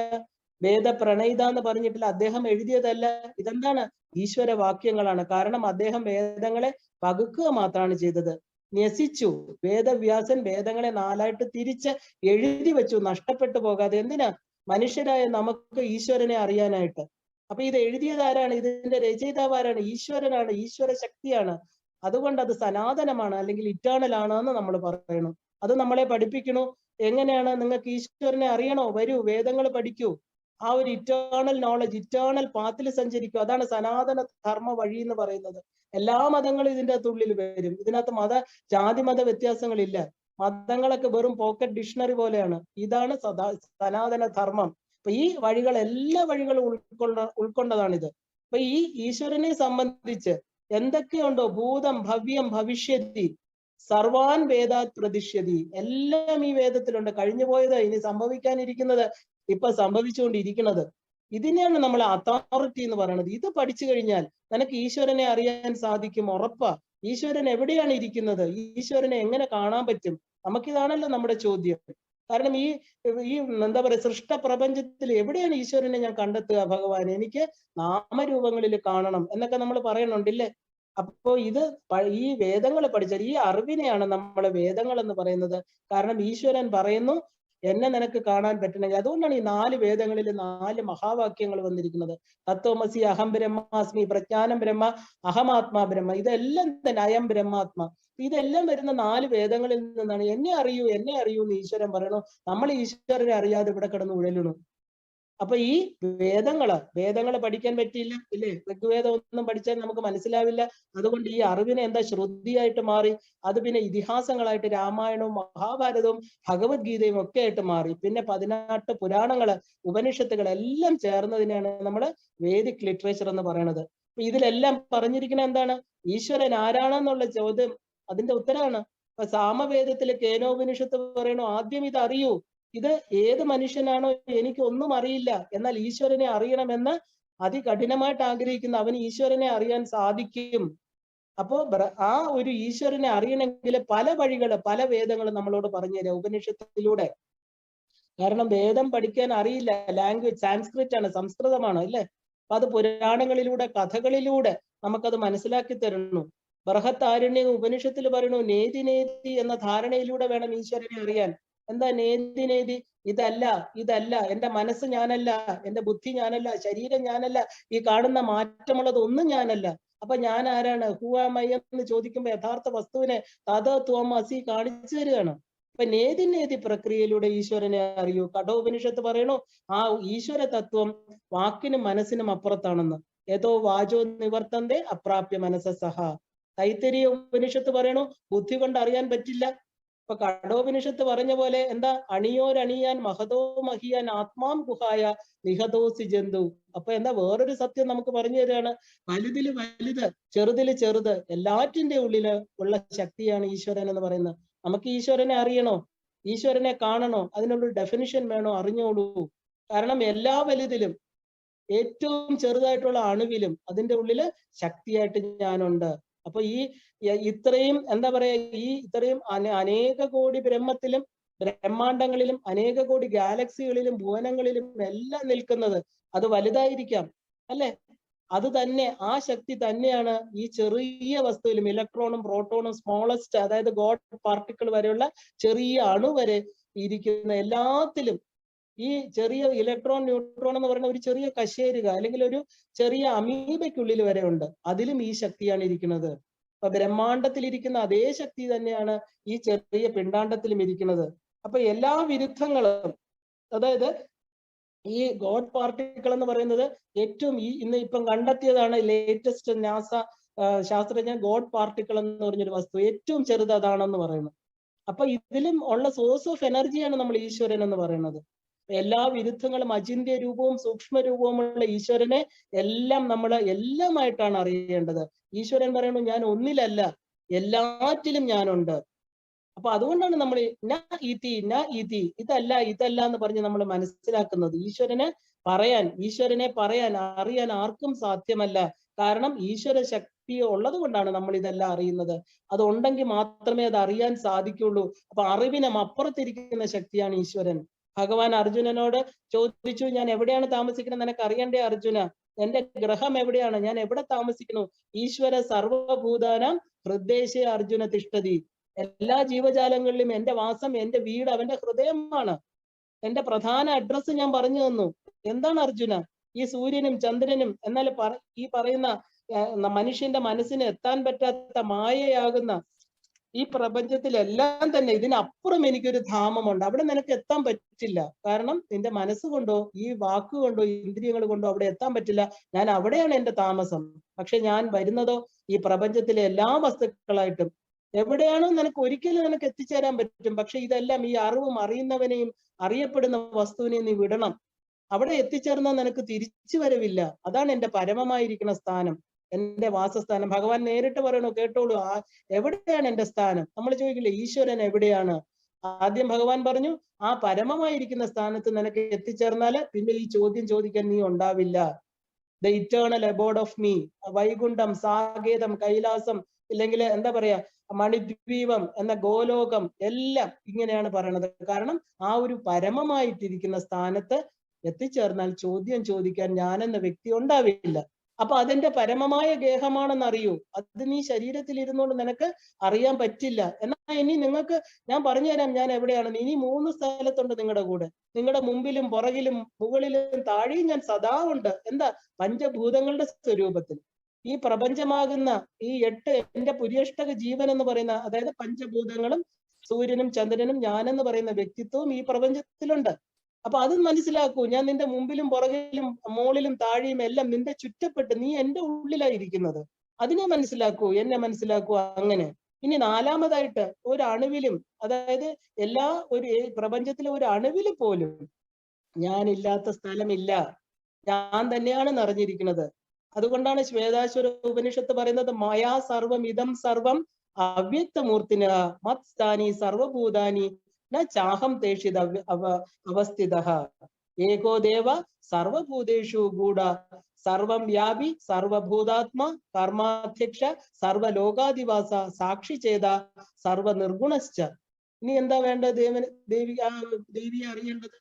വേദപ്രണയിത എന്ന് പറഞ്ഞിട്ടില്ല. അദ്ദേഹം എഴുതിയതല്ല. ഇതെന്താണ്? ഈശ്വര വാക്യങ്ങളാണ്. കാരണം അദ്ദേഹം വേദങ്ങളെ പകുക്കുക മാത്രമാണ് ചെയ്തത്, ന്യസിച്ചു. വേദവ്യാസൻ വേദങ്ങളെ 4ആയിട്ട് തിരിച്ച് എഴുതി വെച്ചു, നഷ്ടപ്പെട്ടു പോകാതെ. എന്തിനാ? മനുഷ്യരായ നമുക്ക് ഈശ്വരനെ അറിയാനായിട്ട്. അപ്പൊ ഇത് എഴുതിയത് ആരാണ്? ഇതിന്റെ രചയിതാവ് ആരാണ്? ഈശ്വരനാണ്, ഈശ്വര ശക്തിയാണ്. അതുകൊണ്ട് അത് സനാതനമാണ്, അല്ലെങ്കിൽ ഇറ്റേണൽ ആണ് എന്ന് നമ്മൾ പറയണം. അത് നമ്മളെ പഠിപ്പിക്കണു. എങ്ങനെയാണ്? നിങ്ങൾക്ക് ഈശ്വരനെ അറിയണോ? വരൂ, വേദങ്ങൾ പഠിക്കൂ. ആ ഒരു ഇറ്റേണൽ നോളജ്, ഇറ്റേണൽ പാത്തിൽ സഞ്ചരിക്കും. അതാണ് സനാതന ധർമ്മ വഴി എന്ന് പറയുന്നത്. എല്ലാ മതങ്ങളും ഇതിന്റെ അകത്തുള്ളിൽ വരും. ഇതിനകത്ത് ജാതി മത വ്യത്യാസങ്ങളില്ല. മതങ്ങളൊക്കെ വെറും പോക്കറ്റ് ഡിക്ഷണറി പോലെയാണ്. ഇതാണ് സനാതന ധർമ്മം. അപ്പൊ ഈ വഴികൾ, എല്ലാ വഴികളും ഉൾക്കൊണ്ടതാണിത്. അപ്പൊ ഈ ഈശ്വരനെ സംബന്ധിച്ച് എന്തൊക്കെയുണ്ടോ, ഭൂതം ഭവ്യം ഭവിഷ്യത്തി സർവാൻ വേദാത് പ്രതിഷ്യതി, എല്ലാം ഈ വേദത്തിലുണ്ട്. കഴിഞ്ഞു പോയത്, ഇനി സംഭവിക്കാനിരിക്കുന്നത്, ഇപ്പൊ സംഭവിച്ചുകൊണ്ടിരിക്കുന്നത്. ഇതിനെയാണ് നമ്മൾ അതോറിറ്റി എന്ന് പറയുന്നത്. ഇത് പഠിച്ചു കഴിഞ്ഞാൽ നിനക്ക് ഈശ്വരനെ അറിയാൻ സാധിക്കും, ഉറപ്പാ. ഈശ്വരൻ എവിടെയാണ് ഇരിക്കുന്നത്, ഈശ്വരനെ എങ്ങനെ കാണാൻ പറ്റും? നമുക്കിതാണല്ലോ നമ്മുടെ ചോദ്യം. കാരണം ഈ എന്താ പറയുക, സൃഷ്ട പ്രപഞ്ചത്തിൽ എവിടെയാണ് ഈശ്വരനെ ഞാൻ കണ്ടെത്തുക? ഭഗവാൻ, എനിക്ക് നാമരൂപങ്ങളിൽ കാണണം എന്നൊക്കെ നമ്മൾ പറയുന്നുണ്ടില്ലേ? അപ്പോ ഈ വേദങ്ങൾ പഠിച്ചാൽ, ഈ അറിവിനെയാണ് നമ്മൾ വേദങ്ങൾ എന്ന് പറയുന്നത്. കാരണം ഈശ്വരൻ പറയുന്നു, എന്നെ നിനക്ക് കാണാൻ പറ്റണമെങ്കിൽ. അതുകൊണ്ടാണ് ഈ 4 വേദങ്ങളിൽ 4 മഹാവാക്യങ്ങൾ വന്നിരിക്കുന്നത്. തത്വമസി, അഹം ബ്രഹ്മാസ്മി, പ്രജ്ഞാനം ബ്രഹ്മ, അഹമാത്മാ ബ്രഹ്മ. ഇതെല്ലാം തന്നെ അയം ബ്രഹ്മാത്മ. ഇതെല്ലാം വരുന്ന 4 വേദങ്ങളിൽ നിന്നാണ്. എന്നെ അറിയൂ, എന്നെ അറിയൂ എന്ന് ഈശ്വരൻ പറയണു. നമ്മൾ ഈശ്വരനെ അറിയാതെ ഇവിടെ കിടന്ന് ഉഴലുന്നു. അപ്പൊ ഈ വേദങ്ങള് പഠിക്കാൻ പറ്റിയില്ല, ഇല്ലേ? ഋഗ്വേദം ഒന്നും പഠിച്ചാൽ നമുക്ക് മനസ്സിലാവില്ല. അതുകൊണ്ട് ഈ അറിവിനെ എന്താ ശ്രുതിയായിട്ട് മാറി. അത് പിന്നെ ഇതിഹാസങ്ങളായിട്ട് രാമായണവും മഹാഭാരതവും ഭഗവത്ഗീതയും ഒക്കെ ആയിട്ട് മാറി. പിന്നെ 18 പുരാണങ്ങള്, ഉപനിഷത്തുകൾ എല്ലാം ചേർന്നതിനെയാണ് നമ്മൾ വേദിക് ലിറ്ററേച്ചർ എന്ന് പറയുന്നത്. അപ്പൊ ഇതിലെല്ലാം പറഞ്ഞിരിക്കുന്നത് എന്താണ്? ഈശ്വരൻ ആരാണെന്നുള്ള ചോദ്യം, അതിന്റെ ഉത്തരമാണ്. ഇപ്പൊ സാമവേദത്തിലെ കേനോപനിഷത്ത് പറയണു, ആദ്യം ഇത് അറിയൂ. ഇത് ഏത് മനുഷ്യനാണോ എനിക്ക് ഒന്നും അറിയില്ല, എന്നാൽ ഈശ്വരനെ അറിയണമെന്ന് അതികഠിനമായിട്ട് ആഗ്രഹിക്കുന്ന അവന് ഈശ്വരനെ അറിയാൻ സാധിക്കും. അപ്പോ ആ ഒരു ഈശ്വരനെ അറിയണമെങ്കിൽ പല വഴികള്, പല വേദങ്ങളും നമ്മളോട് പറഞ്ഞുതരാം ഉപനിഷത്തിലൂടെ. കാരണം വേദം പഠിക്കാൻ അറിയില്ല, ലാംഗ്വേജ് സാൻസ്ക്രിറ്റ് ആണ്, സംസ്കൃതമാണ്, അല്ലേ? അപ്പൊ അത് പുരാണങ്ങളിലൂടെ, കഥകളിലൂടെ നമുക്കത് മനസ്സിലാക്കി തരുന്നു. ബൃഹത്താരണ്യ ഉപനിഷത്തിൽ പറയുന്നു, നേതി നേതി എന്ന ധാരണയിലൂടെ വേണം ഈശ്വരനെ അറിയാൻ. എന്താ നേതി നേതി? ഇതല്ല, എന്റെ മനസ്സ് ഞാനല്ല, എന്റെ ബുദ്ധി ഞാനല്ല, ശരീരം ഞാനല്ല, ഈ കാണുന്ന മാറ്റമുള്ളത് ഒന്നും ഞാനല്ല. അപ്പൊ ഞാൻ ആരാണ്, ഹൂ ആം ഐ എന്ന് ചോദിക്കുമ്പോൾ യഥാർത്ഥ വസ്തുവിനെ തത് ത്വം അസി കാണിച്ചു തരികയാണ്. അപ്പൊ നേതി പ്രക്രിയയിലൂടെ ഈശ്വരനെ അറിയൂ. കഠോപനിഷത്ത് പറയണു ആ ഈശ്വര തത്വം വാക്കിനും മനസ്സിനും അപ്പുറത്താണെന്ന്. ഏതോ വാചോ നിവർത്തന്തേ അപ്രാപ്യ മനസ്സ സഹ. തൈത്തരീയ ഉപനിഷത്ത് പറയണു ബുദ്ധി കൊണ്ട് അറിയാൻ പറ്റില്ല. ഇപ്പൊ കഠോപനിഷത്ത് പറഞ്ഞ പോലെ എന്താ, അണിയോരണിയാൻ മഹതോ മഹിയാൻ ആത്മാം ഗുഹായ നിഹതോസി ജന്തു. അപ്പൊ എന്താ, വേറൊരു സത്യം നമുക്ക് പറഞ്ഞു തരികയാണ്. വലുതില് വലുത്, ചെറുതില് ചെറുത്, എല്ലാറ്റിന്റെ ഉള്ളില് ഉള്ള ശക്തിയാണ് ഈശ്വരൻ എന്ന് പറയുന്നത്. നമുക്ക് ഈശ്വരനെ അറിയണോ, ഈശ്വരനെ കാണണോ, അതിനുള്ളൊരു ഡെഫിനിഷൻ വേണോ, അറിഞ്ഞോളൂ. കാരണം എല്ലാ വലുതിലും ഏറ്റവും ചെറുതായിട്ടുള്ള അണുവിലും അതിന്റെ ഉള്ളില് ശക്തിയായിട്ട് ഞാനുണ്ട്. അപ്പൊ ഈ ഇത്രയും എന്താ പറയാ, ഈ ഇത്രയും അനേക കോടി ബ്രഹ്മത്തിലും ബ്രഹ്മാണ്ടങ്ങളിലും അനേക കോടി ഗാലക്സികളിലും ഭുവനങ്ങളിലും എല്ലാം നിൽക്കുന്നത് അത് വലുതായിരിക്കാം അല്ലെ, അത് തന്നെ ആ ശക്തി തന്നെയാണ് ഈ ചെറിയ വസ്തുവിലും ഇലക്ട്രോണും പ്രോട്ടോണും സ്മോളസ്റ്റ് അതായത് ഗോഡ് പാർട്ടിക്കിൾ വരെയുള്ള ചെറിയ അണു വരെ ഇരിക്കുന്ന എല്ലാത്തിലും ഈ ചെറിയ ഇലക്ട്രോൺ ന്യൂട്രോൺ എന്ന് പറയുന്ന ഒരു ചെറിയ കശേരുക അല്ലെങ്കിൽ ഒരു ചെറിയ അമീബയ്ക്കുള്ളിൽ വരെ ഉണ്ട്. അതിലും ഈ ശക്തിയാണ് ഇരിക്കുന്നത്. അപ്പൊ ബ്രഹ്മാണ്ടത്തിൽ ഇരിക്കുന്ന അതേ ശക്തി തന്നെയാണ് ഈ ചെറിയ പിണ്ടാണ്ടത്തിലും ഇരിക്കുന്നത്. അപ്പൊ എല്ലാ വിരുദ്ധങ്ങളും, അതായത് ഈ ഗോഡ് പാർട്ടിക്കിൾ എന്ന് പറയുന്നത് ഏറ്റവും ഇന്ന് ഇപ്പം കണ്ടെത്തിയതാണ് ലേറ്റസ്റ്റ് നാസ ശാസ്ത്രജ്ഞൻ, ഗോഡ് പാർട്ടിക്കിൾ എന്ന് പറഞ്ഞൊരു വസ്തു ഏറ്റവും ചെറുത് അതാണെന്ന് പറയുന്നത്. അപ്പൊ ഇതിലും ഉള്ള സോഴ്സ് ഓഫ് എനർജിയാണ് നമ്മൾ ഈശ്വരൻ എന്ന് പറയുന്നത്. എല്ലാ വിരുദ്ധങ്ങളും അചിന്ത്യ രൂപവും സൂക്ഷ്മ രൂപവുമുള്ള ഈശ്വരനെ എല്ലാം നമ്മൾ എല്ലാമായിട്ടാണ് അറിയേണ്ടത്. ഈശ്വരൻ പറയുന്നു ഞാൻ ഒന്നിലല്ല, എല്ലാറ്റിലും ഞാനുണ്ട്. അപ്പൊ അതുകൊണ്ടാണ് നമ്മൾ ഇതല്ല ഇതല്ല എന്ന് പറഞ്ഞ് നമ്മൾ മനസ്സിലാക്കുന്നത്. ഈശ്വരനെ പറയാൻ അറിയാൻ ആർക്കും സാധ്യമല്ല. കാരണം ഈശ്വര ശക്തി ഉള്ളത് കൊണ്ടാണ് നമ്മൾ ഇതെല്ലാം അറിയുന്നത്. അത് ഉണ്ടെങ്കിൽ മാത്രമേ അത് അറിയാൻ സാധിക്കുള്ളൂ. അപ്പൊ അറിവിനും അപ്പുറത്തിരിക്കുന്ന ശക്തിയാണ് ഈശ്വരൻ. ഭഗവാൻ അർജുനനോട് ചോദിച്ചു, ഞാൻ എവിടെയാണ് താമസിക്കുന്നത് നിനക്ക് അറിയണ്ടേ അർജുന, എന്റെ ഗ്രഹം എവിടെയാണ്, ഞാൻ എവിടെ താമസിക്കുന്നു? ഈശ്വര സർവഭൂതാനാം ഹൃദ്ദേശേ അർജുന തിഷ്ഠതി. എല്ലാ ജീവജാലങ്ങളിലും എന്റെ വാസം, എന്റെ വീട് അവന്റെ ഹൃദയമാണ്. എന്റെ പ്രധാന അഡ്രസ്സ് ഞാൻ പറഞ്ഞു തന്നു. എന്താണ് അർജുന? ഈ സൂര്യനും ചന്ദ്രനും എന്നാൽ ഈ പറയുന്ന മനുഷ്യന്റെ മനസ്സിന് എത്താൻ പറ്റാത്ത മായയാകുന്ന ഈ പ്രപഞ്ചത്തിലെല്ലാം തന്നെ ഇതിനപ്പുറം എനിക്കൊരു ധാമമുണ്ട്. അവിടെ നിനക്ക് എത്താൻ പറ്റില്ല. കാരണം നിന്റെ മനസ്സുകൊണ്ടോ ഈ വാക്കുകൊണ്ടോ ഇന്ദ്രിയങ്ങൾ കൊണ്ടോ അവിടെ എത്താൻ പറ്റില്ല. ഞാൻ അവിടെയാണ് എന്റെ താമസം. പക്ഷെ ഞാൻ വരുന്നതോ ഈ പ്രപഞ്ചത്തിലെ എല്ലാ വസ്തുക്കളായിട്ടും. എവിടെയാണോ നിനക്ക് ഒരിക്കലും നിനക്ക് എത്തിച്ചേരാൻ പറ്റും. പക്ഷെ ഇതെല്ലാം ഈ അറിവും അറിയുന്നവനെയും അറിയപ്പെടുന്ന വസ്തുവിനെയും നീ വിടണം. അവിടെ എത്തിച്ചേർന്നാൽ നിനക്ക് തിരിച്ചു വരവില്ല. അതാണ് എന്റെ പരമമായിരിക്കുന്ന സ്ഥാനം, എന്റെ വാസസ്ഥാനം. ഭഗവാൻ നേരിട്ട് പറയണു, കേട്ടോളൂ, എവിടെയാണ് എന്റെ സ്ഥാനം? നമ്മൾ ചോദിക്കില്ലേ ഈശ്വരൻ എവിടെയാണ്? ആദ്യം ഭഗവാൻ പറഞ്ഞു ആ പരമമായിരിക്കുന്ന സ്ഥാനത്ത് നിനക്ക് എത്തിച്ചേർന്നാല് പിന്നെ ഈ ചോദ്യം ചോദിക്കാൻ നീ ഉണ്ടാവില്ല. The eternal abode of me, Vaikuntham, Saketham, Kailasam, ഇല്ലെങ്കിൽ എന്താ പറയാ മണിദ്വീപം എന്ന ഗോലോകം, എല്ലാം ഇങ്ങനെയാണ് പറയണത്. കാരണം ആ ഒരു പരമമായിട്ടിരിക്കുന്ന സ്ഥാനത്ത് എത്തിച്ചേർന്നാൽ ചോദ്യം ചോദിക്കാൻ ഞാനെന്ന വ്യക്തി ഉണ്ടാവില്ല. അപ്പൊ അതിന്റെ പരമമായ ഗേഹമാണെന്ന് അറിയൂ. അത് നീ ശരീരത്തിൽ ഇരുന്നുകൊണ്ട് നിനക്ക് അറിയാൻ പറ്റില്ല. എന്നാൽ ഇനി നിങ്ങൾക്ക് ഞാൻ പറഞ്ഞു തരാം ഞാൻ എവിടെയാണെന്ന്. ഇനി 3 സ്ഥലത്തുണ്ട് നിങ്ങളുടെ കൂടെ. നിങ്ങളുടെ മുമ്പിലും പുറകിലും മുകളിലും താഴെയും ഞാൻ സദാ ഉണ്ട്. എന്താ? പഞ്ചഭൂതങ്ങളുടെ സ്വരൂപത്തിൽ. ഈ പ്രപഞ്ചമാകുന്ന ഈ 8 എന്റെ പുര്യഷ്ടക ജീവൻ എന്ന് പറയുന്ന, അതായത് പഞ്ചഭൂതങ്ങളും സൂര്യനും ചന്ദ്രനും ഞാനെന്ന് പറയുന്ന വ്യക്തിത്വവും ഈ പ്രപഞ്ചത്തിലുണ്ട്. അപ്പൊ അത് മനസ്സിലാക്കൂ. ഞാൻ നിന്റെ മുമ്പിലും പുറകിലും മോളിലും താഴെയും എല്ലാം നിന്റെ ചുറ്റപ്പെട്ട് നീ എന്റെ ഉള്ളിലായിരിക്കുന്നത്. അതിനെ മനസ്സിലാക്കൂ, എന്നെ മനസ്സിലാക്കൂ. അങ്ങനെ ഇനി 4മതായിട്ട് ഒരു അണുവിലും, അതായത് ഒരു പ്രപഞ്ചത്തിലെ ഒരു അണുവിലും പോലും ഞാനില്ലാത്ത സ്ഥലമില്ല. ഞാൻ തന്നെയാണ് നിറഞ്ഞിരിക്കുന്നത്. അതുകൊണ്ടാണ് ശ്വേതാശ്വര ഉപനിഷത്ത് പറയുന്നത് മയാ സർവം ഇതം സർവം അവ്യക്തമൂർത്തിന മത്സ്ഥാനി സർവഭൂതാനി ന ചാഹം തേഷിത് അവസ്ഥിത ഏകോ ദേവ സർവഭൂതേഷു ഗൂഢ സർവം വ്യാപി സർവഭൂതാത്മ കർമാധ്യക്ഷ സർവലോകാധിവാസ സാക്ഷി ചേത സർവനിർഗുണശ്ച. ഇനി എന്താ വേണ്ടത്? ദേവിയെ അറിയേണ്ടത്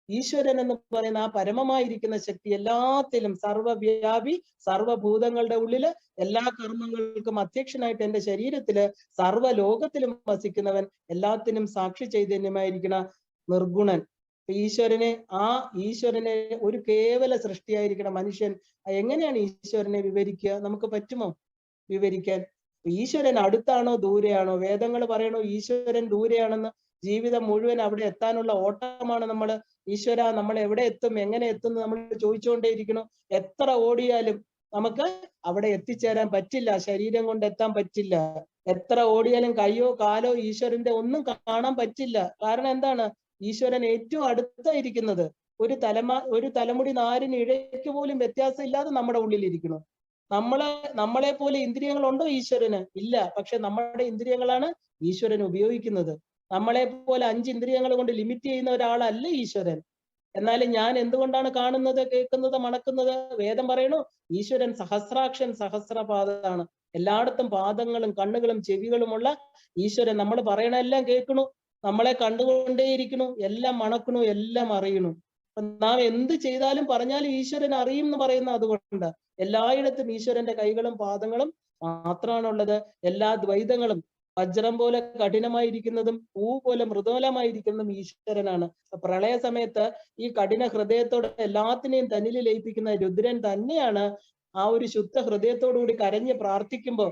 ഈശ്വരൻ എന്ന് പറയുന്ന ആ പരമമായിരിക്കുന്ന ശക്തി എല്ലാത്തിലും സർവവ്യാപി, സർവഭൂതങ്ങളുടെ ഉള്ളില്, എല്ലാ കർമ്മങ്ങൾക്കും അധ്യക്ഷനായിട്ട് എന്റെ ശരീരത്തില്, സർവ്വലോകത്തിലും വസിക്കുന്നവൻ, എല്ലാത്തിനും സാക്ഷി ചൈതന്യമായിരിക്കുന്ന നിർഗുണൻ. ഈശ്വരനെ ഒരു കേവല സൃഷ്ടിയായിരിക്കണം മനുഷ്യൻ. എങ്ങനെയാണ് ഈശ്വരനെ വിവരിക്കുക? നമുക്ക് പറ്റുമോ വിവരിക്കാൻ? ഈശ്വരൻ അടുത്താണോ ദൂരെയാണോ? വേദങ്ങൾ പറയണോ ഈശ്വരൻ ദൂരെയാണെന്ന്. ജീവിതം മുഴുവൻ അവിടെ എത്താനുള്ള ഓട്ടമാണ് നമ്മൾ. ഈശ്വര നമ്മൾ എവിടെ എത്തും, എങ്ങനെ എത്തും എന്ന് നമ്മൾ ചോദിച്ചുകൊണ്ടേയിരിക്കണം. എത്ര ഓടിയാലും നമുക്ക് അവിടെ എത്തിച്ചേരാൻ പറ്റില്ല, ശരീരം കൊണ്ട് എത്താൻ പറ്റില്ല. എത്ര ഓടിയാലും കയ്യോ കാലോ ഈശ്വരന്റെ ഒന്നും കാണാൻ പറ്റില്ല. കാരണം എന്താണ്? ഈശ്വരൻ ഏറ്റവും അടുത്തായിരിക്കുന്നത്. ഒരു തലമുടി നാരിന് ഇഴയ്ക്ക് പോലും വ്യത്യാസം ഇല്ലാതെ നമ്മുടെ ഉള്ളിലിരിക്കണം. നമ്മളെ പോലെ ഇന്ദ്രിയങ്ങളുണ്ടോ ഈശ്വരന്? ഇല്ല. പക്ഷെ നമ്മുടെ ഇന്ദ്രിയങ്ങളാണ് ഈശ്വരൻ ഉപയോഗിക്കുന്നത്. നമ്മളെ പോലെ 5 ഇന്ദ്രിയങ്ങൾ കൊണ്ട് ലിമിറ്റ് ചെയ്യുന്ന ഒരാളല്ല ഈശ്വരൻ. എന്നാലും ഞാൻ എന്തുകൊണ്ടാണ് കാണുന്നത്, കേൾക്കുന്നത്, മണക്കുന്നത്? വേദം പറയണു ഈശ്വരൻ സഹസ്രാക്ഷൻ, സഹസ്രപാദാണ്. എല്ലായിടത്തും പാദങ്ങളും കണ്ണുകളും ചെവികളുമുള്ള ഈശ്വരൻ നമ്മൾ പറയണ എല്ലാം കേൾക്കണു, നമ്മളെ കണ്ടുകൊണ്ടേയിരിക്കണു, എല്ലാം മണക്കണു, എല്ലാം അറിയണു. നാം എന്ത് ചെയ്താലും പറഞ്ഞാലും ഈശ്വരൻ അറിയും എന്ന് പറയുന്നത് അതുകൊണ്ട്. എല്ലായിടത്തും ഈശ്വരന്റെ കൈകളും പാദങ്ങളും മാത്രമാണുള്ളത്. എല്ലാ ദ്വൈതങ്ങളും വജ്രം പോലെ കഠിനമായിരിക്കുന്നതും പൂ പോലെ മൃദുലമായിരിക്കുന്നതും ഈശ്വരനാണ്. പ്രളയ സമയത്ത് ഈ കഠിന ഹൃദയത്തോടെ എല്ലാത്തിനെയും തന്നിൽ ലയിപ്പിക്കുന്ന രുദ്രൻ തന്നെയാണ് ആ ഒരു ശുദ്ധ ഹൃദയത്തോടുകൂടി കരഞ്ഞ് പ്രാർത്ഥിക്കുമ്പോൾ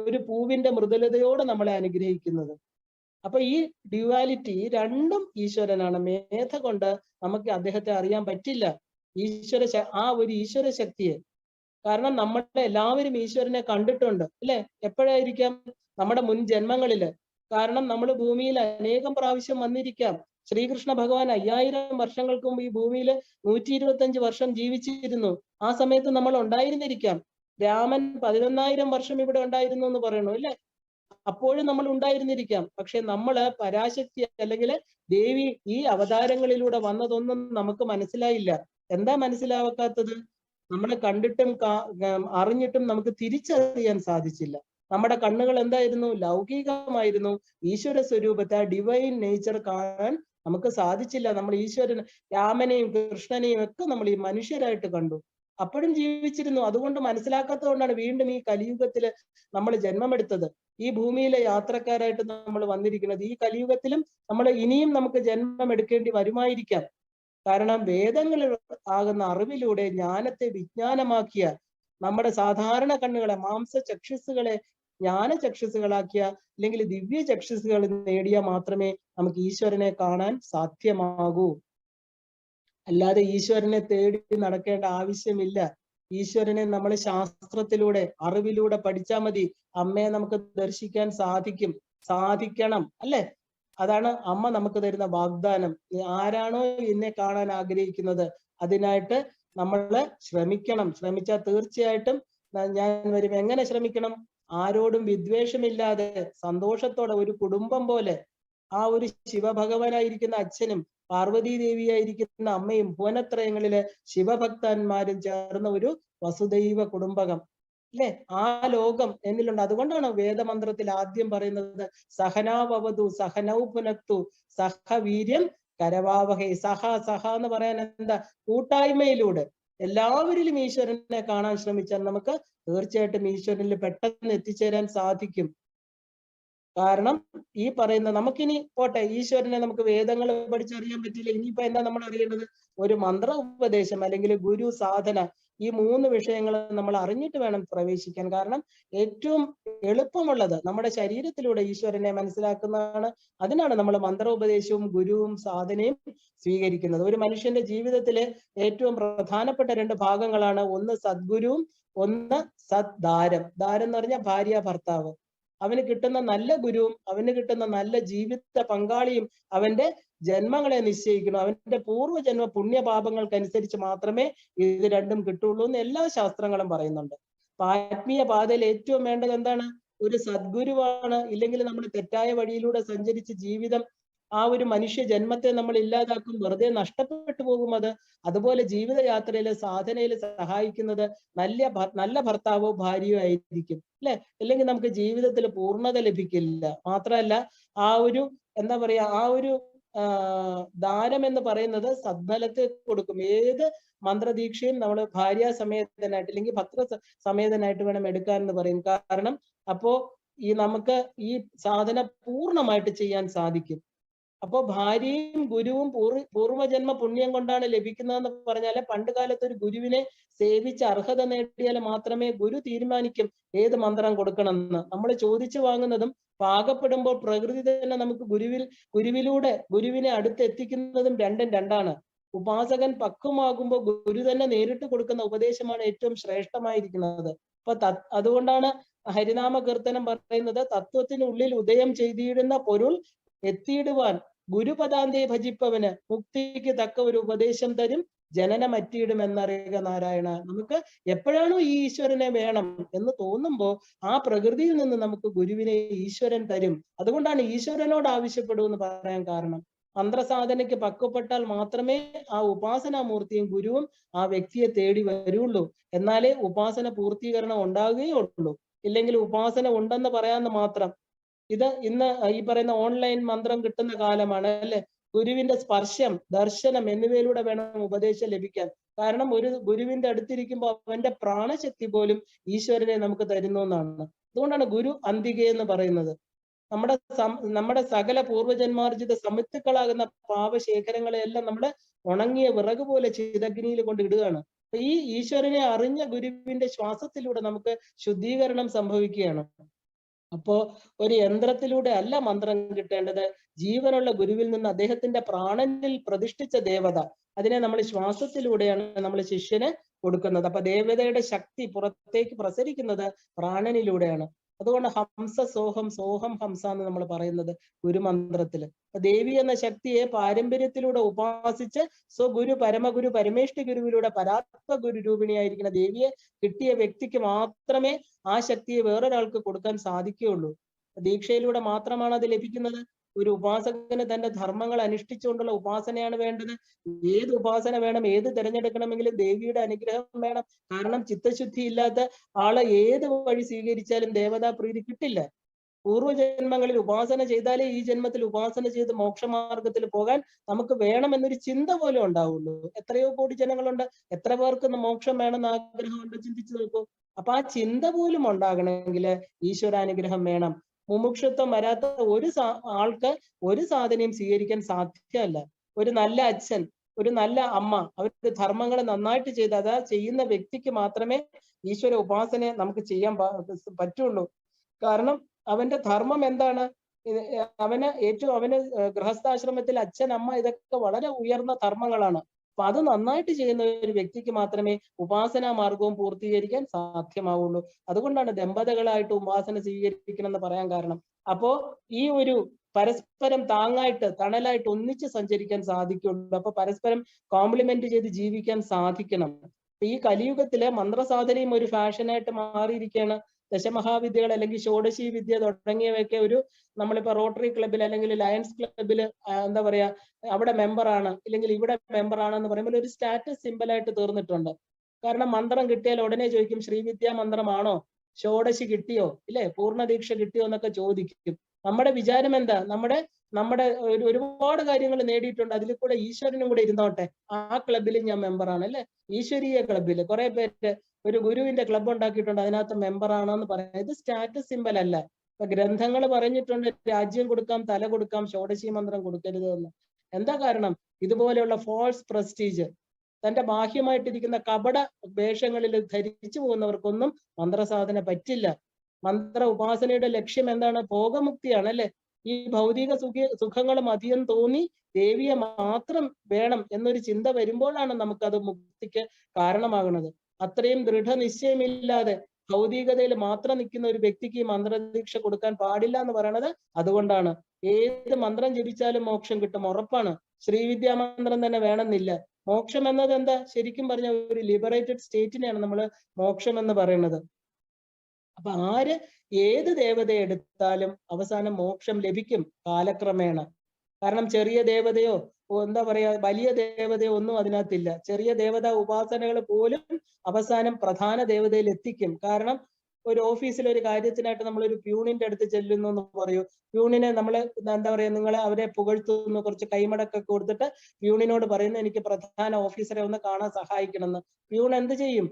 ഒരു പൂവിന്റെ മൃദുലതയോടെ നമ്മളെ അനുഗ്രഹിക്കുന്നത്. അപ്പൊ ഈ ഡ്യുവാലിറ്റി രണ്ടും ഈശ്വരനാണ്. മേധ കൊണ്ട് നമുക്ക് അദ്ദേഹത്തെ അറിയാൻ പറ്റില്ല, ആ ഒരു ഈശ്വര ശക്തിയെ. കാരണം നമ്മുടെ എല്ലാവരും ഈശ്വരനെ കണ്ടിട്ടുണ്ട് അല്ലെ? എപ്പോഴായിരിക്കാം? നമ്മുടെ മുൻ ജന്മങ്ങളില്. കാരണം നമ്മൾ ഭൂമിയിൽ അനേകം പ്രാവശ്യം വന്നിരിക്കാം. ശ്രീകൃഷ്ണ ഭഗവാൻ 5000 വർഷങ്ങൾക്ക് മുമ്പ് ഈ ഭൂമിയിൽ 125 വർഷം ജീവിച്ചിരുന്നു. ആ സമയത്ത് നമ്മൾ ഉണ്ടായിരുന്നിരിക്കാം. രാമൻ 11,000 വർഷം ഇവിടെ ഉണ്ടായിരുന്നു എന്ന് പറയണു അല്ലെ? അപ്പോഴും നമ്മൾ ഉണ്ടായിരുന്നിരിക്കാം. പക്ഷെ നമ്മള് പരാശക്തി അല്ലെങ്കിൽ ദേവി ഈ അവതാരങ്ങളിലൂടെ വന്നതൊന്നും നമുക്ക് മനസ്സിലായില്ല. എന്താ മനസ്സിലാവാത്തത്? നമ്മളെ കണ്ടിട്ടും അറിഞ്ഞിട്ടും നമുക്ക് തിരിച്ചറിയാൻ സാധിച്ചില്ല. നമ്മുടെ കണ്ണുകൾ എന്തായിരുന്നു? ലൗകികമായിരുന്നു. ഈശ്വര സ്വരൂപത്തെ, ഡിവൈൻ നേച്ചർ കാണാൻ നമുക്ക് സാധിച്ചില്ല. നമ്മൾ രാമനെയും കൃഷ്ണനെയും ഒക്കെ നമ്മൾ ഈ മനുഷ്യരായിട്ട് കണ്ടു. അപ്പോഴും ജീവിച്ചിരുന്നു. അതുകൊണ്ട് മനസ്സിലാക്കാത്തതുകൊണ്ടാണ് വീണ്ടും ഈ കലിയുഗത്തില് നമ്മൾ ജന്മമെടുത്തത്. ഈ ഭൂമിയിലെ യാത്രക്കാരായിട്ട് നമ്മൾ വന്നിരിക്കുന്നത്. ഈ കലിയുഗത്തിലും ഇനിയും നമുക്ക് ജന്മം എടുക്കേണ്ടി വരുമായിരിക്കാം. കാരണം വേദങ്ങളിൽ ആകുന്ന അറിവിലൂടെ ജ്ഞാനത്തെ വിജ്ഞാനമാക്കിയ നമ്മുടെ സാധാരണ കണ്ണുകളെ, മാംസചക്ഷുസ്സുകളെ ജ്ഞാനചക്ഷുസ്സുകളാക്കിയ അല്ലെങ്കിൽ ദിവ്യ ചക്ഷുസ്സുകൾ നേടിയാൽ മാത്രമേ നമുക്ക് ഈശ്വരനെ കാണാൻ സാധ്യമാകൂ. അല്ലാതെ ഈശ്വരനെ തേടി നടക്കേണ്ട ആവശ്യമില്ല. ഈശ്വരനെ നമ്മൾ ശാസ്ത്രത്തിലൂടെ, അറിവിലൂടെ പഠിച്ചാൽ മതി. അമ്മയെ നമുക്ക് ദർശിക്കാൻ സാധിക്കണം അല്ലെ? അതാണ് അമ്മ നമുക്ക് തരുന്ന വാഗ്ദാനം. ആരാണോ എന്നെ കാണാൻ ആഗ്രഹിക്കുന്നത് അതിനായിട്ട് നമ്മൾ ശ്രമിക്കണം. ശ്രമിച്ചാൽ തീർച്ചയായിട്ടും ഞാൻ വരും. എങ്ങനെ ശ്രമിക്കണം? ആരോടും വിദ്വേഷമില്ലാതെ സന്തോഷത്തോടെ ഒരു കുടുംബം പോലെ ആ ഒരു ശിവഭഗവാനായിരിക്കുന്ന അച്ഛനും പാർവതീ ദേവിയായിരിക്കുന്ന അമ്മയും ഭുവനത്രയങ്ങളിലെ ശിവഭക്തന്മാരും ചേർന്ന ഒരു വസുദൈവ കുടുംബകം അല്ലെ? ആ ലോകം എന്നിലുണ്ട്. അതുകൊണ്ടാണ് വേദമന്ത്രത്തിൽ ആദ്യം പറയുന്നത് സഹനാവവതു സഹനൗ പുനക്തു സഹവീര്യം കരവാവഹേ. സഹ എന്ന് പറയാൻ എന്താ? കൂട്ടായ്മയിലൂടെ എല്ലാവരിലും ഈശ്വരനെ കാണാൻ ശ്രമിച്ചാൽ നമുക്ക് തീർച്ചയായിട്ടും ഈശ്വരനിൽ പെട്ടെന്ന് എത്തിച്ചേരാൻ സാധിക്കും. കാരണം ഈ പറയുന്ന നമുക്കിനി പോട്ടെ, ഈശ്വരനെ നമുക്ക് വേദങ്ങൾ പഠിച്ചറിയാൻ പറ്റില്ല. ഇനിയിപ്പോ എന്താ നമ്മൾ അറിയേണ്ടത്? ഒരു മന്ത്ര ഉപദേശം അല്ലെങ്കിൽ ഗുരു സാധന, ഈ 3 വിഷയങ്ങൾ നമ്മൾ അറിഞ്ഞിട്ട് വേണം പ്രവേശിക്കാൻ. കാരണം ഏറ്റവും എളുപ്പമുള്ളത് നമ്മുടെ ശരീരത്തിലൂടെ ഈശ്വരനെ മനസ്സിലാക്കുന്നതാണ്. അതിനാണ് നമ്മൾ മന്ത്രോപദേശവും ഗുരുവും സാധനയും സ്വീകരിക്കുന്നത്. ഒരു മനുഷ്യന്റെ ജീവിതത്തിലെ ഏറ്റവും പ്രധാനപ്പെട്ട 2 ഭാഗങ്ങളാണ്. ഒന്ന് സദ്ഗുരുവും ഒന്ന് സദ്ദാരം. ദാരം എന്ന് പറഞ്ഞാൽ ഭാര്യ ഭർത്താവ്. അവന് കിട്ടുന്ന നല്ല ഗുരുവും അവന് കിട്ടുന്ന നല്ല ജീവിത പങ്കാളിയും അവന്റെ ജന്മങ്ങളെ നിശ്ചയിക്കണം. അവന്റെ പൂർവ്വജന്മ പുണ്യപാപങ്ങൾക്കനുസരിച്ച് മാത്രമേ ഇത് രണ്ടും കിട്ടുള്ളൂ എന്ന് എല്ലാ ശാസ്ത്രങ്ങളും പറയുന്നുണ്ട്. ആത്മീയ പാതയിൽ ഏറ്റവും വേണ്ടത് എന്താണ്? ഒരു സദ്ഗുരുവാണ്. ഇല്ലെങ്കിൽ നമ്മൾ തെറ്റായ വഴിയിലൂടെ സഞ്ചരിച്ച് ജീവിതം, ആ ഒരു മനുഷ്യ ജന്മത്തെ നമ്മൾ ഇല്ലാതാക്കും, വെറുതെ നഷ്ടപ്പെട്ടു പോകും. അതുപോലെ ജീവിതയാത്രയിലെ സാധനയിൽ സഹായിക്കുന്നത് നല്ല ഭർത്താവോ ഭാര്യയോ ആയിരിക്കും അല്ലെ? അല്ലെങ്കിൽ നമുക്ക് ജീവിതത്തിൽ പൂർണ്ണത ലഭിക്കില്ല. മാത്രമല്ല ആ ഒരു എന്താ പറയാ, ആ ഒരു ദാനം എന്ന് പറയുന്നത് സദ്ഫലത്തെ കൊടുക്കും. ഏത് മന്ത്രദീക്ഷയും നമ്മൾ ഭാര്യാസമേതനായിട്ട് അല്ലെങ്കിൽ ഭക്ത സമേതനായിട്ട് വേണം എടുക്കാൻ എന്ന് പറയും. കാരണം അപ്പോ നമുക്ക് ഈ സാധന പൂർണ്ണമായിട്ട് ചെയ്യാൻ സാധിക്കും. അപ്പൊ ഭാര്യയും ഗുരുവും പൂർവ്വജന്മ പുണ്യം കൊണ്ടാണ് ലഭിക്കുന്നതെന്ന് പറഞ്ഞാല് പണ്ട് കാലത്ത് ഒരു ഗുരുവിനെ സേവിച്ച് അർഹത നേടിയാൽ മാത്രമേ ഗുരു തീരുമാനിക്കും ഏത് മന്ത്രം കൊടുക്കണം എന്ന്. നമ്മൾ ചോദിച്ചു വാങ്ങുന്നതും പാകപ്പെടുമ്പോൾ പ്രകൃതി തന്നെ നമുക്ക് ഗുരുവിലൂടെ ഗുരുവിനെ അടുത്തെത്തിക്കുന്നതും രണ്ടും രണ്ടാണ്. ഉപാസകൻ പക്വമാകുമ്പോൾ ഗുരു തന്നെ നേരിട്ട് കൊടുക്കുന്ന ഉപദേശമാണ് ഏറ്റവും ശ്രേഷ്ഠമായിരിക്കുന്നത്. അപ്പൊ അതുകൊണ്ടാണ് ഹരിനാമ കീർത്തനം പറയുന്നത്, തത്വത്തിനുള്ളിൽ ഉദയം ചെയ്തിടുന്ന പൊരുൾ എത്തിയിടുവാൻ ഗുരുപദാന്തെ ഭജിപ്പവന് മുക്തിക്ക് തക്ക ഒരു ഉപദേശം തരും ജനനമറ്റിയിടും എന്നറിയുക നാരായണ. നമുക്ക് എപ്പോഴാണോ ഈ ഈശ്വരനെ വേണം എന്ന് തോന്നുമ്പോ ആ പ്രകൃതിയിൽ നിന്ന് നമുക്ക് ഗുരുവിനെ ഈശ്വരൻ തരും. അതുകൊണ്ടാണ് ഈശ്വരനോട് ആവശ്യപ്പെടൂ എന്ന് പറയാൻ കാരണം. മന്ത്രസാധനയ്ക്ക് പക്വപ്പെട്ടാൽ മാത്രമേ ആ ഉപാസനാമൂർത്തിയും ഗുരുവും ആ വ്യക്തിയെ തേടി വരുള്ളൂ. എന്നാലേ ഉപാസന പൂർത്തീകരണം ഉണ്ടാവുകയുള്ളൂ. ഇല്ലെങ്കിൽ ഉപാസന ഉണ്ടെന്ന് പറയാന്ന് മാത്രം. ഇത് ഇന്ന് ഈ പറയുന്ന ഓൺലൈൻ മന്ത്രം കിട്ടുന്ന കാലമാണ് അല്ലെ. ഗുരുവിന്റെ സ്പർശം, ദർശനം എന്നിവയിലൂടെ വേണം ഉപദേശം ലഭിക്കാൻ. കാരണം ഒരു ഗുരുവിന്റെ അടുത്തിരിക്കുമ്പോൾ അവന്റെ പ്രാണശക്തി പോലും ഈശ്വരനെ നമുക്ക് തരുന്നു എന്നാണ്. അതുകൊണ്ടാണ് ഗുരു അന്തിക എന്ന് പറയുന്നത്. നമ്മുടെ സകല പൂർവ്വജന്മാർജിത സമിത്തുക്കളാകുന്ന പാപശേഖരങ്ങളെയെല്ലാം നമ്മുടെ ഉണങ്ങിയ വിറക് പോലെ ചിതഗ്നിയിൽ കൊണ്ട് ഇടുകയാണ്. അപ്പൊ ഈ ഈശ്വരനെ അറിഞ്ഞ ഗുരുവിന്റെ ശ്വാസത്തിലൂടെ നമുക്ക് ശുദ്ധീകരണം സംഭവിക്കുകയാണ്. അപ്പോ ഒരു യന്ത്രത്തിലൂടെ അല്ല മന്ത്രം കിട്ടേണ്ടത്, ജീവനുള്ള ഗുരുവിൽ നിന്ന് അദ്ദേഹത്തിന്റെ പ്രാണനിൽ പ്രതിഷ്ഠിച്ച ദേവത, അതിനെ നമ്മൾ ശ്വാസത്തിലൂടെയാണ് നമ്മൾ ശിഷ്യന് കൊടുക്കുന്നത്. അപ്പൊ ദേവതയുടെ ശക്തി പുറത്തേക്ക് പ്രസരിക്കുന്നത് പ്രാണനിലൂടെയാണ്. അതുകൊണ്ട് ഹംസ സോഹം, സോഹം ഹംസ എന്ന് നമ്മൾ പറയുന്നത് ഗുരുമന്ത്രത്തില്. ദേവി എന്ന ശക്തിയെ പാരമ്പര്യത്തിലൂടെ ഉപാസിച്ച് സ്വഗുരു പരമഗുരു പരമേഷ്ഠി ഗുരുവിലൂടെ പരാത്മ ഗുരു രൂപിണിയായിരിക്കുന്ന ദേവിയെ കിട്ടിയ വ്യക്തിക്ക് മാത്രമേ ആ ശക്തിയെ വേറൊരാൾക്ക് കൊടുക്കാൻ സാധിക്കുകയുള്ളൂ. ദീക്ഷയിലൂടെ മാത്രമാണ് അത് ലഭിക്കുന്നത്. ഒരു ഉപാസകന് തന്റെ ധർമ്മങ്ങൾ അനുഷ്ഠിച്ചുകൊണ്ടുള്ള ഉപാസനയാണ് വേണ്ടത്. ഏത് ഉപാസന വേണം, ഏത് തിരഞ്ഞെടുക്കണമെങ്കിലും ദേവിയുടെ അനുഗ്രഹം വേണം. കാരണം ചിത്തശുദ്ധി ഇല്ലാത്ത ആളെ ഏത് വഴി സ്വീകരിച്ചാലും ദേവതാ പ്രീതി കിട്ടില്ല. പൂർവ്വജന്മങ്ങളിൽ ഉപാസന ചെയ്താലേ ഈ ജന്മത്തിൽ ഉപാസന ചെയ്ത് മോക്ഷമാർഗത്തിൽ പോകാൻ നമുക്ക് വേണമെന്നൊരു ചിന്ത പോലും ഉണ്ടാവുള്ളൂ. എത്രയോ കോടി ജനങ്ങളുണ്ട്, എത്ര പേർക്ക് മോക്ഷം വേണമെന്ന് ആഗ്രഹമുണ്ട്, ചിന്തിച്ചു നോക്കൂ. അപ്പൊ ആ ചിന്ത പോലും ഉണ്ടാകണമെങ്കിൽ ഈശ്വരാനുഗ്രഹം വേണം. മുമുക്ഷത്വം വരാത്ത ആൾക്ക് ഒരു സാധനയും സ്വീകരിക്കാൻ സാധ്യമല്ല. ഒരു നല്ല അച്ഛൻ, ഒരു നല്ല അമ്മ, അവരുടെ ധർമ്മങ്ങൾ നന്നായിട്ട് ചെയ്ത് അതാ ചെയ്യുന്ന വ്യക്തിക്ക് മാത്രമേ ഈശ്വര ഉപാസന നമുക്ക് ചെയ്യാൻ പറ്റുള്ളൂ. കാരണം അവന്റെ ധർമ്മം എന്താണ്? അവന് ഗൃഹസ്ഥാശ്രമത്തിൽ അച്ഛൻ, അമ്മ ഇതൊക്കെ വളരെ ഉയർന്ന ധർമ്മങ്ങളാണ്. അപ്പൊ അത് നന്നായിട്ട് ചെയ്യുന്ന ഒരു വ്യക്തിക്ക് മാത്രമേ ഉപാസനാ മാർഗവും പൂർത്തീകരിക്കാൻ സാധ്യമാവുള്ളൂ. അതുകൊണ്ടാണ് ദമ്പതികളായിട്ട് ഉപാസന സ്വീകരിക്കണം എന്ന് പറയാൻ കാരണം. അപ്പോ ഈ ഒരു പരസ്പരം താങ്ങായിട്ട്, തണലായിട്ട് ഒന്നിച്ച് സഞ്ചരിക്കാൻ സാധിക്കുള്ളൂ. അപ്പൊ പരസ്പരം കോംപ്ലിമെന്റ് ചെയ്ത് ജീവിക്കാൻ സാധിക്കണം. ഈ കലിയുഗത്തിലെ മന്ത്രസാധനയും ഒരു ഫാഷനായിട്ട് മാറിയിരിക്കുകയാണ്. ദശമഹാവിദ്യകൾ അല്ലെങ്കിൽ ഷോഡശി വിദ്യ തുടങ്ങിയവയൊക്കെ നമ്മളിപ്പോ റോട്ടറി ക്ലബിൽ അല്ലെങ്കിൽ ലയൺസ് ക്ലബിൽ എന്താ പറയാ, അവിടെ മെമ്പറാണ് ഇല്ലെങ്കിൽ ഇവിടെ മെമ്പറാണ് എന്ന് പറയുമ്പോൾ ഒരു സ്റ്റാറ്റസ് സിമ്പലായിട്ട് തീർന്നിട്ടുണ്ട്. കാരണം മന്ത്രം കിട്ടിയാൽ ഉടനെ ചോദിക്കും, ശ്രീവിദ്യാ മന്ത്രമാണോ, ഷോഡശി കിട്ടിയോ, ഇല്ലേ, പൂർണ്ണദീക്ഷ കിട്ടിയോ എന്നൊക്കെ ചോദിക്കും. നമ്മുടെ വിചാരം എന്താ? നമ്മുടെ ഒരുപാട് കാര്യങ്ങൾ നേടിയിട്ടുണ്ട്, അതിൽ കൂടെ ഈശ്വരനും കൂടെ ഇരുന്നോട്ടെ, ആ ക്ലബിൽ ഞാൻ മെമ്പറാണ്, അല്ലെ, ഈശ്വരീയ ക്ലബിൽ കുറെ പേര് ഒരു ഗുരുവിന്റെ ക്ലബ് ഉണ്ടാക്കിയിട്ടുണ്ട്, അതിനകത്ത് മെമ്പറാണെന്ന് പറയാം. ഇത് സ്റ്റാറ്റസ് സിമ്പൽ അല്ല. ഇപ്പൊ ഗ്രന്ഥങ്ങൾ പറഞ്ഞിട്ടുണ്ട്, രാജ്യം കൊടുക്കാം, തല കൊടുക്കാം, ഷോഡശി മന്ത്രം കൊടുക്കരുത് എന്ന്. എന്താ കാരണം? ഇതുപോലെയുള്ള ഫോൾസ് പ്രസ്റ്റീജ്, തന്റെ ബാഹ്യമായിട്ടിരിക്കുന്ന കപട വേഷങ്ങളിൽ ധരിച്ചു പോകുന്നവർക്കൊന്നും മന്ത്രസാധന പറ്റില്ല. മന്ത്ര ഉപാസനയുടെ ലക്ഷ്യം എന്താണ്? ഭോഗമുക്തിയാണ്, അല്ലെ. ഈ ഭൗതിക സുഖങ്ങൾ മതിയം തോന്നി ദേവിയെ മാത്രം വേണം എന്നൊരു ചിന്ത വരുമ്പോഴാണ് നമുക്കത് മുക്തിക്ക് കാരണമാകുന്നത്. അത്രയും ദൃഢനിശ്ചയമില്ലാതെ ഭൗതികതയിൽ മാത്രം നിൽക്കുന്ന ഒരു വ്യക്തിക്ക് ഈ മന്ത്രദീക്ഷ കൊടുക്കാൻ പാടില്ല എന്ന് പറയണത് അതുകൊണ്ടാണ്. ഏത് മന്ത്രം ജപിച്ചാലും മോക്ഷം കിട്ടും, ഉറപ്പാണ്. ശ്രീവിദ്യാ മന്ത്രം തന്നെ വേണമെന്നില്ല. മോക്ഷം എന്നത് എന്താ? ശരിക്കും പറഞ്ഞ ഒരു ലിബറേറ്റഡ് സ്റ്റേറ്റിനെയാണ് നമ്മൾ മോക്ഷം എന്ന് പറയുന്നത്. അപ്പൊ ഏത് ദേവതയെ എടുത്താലും അവസാനം മോക്ഷം ലഭിക്കും കാലക്രമേണ. കാരണം ചെറിയ ദേവതയോ എന്താ പറയാ, വലിയ ദേവതയോ ഒന്നും അതിനകത്തില്ല. ചെറിയ ദേവതാ ഉപാസനകൾ പോലും അവസാനം പ്രധാന ദേവതയിൽ എത്തിക്കും. കാരണം ഒരു ഓഫീസിൽ ഒരു കാര്യത്തിനായിട്ട് നമ്മൾ ഒരു പ്യൂണിന്റെ അടുത്ത് ചെല്ലുന്നു എന്ന് പറയൂ. പ്യൂണിനെ നമ്മൾ എന്താ പറയാ, അവരെ പുകഴ്ത്തുന്നു, കുറച്ച് കൈമടക്കൊക്കെ കൊടുത്തിട്ട് പ്യൂണിനോട് പറയുന്നു, എനിക്ക് പ്രധാന ഓഫീസറെ ഒന്ന് കാണാൻ സഹായിക്കണം എന്ന്. പ്യൂൺ എന്ത് ചെയ്യും?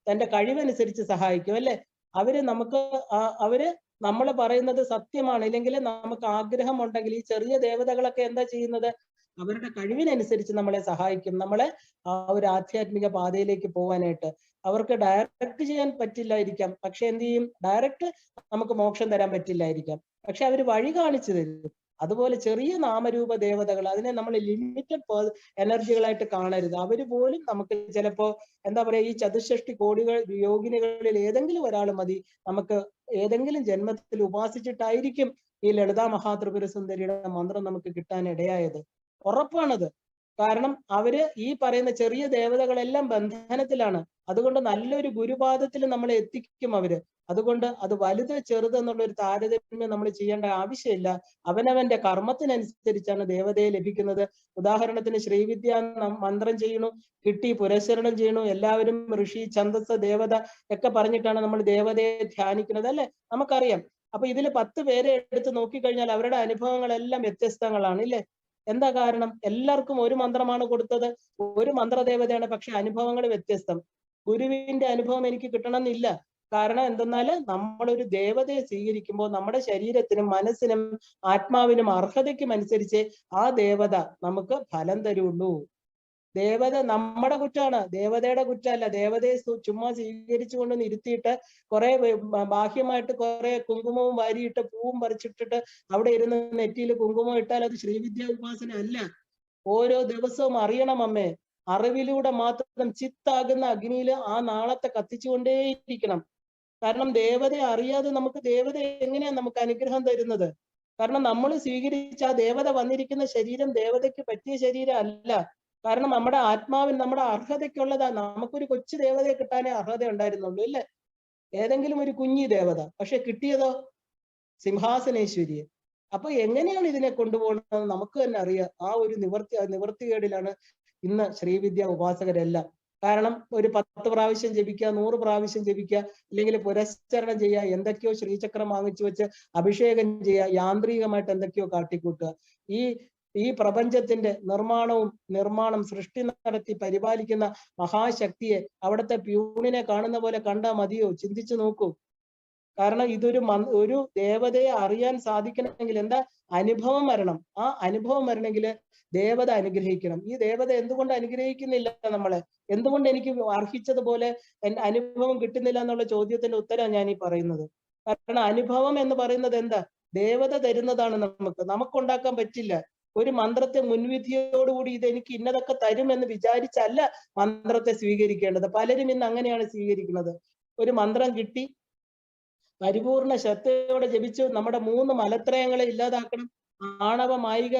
തന്റെ കഴിവനുസരിച്ച് സഹായിക്കും, അല്ലെ. അവര് നമ്മൾ പറയുന്നത് സത്യമാണ്, ഇല്ലെങ്കിൽ നമുക്ക് ആഗ്രഹം ഉണ്ടെങ്കിൽ ഈ ചെറിയ ദേവതകളൊക്കെ എന്താ ചെയ്യുന്നത്? അവരുടെ കഴിവിനനുസരിച്ച് നമ്മളെ സഹായിക്കും, നമ്മളെ ആ ഒരു ആധ്യാത്മിക പാതയിലേക്ക് പോകാനായിട്ട്. അവർക്ക് ഡയറക്റ്റ് ചെയ്യാൻ പറ്റില്ലായിരിക്കാം, പക്ഷെ എന്ത് ചെയ്യും? ഡയറക്റ്റ് നമുക്ക് മോക്ഷം തരാൻ പറ്റില്ലായിരിക്കാം, പക്ഷെ അവർ വഴി കാണിച്ചു തരും. അതുപോലെ ചെറിയ നാമരൂപ ദേവതകൾ, അതിനെ നമ്മൾ ലിമിറ്റഡ് എനർജികളായിട്ട് കാണരുത്. അവര് പോലും നമുക്ക് ചിലപ്പോ എന്താ പറയാ, ഈ ചതുഷ്ഷഷ്ടി കോടികൾ യോഗിനികളിൽ ഏതെങ്കിലും ഒരാൾ മതി നമുക്ക് ഏതെങ്കിലും ജന്മത്തിൽ ഉപാസിച്ചിട്ടായിരിക്കും ഈ ലളിതാ മഹാത്രിപുര സുന്ദരിയുടെ മന്ത്രം നമുക്ക് കിട്ടാൻ ഇടയായത്. ഉറപ്പാണത്. കാരണം അവര് ഈ പറയുന്ന ചെറിയ ദേവതകളെല്ലാം ബന്ധനത്തിലാണ്. അതുകൊണ്ട് നല്ലൊരു ഗുരുപാദത്തിൽ നമ്മളെ എത്തിക്കും അവര്. അതുകൊണ്ട് അത് വലുത് ചെറുത് എന്നുള്ള ഒരു താരതമ്യം നമ്മൾ ചെയ്യേണ്ട ആവശ്യമില്ല. അവനവന്റെ കർമ്മത്തിനനുസരിച്ചാണ് ദേവതയെ ലഭിക്കുന്നത്. ഉദാഹരണത്തിന് ശ്രീവിദ്യ മന്ത്രം ചെയ്യണു, കിട്ടി, പുരസ്കരണം ചെയ്യണു, എല്ലാവരും ഋഷി, ഛന്ദസ്, ദേവത ഒക്കെ പറഞ്ഞിട്ടാണ് നമ്മൾ ദേവതയെ ധ്യാനിക്കുന്നത്, അല്ലെ? നമുക്കറിയാം. അപ്പൊ ഇതിൽ 10 പേരെ എടുത്ത് നോക്കിക്കഴിഞ്ഞാൽ അവരുടെ അനുഭവങ്ങളെല്ലാം വ്യത്യസ്തങ്ങളാണ്, ഇല്ലേ? എന്താ കാരണം? എല്ലാവർക്കും ഒരു മന്ത്രമാണ് കൊടുത്തത്, ഒരു മന്ത്രദേവതയാണ്, പക്ഷെ അനുഭവങ്ങൾ വ്യത്യസ്തം. ഗുരുവിന്റെ അനുഭവം എനിക്ക് കിട്ടണമെന്നില്ല. കാരണം എന്തെന്നാല് നമ്മളൊരു ദേവതയെ സ്വീകരിക്കുമ്പോൾ നമ്മുടെ ശരീരത്തിനും മനസ്സിനും ആത്മാവിനും അർഹതയ്ക്കും അനുസരിച്ച് ആ ദേവത നമുക്ക് ഫലം തരുള്ളൂ. ദേവത നമ്മുടെ കുറ്റാണ്, ദേവതയുടെ കുറ്റമല്ല. ദേവതയെ ചുമ്മാ സ്വീകരിച്ചു കൊണ്ടൊന്ന് ഇരുത്തിയിട്ട് കുറെ ബാഹ്യമായിട്ട് കുറെ കുങ്കുമവും വാരിയിട്ട് പൂവും പറിച്ചിട്ടിട്ട് അവിടെ ഇരുന്ന് നെറ്റിയിൽ കുങ്കുമം ഇട്ടാൽ അത് ശ്രീവിദ്യ ഉപാസന അല്ല. ഓരോ ദിവസവും അറിയണം അമ്മേ, അറിവിലൂടെ മാത്രം ചിത്താകുന്ന അഗ്നിയിൽ ആ നാളത്തെ കത്തിച്ചുകൊണ്ടേയിരിക്കണം. കാരണം ദേവതയെ അറിയാതെ നമുക്ക് ദേവത എങ്ങനെയാ നമുക്ക് അനുഗ്രഹം തരുന്നത്? കാരണം നമ്മൾ സ്വീകരിച്ച ആ ദേവത വന്നിരിക്കുന്ന ശരീരം ദേവതയ്ക്ക് പറ്റിയ ശരീരം അല്ല. കാരണം നമ്മുടെ ആത്മാവിന് നമ്മുടെ അർഹതയ്ക്കുള്ളതാ. നമുക്കൊരു കൊച്ചു ദേവതയെ കിട്ടാനേ അർഹത ഉണ്ടായിരുന്നുള്ളൂ, ഇല്ലേ? ഏതെങ്കിലും ഒരു കുഞ്ഞി ദേവത. പക്ഷെ കിട്ടിയതോ സിംഹാസനേശ്വരിയെ. അപ്പൊ എങ്ങനെയാണ് ഇതിനെ കൊണ്ടുപോകുന്നത് നമുക്ക് തന്നെ അറിയാം. ആ ഒരു നിവർത്തികേടിലാണ് ഇന്ന് ശ്രീവിദ്യ ഉപാസകരെല്ലാം. കാരണം ഒരു 10 പ്രാവശ്യം ജപിക്കുക, 100 പ്രാവശ്യം ജപിക്കുക, അല്ലെങ്കിൽ പുരസ്കരണം ചെയ്യുക, എന്തൊക്കെയോ ശ്രീചക്രം വാങ്ങിച്ചു വെച്ച് അഭിഷേകം ചെയ്യുക, യാന്ത്രികമായിട്ട് എന്തൊക്കെയോ കാട്ടിക്കൂട്ടുക. ഈ പ്രപഞ്ചത്തിന്റെ നിർമ്മാണം സൃഷ്ടി നടത്തി പരിപാലിക്കുന്ന മഹാശക്തിയെ അവിടുത്തെ പ്യൂണിനെ കാണുന്ന പോലെ കണ്ടാ മതിയോ? ചിന്തിച്ചു നോക്കൂ. കാരണം ഒരു ദേവതയെ അറിയാൻ സാധിക്കണമെങ്കിൽ എന്താ? അനുഭവം വരണം. ആ അനുഭവം വരണമെങ്കിൽ ദേവത അനുഗ്രഹിക്കണം. ഈ ദേവത എന്തുകൊണ്ട് അനുഗ്രഹിക്കുന്നില്ല നമ്മളെ? എന്തുകൊണ്ട് എനിക്ക് അർഹിച്ചതുപോലെ അനുഭവം കിട്ടുന്നില്ല എന്നുള്ള ചോദ്യത്തിന്റെ ഉത്തരം ഞാൻ ഈ പറയുന്നത്. കാരണം അനുഭവം എന്ന് പറയുന്നത് എന്താ? ദേവത തരുന്നതാണ്. നമുക്കുണ്ടാക്കാൻ പറ്റില്ല. ഒരു മന്ത്രത്തെ മുൻവിധിയോടുകൂടി ഇത് എനിക്ക് ഇന്നതൊക്കെ തരും എന്ന് വിചാരിച്ചല്ല മന്ത്രത്തെ സ്വീകരിക്കേണ്ടത്. പലരും ഇന്ന് അങ്ങനെയാണ് സ്വീകരിക്കുന്നത്. ഒരു മന്ത്രം കിട്ടി, പരിപൂർണ ശ്രദ്ധയോടെ ജപിച്ചു നമ്മുടെ 3 മലത്രയങ്ങളെ ഇല്ലാതാക്കണം, ആണവ മായിക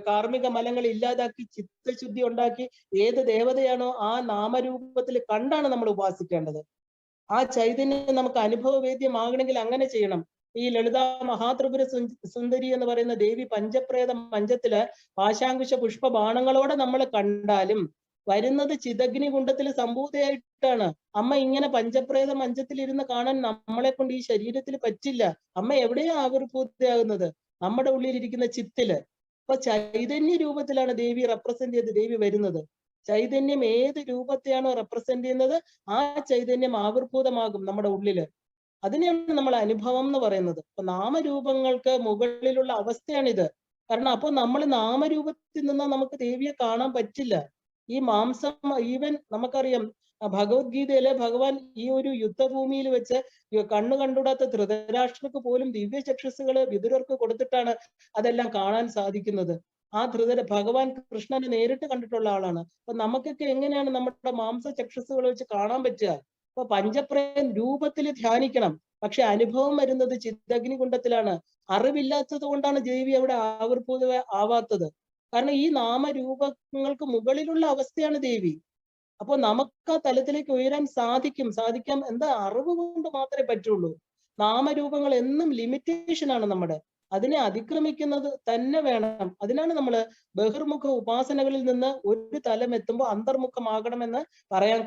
കാർമിക മലങ്ങളെ ഇല്ലാതാക്കി ചിത്തശുദ്ധി ഉണ്ടാക്കി ഏത് ദേവതയാണോ ആ നാമരൂപത്തിൽ കണ്ടാണ് നമ്മൾ ഉപാസിക്കേണ്ടത്. ആ ചൈതന്യം നമുക്ക് അനുഭവവേദ്യമാകണമെങ്കിൽ അങ്ങനെ ചെയ്യണം. ഈ ലളിതാ മഹാത്രിപുര സുന്ദരി എന്ന് പറയുന്ന ദേവി പഞ്ചപ്രേത മഞ്ചത്തില് പാശാങ്കുശ പുഷ്പ ബാണങ്ങളോടെ നമ്മൾ കണ്ടാലും വരുന്നത് ചിതഗ്നി കുണ്ടത്തിൽ സംഭൂതയായിട്ടാണ്. അമ്മ ഇങ്ങനെ പഞ്ചപ്രേത മഞ്ചത്തിൽ ഇരുന്ന് കാണാൻ നമ്മളെ കൊണ്ട് ഈ ശരീരത്തിൽ പറ്റില്ല. അമ്മ എവിടെയാ ആവിർഭൂതയാകുന്നത്? നമ്മുടെ ഉള്ളിലിരിക്കുന്ന ചിത്തില്. അപ്പൊ ചൈതന്യ രൂപത്തിലാണ് ദേവി റെപ്രസെന്റ് ചെയ്ത് ദേവി വരുന്നത്. ചൈതന്യം ഏത് രൂപത്തെയാണോ റെപ്രസെന്റ് ചെയ്യുന്നത് ആ ചൈതന്യം ആവിർഭൂതമാകും നമ്മുടെ ഉള്ളില്. അതിനെയാണ് നമ്മൾ അനുഭവം എന്ന് പറയുന്നത്. അപ്പൊ നാമരൂപങ്ങൾക്ക് മുകളിലുള്ള അവസ്ഥയാണിത്. കാരണം അപ്പൊ നമ്മൾ നാമരൂപത്തിൽ നിന്നാൽ നമുക്ക് ദേവിയെ കാണാൻ പറ്റില്ല. ഈ മാംസം ഈവൻ നമുക്കറിയാം ഭഗവത്ഗീതയിലെ ഭഗവാൻ ഈ ഒരു യുദ്ധഭൂമിയിൽ വെച്ച് കണ്ണു കണ്ടുകൂടാത്ത ധൃതരാഷ്ട്രക്ക് പോലും ദിവ്യ ചക്ഷുസുകള് വിതുരർക്ക് കൊടുത്തിട്ടാണ് അതെല്ലാം കാണാൻ സാധിക്കുന്നത്. ആ ഭഗവാൻ കൃഷ്ണനെ നേരിട്ട് കണ്ടിട്ടുള്ള ആളാണ്. അപ്പൊ നമുക്കൊക്കെ എങ്ങനെയാണ് നമ്മുടെ മാംസ ചക്ഷുസുകൾ വെച്ച് കാണാൻ പറ്റുക? അപ്പൊ പഞ്ചപ്രേം രൂപത്തിൽ ധ്യാനിക്കണം. പക്ഷെ അനുഭവം വരുന്നത് ചിത്തഗ്നി കുണ്ടത്തിലാണ്. അറിവില്ലാത്തത് കൊണ്ടാണ് ദേവി അവിടെ ആവിർഭൂത ആവാത്തത്. കാരണം ഈ നാമരൂപങ്ങൾക്ക് മുകളിലുള്ള അവസ്ഥയാണ് ദേവി. അപ്പൊ നമുക്ക് ആ തലത്തിലേക്ക് ഉയരാൻ സാധിക്കാം. എന്താ? അറിവ് കൊണ്ട് മാത്രമേ പറ്റുള്ളൂ. നാമരൂപങ്ങൾ എന്നും ലിമിറ്റേഷൻ ആണ് നമ്മുടെ. അതിനെ അതിക്രമിക്കുന്നത് തന്നെ വേണം. അതിനാണ് നമ്മൾ ബഹിർമുഖ ഉപാസനകളിൽ നിന്ന് ഒരു തലം എത്തുമ്പോൾ അന്തർമുഖമാകണമെന്ന് പറയാൻ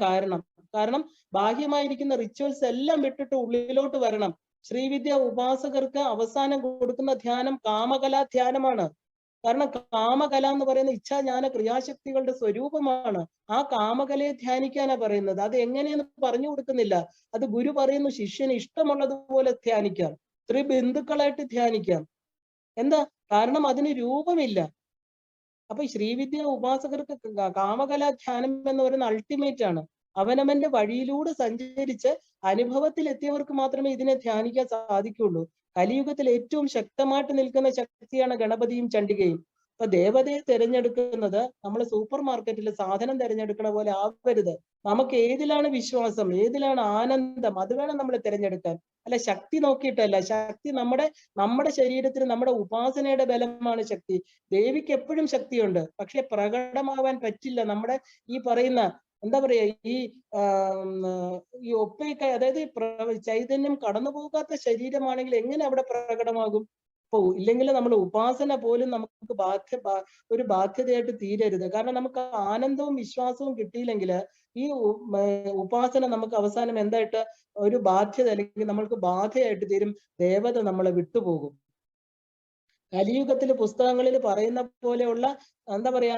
കാരണം ബാഹ്യമായിരിക്കുന്ന റിച്വൽസ് എല്ലാം വിട്ടിട്ട് ഉള്ളിലോട്ട് വരണം. ശ്രീവിദ്യ ഉപാസകർക്ക് അവസാനം കൊടുക്കുന്ന ധ്യാനം കാമകലാ ധ്യാനമാണ്. കാരണം കാമകല എന്ന് പറയുന്ന ഇച്ഛാജ്ഞാന ക്രിയാശക്തികളുടെ സ്വരൂപമാണ്. ആ കാമകലയെ ധ്യാനിക്കാനാ പറയുന്നത്. അത് എങ്ങനെയെന്ന് പറഞ്ഞു കൊടുക്കുന്നില്ല. അത് ഗുരു പറയുന്നു ശിഷ്യന് ഇഷ്ടമുള്ളതുപോലെ ധ്യാനിക്കാം. ത്രിബിന്ദുക്കളായിട്ട് ധ്യാനിക്കാം. എന്താ കാരണം? അതിന് രൂപമില്ല. അപ്പൊ ഈ ശ്രീവിദ്യ ഉപാസകർക്ക് കാമകലാ ധ്യാനം എന്ന് പറയുന്ന അൾട്ടിമേറ്റ് ആണ്. അവനവന്റെ വഴിയിലൂടെ സഞ്ചരിച്ച് അനുഭവത്തിൽ എത്തിയവർക്ക് മാത്രമേ ഇതിനെ ധ്യാനിക്കാൻ സാധിക്കുള്ളൂ. കലിയുഗത്തിൽ ഏറ്റവും ശക്തമായിട്ട് നിൽക്കുന്ന ശക്തിയാണ് ഗണപതിയും ചണ്ഡികയും. അപ്പൊ ദേവതയെ തിരഞ്ഞെടുക്കുന്നത് നമ്മൾ സൂപ്പർ മാർക്കറ്റിൽ സാധനം തിരഞ്ഞെടുക്കണ പോലെ ആവരുത്. നമുക്ക് ഏതിലാണ് വിശ്വാസം, ഏതിലാണ് ആനന്ദം, അത് വേണം നമ്മൾ തിരഞ്ഞെടുക്കാൻ. അല്ല ശക്തി നോക്കിയിട്ടല്ല. ശക്തി നമ്മുടെ ശരീരത്തിന് നമ്മുടെ ഉപാസനയുടെ ബലമാണ് ശക്തി. ദേവിക്ക് എപ്പോഴും ശക്തിയുണ്ട്, പക്ഷെ പ്രകടമാവാൻ പറ്റില്ല. നമ്മുടെ ഈ പറയുന്ന എന്താ പറയാ ഈ ഒപ്പയൊക്കെ, അതായത് ചൈതന്യം കടന്നു പോകാത്ത ശരീരമാണെങ്കിൽ എങ്ങനെ അവിടെ പ്രകടമാകും? അപ്പൊ ഇല്ലെങ്കിൽ നമ്മൾ ഉപാസന പോലും നമുക്ക് ഒരു ബാധ്യതയായിട്ട് തീരരുത്. കാരണം നമുക്ക് ആനന്ദവും വിശ്വാസവും കിട്ടിയില്ലെങ്കിൽ ഈ ഉപാസന നമുക്ക് അവസാനം എന്തായിട്ട് ഒരു ബാധ്യത, അല്ലെങ്കിൽ നമ്മൾക്ക് ബാധയായിട്ട് തീരും. ദേവത നമ്മളെ വിട്ടുപോകും. കലിയുഗത്തിലെ പുസ്തകങ്ങളിൽ പറയുന്ന പോലെയുള്ള എന്താ പറയാ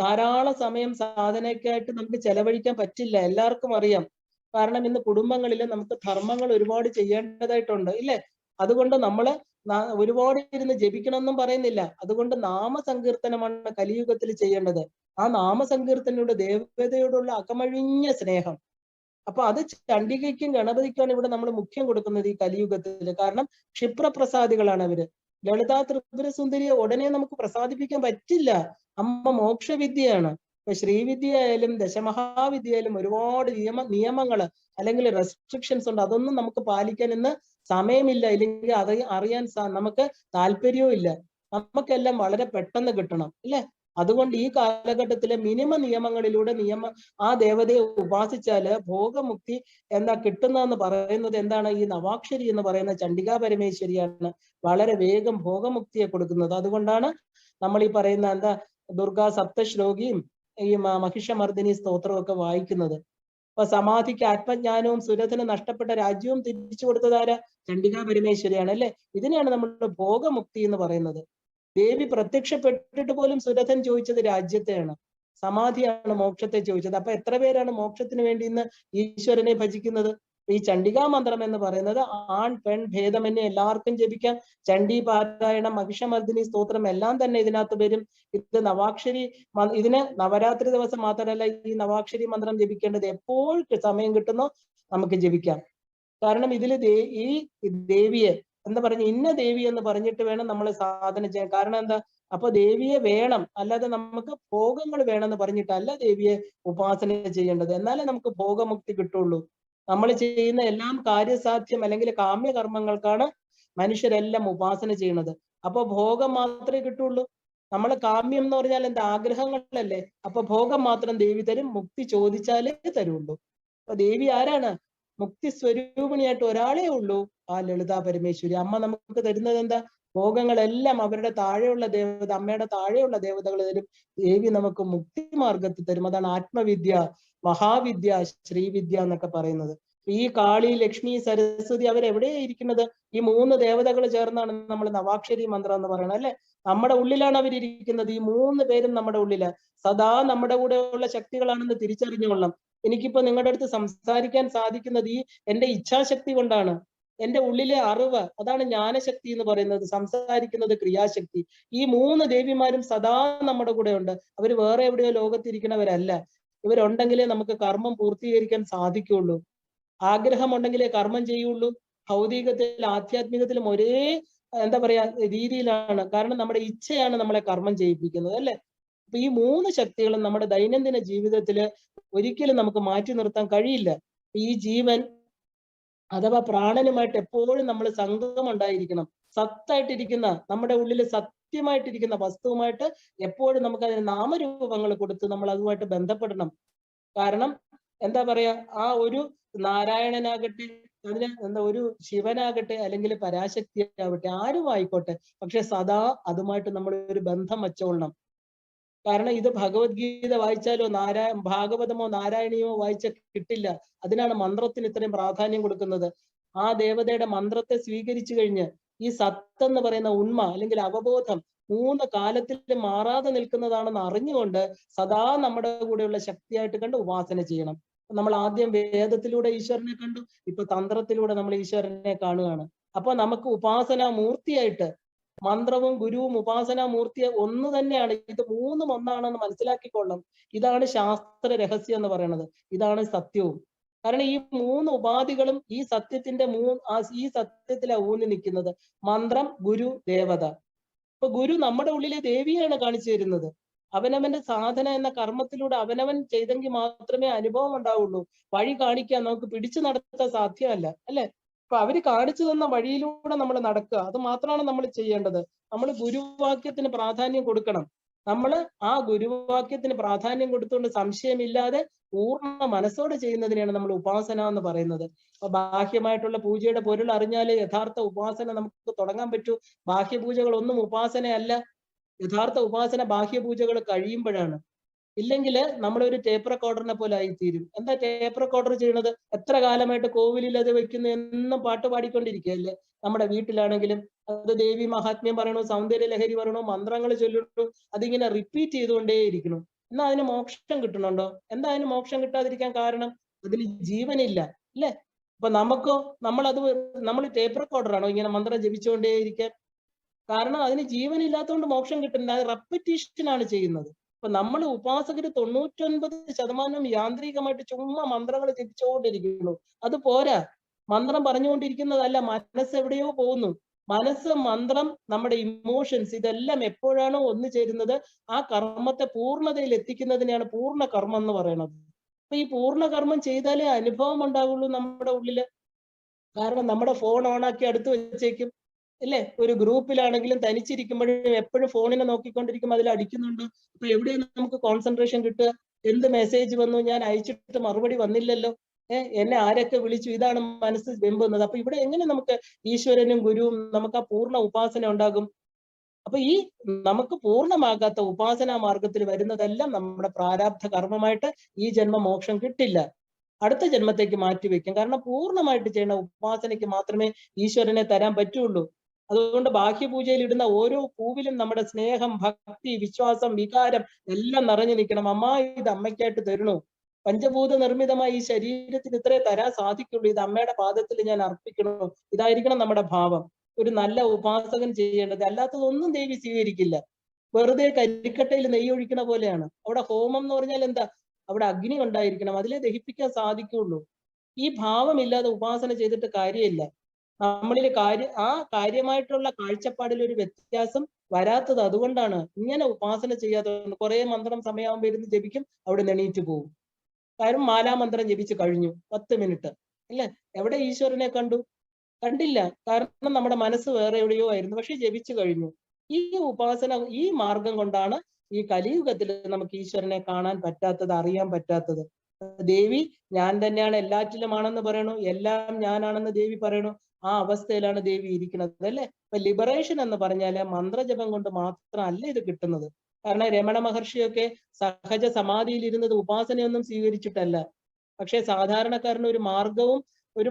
ധാരാളം സമയം സാധനയ്ക്കായിട്ട് നമുക്ക് ചെലവഴിക്കാൻ പറ്റില്ല. എല്ലാവർക്കും അറിയാം. കാരണം ഇന്ന് കുടുംബങ്ങളിൽ നമുക്ക് ധർമ്മങ്ങൾ ഒരുപാട് ചെയ്യേണ്ടതായിട്ടുണ്ട്, ഇല്ലേ? അതുകൊണ്ട് നമ്മള് ഒരുപാട് ഇരുന്ന് ജപിക്കണമെന്നും പറയുന്നില്ല. അതുകൊണ്ട് നാമസങ്കീർത്തനമാണ് കലിയുഗത്തിൽ ചെയ്യേണ്ടത്. ആ നാമസങ്കീർത്തനയുടെ ദേവതയോടുള്ള അകമഴിഞ്ഞ സ്നേഹം. അപ്പൊ അത് ചണ്ഡികയ്ക്കും ഗണപതിക്കാണ് ഇവിടെ നമ്മൾ മുഖ്യം കൊടുക്കുന്നത് ഈ കലിയുഗത്തില്. കാരണം ക്ഷിപ്രപ്രസാദികളാണ് അവര്. ലളിതാ ത്രിപുര സുന്ദരിയെ ഉടനെ നമുക്ക് പ്രസാദിപ്പിക്കാൻ പറ്റില്ല. അമ്മ മോക്ഷവിദ്യയാണ്. ഇപ്പൊ ശ്രീവിദ്യ ആയാലും ദശമഹാവിദ്യ ആയാലും ഒരുപാട് നിയമങ്ങള് അല്ലെങ്കിൽ റെസ്ട്രിക്ഷൻസ് ഉണ്ട്. അതൊന്നും നമുക്ക് പാലിക്കാൻ ഇന്ന് സമയമില്ല, ഇല്ലെങ്കിൽ അത് അറിയാൻ നമുക്ക് താല്പര്യവും ഇല്ല. നമുക്കെല്ലാം വളരെ പെട്ടെന്ന് കിട്ടണം, ഇല്ലേ? അതുകൊണ്ട് ഈ കാലഘട്ടത്തിലെ മിനിമം നിയമങ്ങളിലൂടെ ആ ദേവതയെ ഉപാസിച്ചാല് ഭോഗമുക്തി എന്താ കിട്ടുന്നതെന്ന് പറയുന്നത് എന്താണ്? ഈ നവാക്ഷരി എന്ന് പറയുന്ന ചണ്ഡികാ പരമേശ്വരിയാണ് വളരെ വേഗം ഭോഗമുക്തിയെ കൊടുക്കുന്നത്. അതുകൊണ്ടാണ് നമ്മൾ ഈ പറയുന്ന എന്താ ദുർഗാ സപ്തശ്ലോകിയും ഈ മഹിഷമർദിനി സ്തോത്രവും ഒക്കെ വായിക്കുന്നത്. അപ്പൊ സമാധിക്ക് ആത്മജ്ഞാനവും സുരഥന് നഷ്ടപ്പെട്ട രാജ്യവും തിരിച്ചു കൊടുത്തതാര? ചണ്ഡികാ പരമേശ്വരിയാണ്, അല്ലെ? ഇതിനെയാണ് നമ്മൾ ഭോഗമുക്തി എന്ന് പറയുന്നത്. ദേവി പ്രത്യക്ഷപ്പെട്ടിട്ട് പോലും സുരഥൻ ചോദിച്ചത് രാജ്യത്തെയാണ്, സമാധിയാണ് മോക്ഷത്തെ ചോദിച്ചത്. അപ്പൊ എത്ര പേരാണ് മോക്ഷത്തിന് വേണ്ടി ഇന്ന് ഈശ്വരനെ ഭജിക്കുന്നത്? ഈ ചണ്ഡികാ മന്ത്രം എന്ന് പറയുന്നത് ആൺ പെൺ ഭേദമന്യേ എല്ലാവർക്കും ജപിക്കാം. ചണ്ഡി പാരായണം, മഹിഷമർദിനി സ്തോത്രം എല്ലാം തന്നെ ഇതിനകത്ത് വരും. ഇത് നവാക്ഷരി, ഇതിന് നവരാത്രി ദിവസം മാത്രമല്ല ഈ നവാക്ഷരി മന്ത്രം ജപിക്കേണ്ടത്. എപ്പോൾ സമയം കിട്ടുന്നോ നമുക്ക് ജപിക്കാം. കാരണം ഇതില് ഈ ദേവിയെ എന്താ പറഞ്ഞ ഇന്ന ദേവി എന്ന് പറഞ്ഞിട്ട് വേണം നമ്മൾ സാധന ചെയ്യാൻ. കാരണം എന്താ? അപ്പൊ ദേവിയെ വേണം, അല്ലാതെ നമുക്ക് ഭോഗങ്ങൾ വേണമെന്ന് പറഞ്ഞിട്ടല്ല ദേവിയെ ഉപാസന ചെയ്യേണ്ടത്. എന്നാലേ നമുക്ക് ഭോഗമുക്തി കിട്ടുള്ളൂ. നമ്മൾ ചെയ്യുന്ന എല്ലാം കാര്യസാധ്യം അല്ലെങ്കിൽ കാമ്യകർമ്മങ്ങൾക്കാണ് മനുഷ്യരെല്ലാം ഉപാസന ചെയ്യുന്നത്. അപ്പൊ ഭോഗം മാത്രമേ കിട്ടുള്ളൂ. നമ്മൾ കാമ്യം എന്ന് പറഞ്ഞാൽ എന്താ? ആഗ്രഹങ്ങളല്ലേ? അപ്പൊ ഭോഗം മാത്രം ദേവി തരും, മുക്തി ചോദിച്ചാലേ തരുള്ളൂ. അപ്പൊ ദേവി ആരാണ്? മുക്തി സ്വരൂപിണിയായിട്ട് ഒരാളേ ഉള്ളൂ, ആ ലളിതാ പരമേശ്വരി. അമ്മ നമുക്ക് തരുന്നത് എന്താ? ഭോഗങ്ങളെല്ലാം അവരുടെ താഴെയുള്ള ദേവത, അമ്മയുടെ താഴെയുള്ള ദേവതകൾ തരും. ദേവി നമുക്ക് മുക്തി മാർഗത്തിൽ തരും. അതാണ് ആത്മവിദ്യ, മഹാവിദ്യ, ശ്രീവിദ്യ എന്നൊക്കെ പറയുന്നത്. ഈ കാളി, ലക്ഷ്മി, സരസ്വതി അവരെവിടെയാ ഇരിക്കുന്നത്? ഈ 3 ദേവതകൾ ചേർന്നാണ് നമ്മൾ നവാക്ഷരി മന്ത്രം എന്ന് പറയുന്നത്, അല്ലെ? നമ്മുടെ ഉള്ളിലാണ് അവരിയ്ക്കുന്നത്. ഈ 3 പേരും നമ്മുടെ ഉള്ളില് സദാ നമ്മുടെ കൂടെയുള്ള ശക്തികളാണെന്ന് തിരിച്ചറിഞ്ഞുകൊള്ളണം. എനിക്കിപ്പോ നിങ്ങളുടെ അടുത്ത് സംസാരിക്കാൻ സാധിക്കുന്നത് ഈ എന്റെ ഇച്ഛാശക്തി കൊണ്ടാണ്. എന്റെ ഉള്ളിലെ അറിവ്, അതാണ് ജ്ഞാനശക്തി എന്ന് പറയുന്നത്. സംസാരിക്കുന്നത് ക്രിയാശക്തി. ഈ 3 ദേവിമാരും സദാ നമ്മുടെ കൂടെ ഉണ്ട്. അവർ വേറെ എവിടെയോ ലോകത്തിരിക്കണവരല്ല. ഇവരുണ്ടെങ്കിലേ നമുക്ക് കർമ്മം പൂർത്തീകരിക്കാൻ സാധിക്കുള്ളൂ. ആഗ്രഹമുണ്ടെങ്കിലേ കർമ്മം ചെയ്യുള്ളൂ. ഭൗതികത്തിലും ആധ്യാത്മികത്തിലും ഒരേ എന്താ പറയാ രീതിയിലാണ്. കാരണം നമ്മുടെ ഇച്ഛയാണ് നമ്മളെ കർമ്മം ചെയ്യിപ്പിക്കുന്നത്, അല്ലെ? അപ്പൊ ഈ 3 ശക്തികളും നമ്മുടെ ദൈനംദിന ജീവിതത്തില് ഒരിക്കലും നമുക്ക് മാറ്റി നിർത്താൻ കഴിയില്ല. ഈ ജീവൻ അഥവാ പ്രാണനുമായിട്ട് എപ്പോഴും നമ്മൾ സംഗമം ഉണ്ടായിരിക്കണം. സത്തായിട്ടിരിക്കുന്ന നമ്മുടെ ഉള്ളിൽ സത്യമായിട്ടിരിക്കുന്ന വസ്തുവുമായിട്ട് എപ്പോഴും നമുക്ക് അതിന് നാമരൂപങ്ങൾ കൊടുത്ത് നമ്മൾ അതുമായിട്ട് ബന്ധപ്പെടണം. കാരണം എന്താ പറയാ, ആ ഒരു നാരായണനാകട്ടെ, അതിന് എന്താ ഒരു ശിവനാകട്ടെ, അല്ലെങ്കിൽ പരാശക്തി ആവട്ടെ, ആരും ആയിക്കോട്ടെ, പക്ഷെ സദാ അതുമായിട്ട് നമ്മൾ ഒരു ബന്ധം വച്ചോളണം. കാരണം ഇത് ഭഗവത്ഗീത വായിച്ചാലോ ഭാഗവതമോ നാരായണീയമോ വായിച്ച കിട്ടില്ല. അതിനാണ് മന്ത്രത്തിന് ഇത്രയും പ്രാധാന്യം കൊടുക്കുന്നത്. ആ ദേവതയുടെ മന്ത്രത്തെ സ്വീകരിച്ചു കഴിഞ്ഞ് ഈ സത്ത് എന്ന് പറയുന്ന ഉണ്മ അല്ലെങ്കിൽ അവബോധം 3 കാലത്തിൽ മാറാതെ നിൽക്കുന്നതാണെന്ന് അറിഞ്ഞുകൊണ്ട് സദാ നമ്മുടെ കൂടെയുള്ള ശക്തിയായിട്ട് കണ്ട് ഉപാസന ചെയ്യണം. നമ്മൾ ആദ്യം വേദത്തിലൂടെ ഈശ്വരനെ കണ്ടു, ഇപ്പൊ തന്ത്രത്തിലൂടെ നമ്മൾ ഈശ്വരനെ കാണുകയാണ്. അപ്പൊ നമുക്ക് ഉപാസനാ മൂർത്തിയായിട്ട് മന്ത്രവും ഗുരുവും ഉപാസനാ മൂർത്തിയെ ഒന്ന് തന്നെയാണ്. ഇത് മൂന്നും ഒന്നാണെന്ന് മനസ്സിലാക്കിക്കൊള്ളണം. ഇതാണ് ശാസ്ത്ര രഹസ്യം എന്ന് പറയുന്നത്. ഇതാണ് സത്യവും. കാരണം ഈ മൂന്ന് ഉപാധികളും ഈ സത്യത്തിന്റെ ഈ സത്യത്തിലാ ഊന്നി നിൽക്കുന്നത്. മന്ത്രം, ഗുരു, ദേവത. ഇപ്പൊ ഗുരു നമ്മുടെ ഉള്ളിലെ ദേവിയാണ് കാണിച്ചു തരുന്നത്. അവനവന്റെ സാധന എന്ന കർമ്മത്തിലൂടെ അവനവൻ ചെയ്തെങ്കിൽ മാത്രമേ അനുഭവം ഉണ്ടാവുള്ളൂ. വഴി കാണിക്കാൻ നമുക്ക് പിടിച്ചു നടത്താൻ സാധ്യമല്ല, അല്ലെ? അപ്പൊ അവര് കാണിച്ചു തന്ന വഴിയിലൂടെ നമ്മൾ നടക്കുക, അത് മാത്രമാണ് നമ്മൾ ചെയ്യേണ്ടത്. നമ്മൾ ഗുരുവാക്യത്തിന് പ്രാധാന്യം കൊടുക്കണം. നമ്മൾ ആ ഗുരുവാക്യത്തിന് പ്രാധാന്യം കൊടുത്തുകൊണ്ട് സംശയമില്ലാതെ പൂർണ്ണ മനസ്സോടെ ചെയ്യുന്നതിനെയാണ് നമ്മൾ ഉപാസന എന്ന് പറയുന്നത്. അപ്പൊ ബാഹ്യമായിട്ടുള്ള പൂജയുടെ പൊരുൾ അറിഞ്ഞാലേ യഥാർത്ഥ ഉപാസന നമുക്ക് തുടങ്ങാൻ പറ്റൂ. ബാഹ്യപൂജകൾ ഒന്നും ഉപാസനയല്ല. യഥാർത്ഥ ഉപാസന ബാഹ്യപൂജകൾ കഴിയുമ്പോഴാണ്. ഇല്ലെങ്കിൽ നമ്മളൊരു ടേപ്പ് റെക്കോർഡറിനെ പോലെ ആയിത്തീരും. എന്താ ടേപ്പ് റെക്കോർഡർ ചെയ്യണത്? എത്ര കാലമായിട്ട് കോവിലിൽ അത് വെക്കുന്ന, എന്നും പാട്ട് പാടിക്കൊണ്ടിരിക്കുകയല്ലേ. നമ്മുടെ വീട്ടിലാണെങ്കിലും അത് ദേവി മഹാത്മ്യം പറയണു, സൗന്ദര്യ ലഹരി പറയണു, മന്ത്രങ്ങൾ ചൊല്ലണു, അതിങ്ങനെ റിപ്പീറ്റ് ചെയ്തുകൊണ്ടേയിരിക്കണം. എന്നാ അതിന് മോക്ഷം കിട്ടണുണ്ടോ? എന്താ അതിന് മോക്ഷം കിട്ടാതിരിക്കാൻ കാരണം? അതിൽ ജീവനില്ല, അല്ലേ? അപ്പൊ നമുക്കോ, നമ്മൾ ടേപ്പ് റെക്കോർഡറാണോ ഇങ്ങനെ മന്ത്രം ജപിച്ചുകൊണ്ടേയിരിക്കാൻ? കാരണം അതിന് ജീവനില്ലാത്തതുകൊണ്ട് മോക്ഷം കിട്ടുന്നില്ല. അത് റെപ്പറ്റീഷൻ ആണ് ചെയ്യുന്നത്. അപ്പൊ നമ്മൾ ഉപാസകര് 99% യാന്ത്രികമായിട്ട് ചുമ്മാ മന്ത്രങ്ങൾ ജപിച്ചുകൊണ്ടിരിക്കുന്നു. അത് പോരാ. മന്ത്രം പറഞ്ഞുകൊണ്ടിരിക്കുന്നതല്ല, മനസ്സ് എവിടെയോ പോകുന്നു. മനസ്സ്, മന്ത്രം, നമ്മുടെ ഇമോഷൻസ്, ഇതെല്ലാം എപ്പോഴാണോ ഒന്നു ചേരുന്നത് ആ കർമ്മത്തെ പൂർണ്ണതയിൽ എത്തിക്കുന്നതിനെയാണ് പൂർണ്ണ കർമ്മം എന്ന് പറയുന്നത്. അപ്പൊ ഈ പൂർണ്ണ കർമ്മം ചെയ്താലേ അനുഭവം ഉണ്ടാവുള്ളൂ നമ്മുടെ ഉള്ളില്. കാരണം നമ്മുടെ ഫോൺ ഓണാക്കി അടുത്ത് വെച്ചേക്കും, ഇല്ലേ? ഒരു ഗ്രൂപ്പിലാണെങ്കിലും തനിച്ചിരിക്കുമ്പോഴും എപ്പോഴും ഫോണിനെ നോക്കിക്കൊണ്ടിരിക്കും, അതിൽ അടിക്കുന്നുണ്ട്. അപ്പൊ എവിടെയാണ് നമുക്ക് കോൺസെൻട്രേഷൻ കിട്ടുക? എന്ത് മെസ്സേജ് വന്നു, ഞാൻ അയച്ചിട്ട് മറുപടി വന്നില്ലല്ലോ, എന്നെ ആരൊക്കെ വിളിച്ചു, ഇതാണ് മനസ്സ് വെമ്പുന്നത്. അപ്പൊ ഇവിടെ എങ്ങനെ നമുക്ക് ഈശ്വരനും ഗുരുവും നമുക്ക് ആ പൂർണ്ണ ഉപാസന ഉണ്ടാകും? അപ്പൊ ഈ നമുക്ക് പൂർണ്ണമാകാത്ത ഉപാസനാ മാർഗത്തിൽ വരുന്നതെല്ലാം നമ്മുടെ പ്രാരാബ്ധ കർമ്മമായിട്ട് ഈ ജന്മ മോക്ഷം കിട്ടില്ല, അടുത്ത ജന്മത്തേക്ക് മാറ്റിവെക്കും. കാരണം പൂർണ്ണമായിട്ട് ചെയ്യുന്ന ഉപാസനയ്ക്ക് മാത്രമേ ഈശ്വരനെ തരാൻ പറ്റുള്ളൂ. അതുകൊണ്ട് ബാഹ്യപൂജയിൽ ഇടുന്ന ഓരോ പൂവിലും നമ്മുടെ സ്നേഹം, ഭക്തി, വിശ്വാസം, വികാരം എല്ലാം നിറഞ്ഞു നിൽക്കണം. അമ്മ ഇത് അമ്മയ്ക്കായിട്ട് തരണു. പഞ്ചഭൂത നിർമ്മിതമായ ഈ ശരീരത്തിന് ഇത്രേ തരാൻ സാധിക്കുള്ളൂ. ഇത് അമ്മയുടെ പാദത്തിൽ ഞാൻ അർപ്പിക്കണു. ഇതായിരിക്കണം നമ്മുടെ ഭാവം. ഒരു നല്ല ഉപാസകൻ ചെയ്യേണ്ടത്. അല്ലാത്തതൊന്നും ദേവി സ്വീകരിക്കില്ല. വെറുതെ കരിക്കട്ടയിൽ നെയ്യൊഴിക്കണ പോലെയാണ്. അവിടെ ഹോമം എന്ന് പറഞ്ഞാൽ എന്താ? അവിടെ അഗ്നി ഉണ്ടായിരിക്കണം, അതിലെ ദഹിപ്പിക്കാൻ സാധിക്കുള്ളൂ. ഈ ഭാവമില്ലാതെ ഉപാസന ചെയ്തിട്ട് കാര്യമില്ല. നമ്മളിൽ കാര്യമായിട്ടുള്ള കാഴ്ചപ്പാടിൽ ഒരു വ്യത്യാസം വരാത്തത് അതുകൊണ്ടാണ്. ഇങ്ങനെ ഉപാസന ചെയ്യാതെ കുറെ മന്ത്രം സമയമാകുമ്പോൾ ഇരുന്ന് ജപിക്കും, അവിടെ എണീറ്റ് പോകും. കാരണം മാലാമന്ത്രം ജപിച്ച് കഴിഞ്ഞു, 10 മിനിറ്റ്, അല്ലേ? എവിടെ ഈശ്വരനെ കണ്ടു? കണ്ടില്ല. കാരണം നമ്മുടെ മനസ്സ് വേറെ എവിടെയോ ആയിരുന്നു. പക്ഷെ ജപിച്ചു കഴിഞ്ഞു. ഈ ഉപാസന, ഈ മാർഗം കൊണ്ടാണ് ഈ കലിയുഗത്തിൽ നമുക്ക് ഈശ്വരനെ കാണാൻ പറ്റാത്തത്, അറിയാൻ പറ്റാത്തത്. ദേവി ഞാൻ തന്നെയാണ്, എല്ലാറ്റിലുമാണെന്ന് പറയണു, എല്ലാം ഞാനാണെന്ന് ദേവി പറയണു. ആ അവസ്ഥയിലാണ് ദേവി ഇരിക്കുന്നത്, അല്ലെ? അപ്പൊ ലിബറേഷൻ എന്ന് പറഞ്ഞാല് മന്ത്രജപം കൊണ്ട് മാത്രമല്ല ഇത് കിട്ടുന്നത്. കാരണം രമണ മഹർഷിയൊക്കെ സഹജ സമാധിയിൽ ഇരുന്നത് ഉപാസനയൊന്നും സ്വീകരിച്ചിട്ടല്ല. പക്ഷെ സാധാരണക്കാരന് ഒരു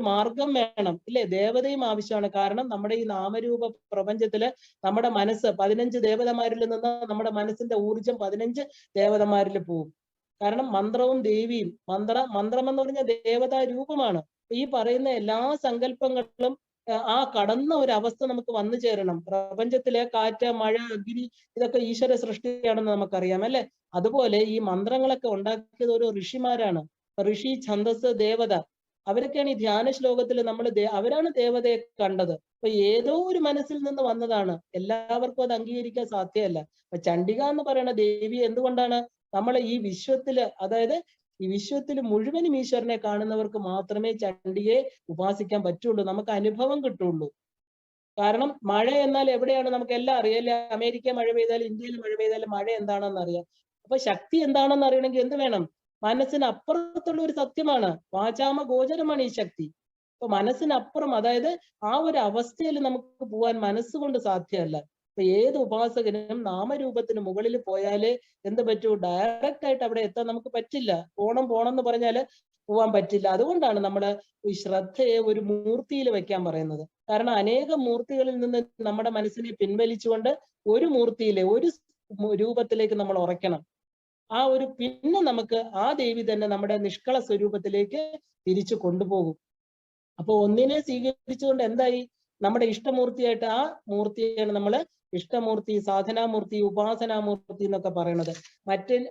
മാർഗം വേണം, ഇല്ലേ? ദേവതയും ആവശ്യമാണ്. കാരണം നമ്മുടെ ഈ നാമരൂപ പ്രപഞ്ചത്തില് നമ്മുടെ മനസ്സ് 15 ദേവതമാരിൽ നിന്ന് നമ്മുടെ മനസ്സിന്റെ ഊർജം 15 ദേവതമാരിൽ പോവും. കാരണം മന്ത്രവും ദേവിയും, മന്ത്രം എന്ന് പറഞ്ഞ ദേവതാ രൂപമാണ്. ഈ പറയുന്ന എല്ലാ സങ്കല്പങ്ങളും ആ കടന്ന ഒരു അവസ്ഥ നമുക്ക് വന്നു ചേരണം. പ്രപഞ്ചത്തിലെ കാറ്റ്, മഴ, അഗ്നി ഇതൊക്കെ ഈശ്വര സൃഷ്ടിയാണെന്ന് നമുക്കറിയാം, അല്ലെ? അതുപോലെ ഈ മന്ത്രങ്ങളൊക്കെ ഉണ്ടാക്കിയത് ഓരോ ഋഷിമാരാണ്. ഋഷി, ഛന്ദസ്, ദേവത, അവരൊക്കെയാണ് ഈ ധ്യാന ശ്ലോകത്തിൽ അവരാണ് ദേവതയെ കണ്ടത്. അപ്പൊ ഏതോ ഒരു മനസ്സിൽ നിന്ന് വന്നതാണ്. എല്ലാവർക്കും അത് അംഗീകരിക്കാൻ സാധ്യമല്ല. അപ്പൊ ചണ്ഡിക എന്ന് പറയുന്ന ദേവി എന്തുകൊണ്ടാണ് നമ്മൾ ഈ വിശ്വത്തില്, അതായത് ഈ വിശ്വത്തിൽ മുഴുവനും ഈശ്വരനെ കാണുന്നവർക്ക് മാത്രമേ ചണ്ഡികയെ ഉപാസിക്കാൻ പറ്റുള്ളൂ, നമുക്ക് അനുഭവം കിട്ടുള്ളൂ. കാരണം മഴ എന്നാൽ എവിടെയാണ് നമുക്ക് എല്ലാം അറിയാം, അല്ലെ? അമേരിക്ക മഴ പെയ്താലും ഇന്ത്യയിൽ മഴ പെയ്താലും മഴ എന്താണെന്ന് അറിയാം. അപ്പൊ ശക്തി എന്താണെന്ന് അറിയണമെങ്കിൽ എന്ത് വേണം? മനസ്സിന് അപ്പുറത്തുള്ള ഒരു സത്യമാണ്, വാചാമ ഗോചരമാണ് ഈ ശക്തി. അപ്പൊ മനസ്സിനപ്പുറം, അതായത് ആ ഒരു അവസ്ഥയിൽ നമുക്ക് പോവാൻ മനസ്സുകൊണ്ട് സാധ്യമല്ല. അപ്പൊ ഏത് ഉപാസകനും നാമരൂപത്തിന് മുകളിൽ പോയാലേ എന്ത് പറ്റൂ? ഡയറക്റ്റ് ആയിട്ട് അവിടെ എത്താൻ നമുക്ക് പറ്റില്ല. പോണം എന്ന് പറഞ്ഞാല് പോവാൻ പറ്റില്ല. അതുകൊണ്ടാണ് നമ്മൾ ഈ ശ്രദ്ധയെ ഒരു മൂർത്തിയിൽ വെക്കാൻ പറയുന്നത്. കാരണം അനേകം മൂർത്തികളിൽ നിന്ന് നമ്മുടെ മനസ്സിനെ പിൻവലിച്ചുകൊണ്ട് ഒരു മൂർത്തിയിലെ ഒരു രൂപത്തിലേക്ക് നമ്മൾ ഉറയ്ക്കണം. പിന്നെ നമുക്ക് ആ ദേവി തന്നെ നമ്മുടെ നിഷ്കള സ്വരൂപത്തിലേക്ക് തിരിച്ചു കൊണ്ടുപോകും. അപ്പൊ ഒന്നിനെ സ്വീകരിച്ചുകൊണ്ട് എന്തായി? നമ്മുടെ ഇഷ്ടമൂർത്തിയായിട്ട് ആ മൂർത്തിയാണ് നമ്മൾ ഇഷ്ടമൂർത്തി, സാധനാമൂർത്തി, ഉപാസനാമൂർത്തി എന്നൊക്കെ പറയുന്നത്.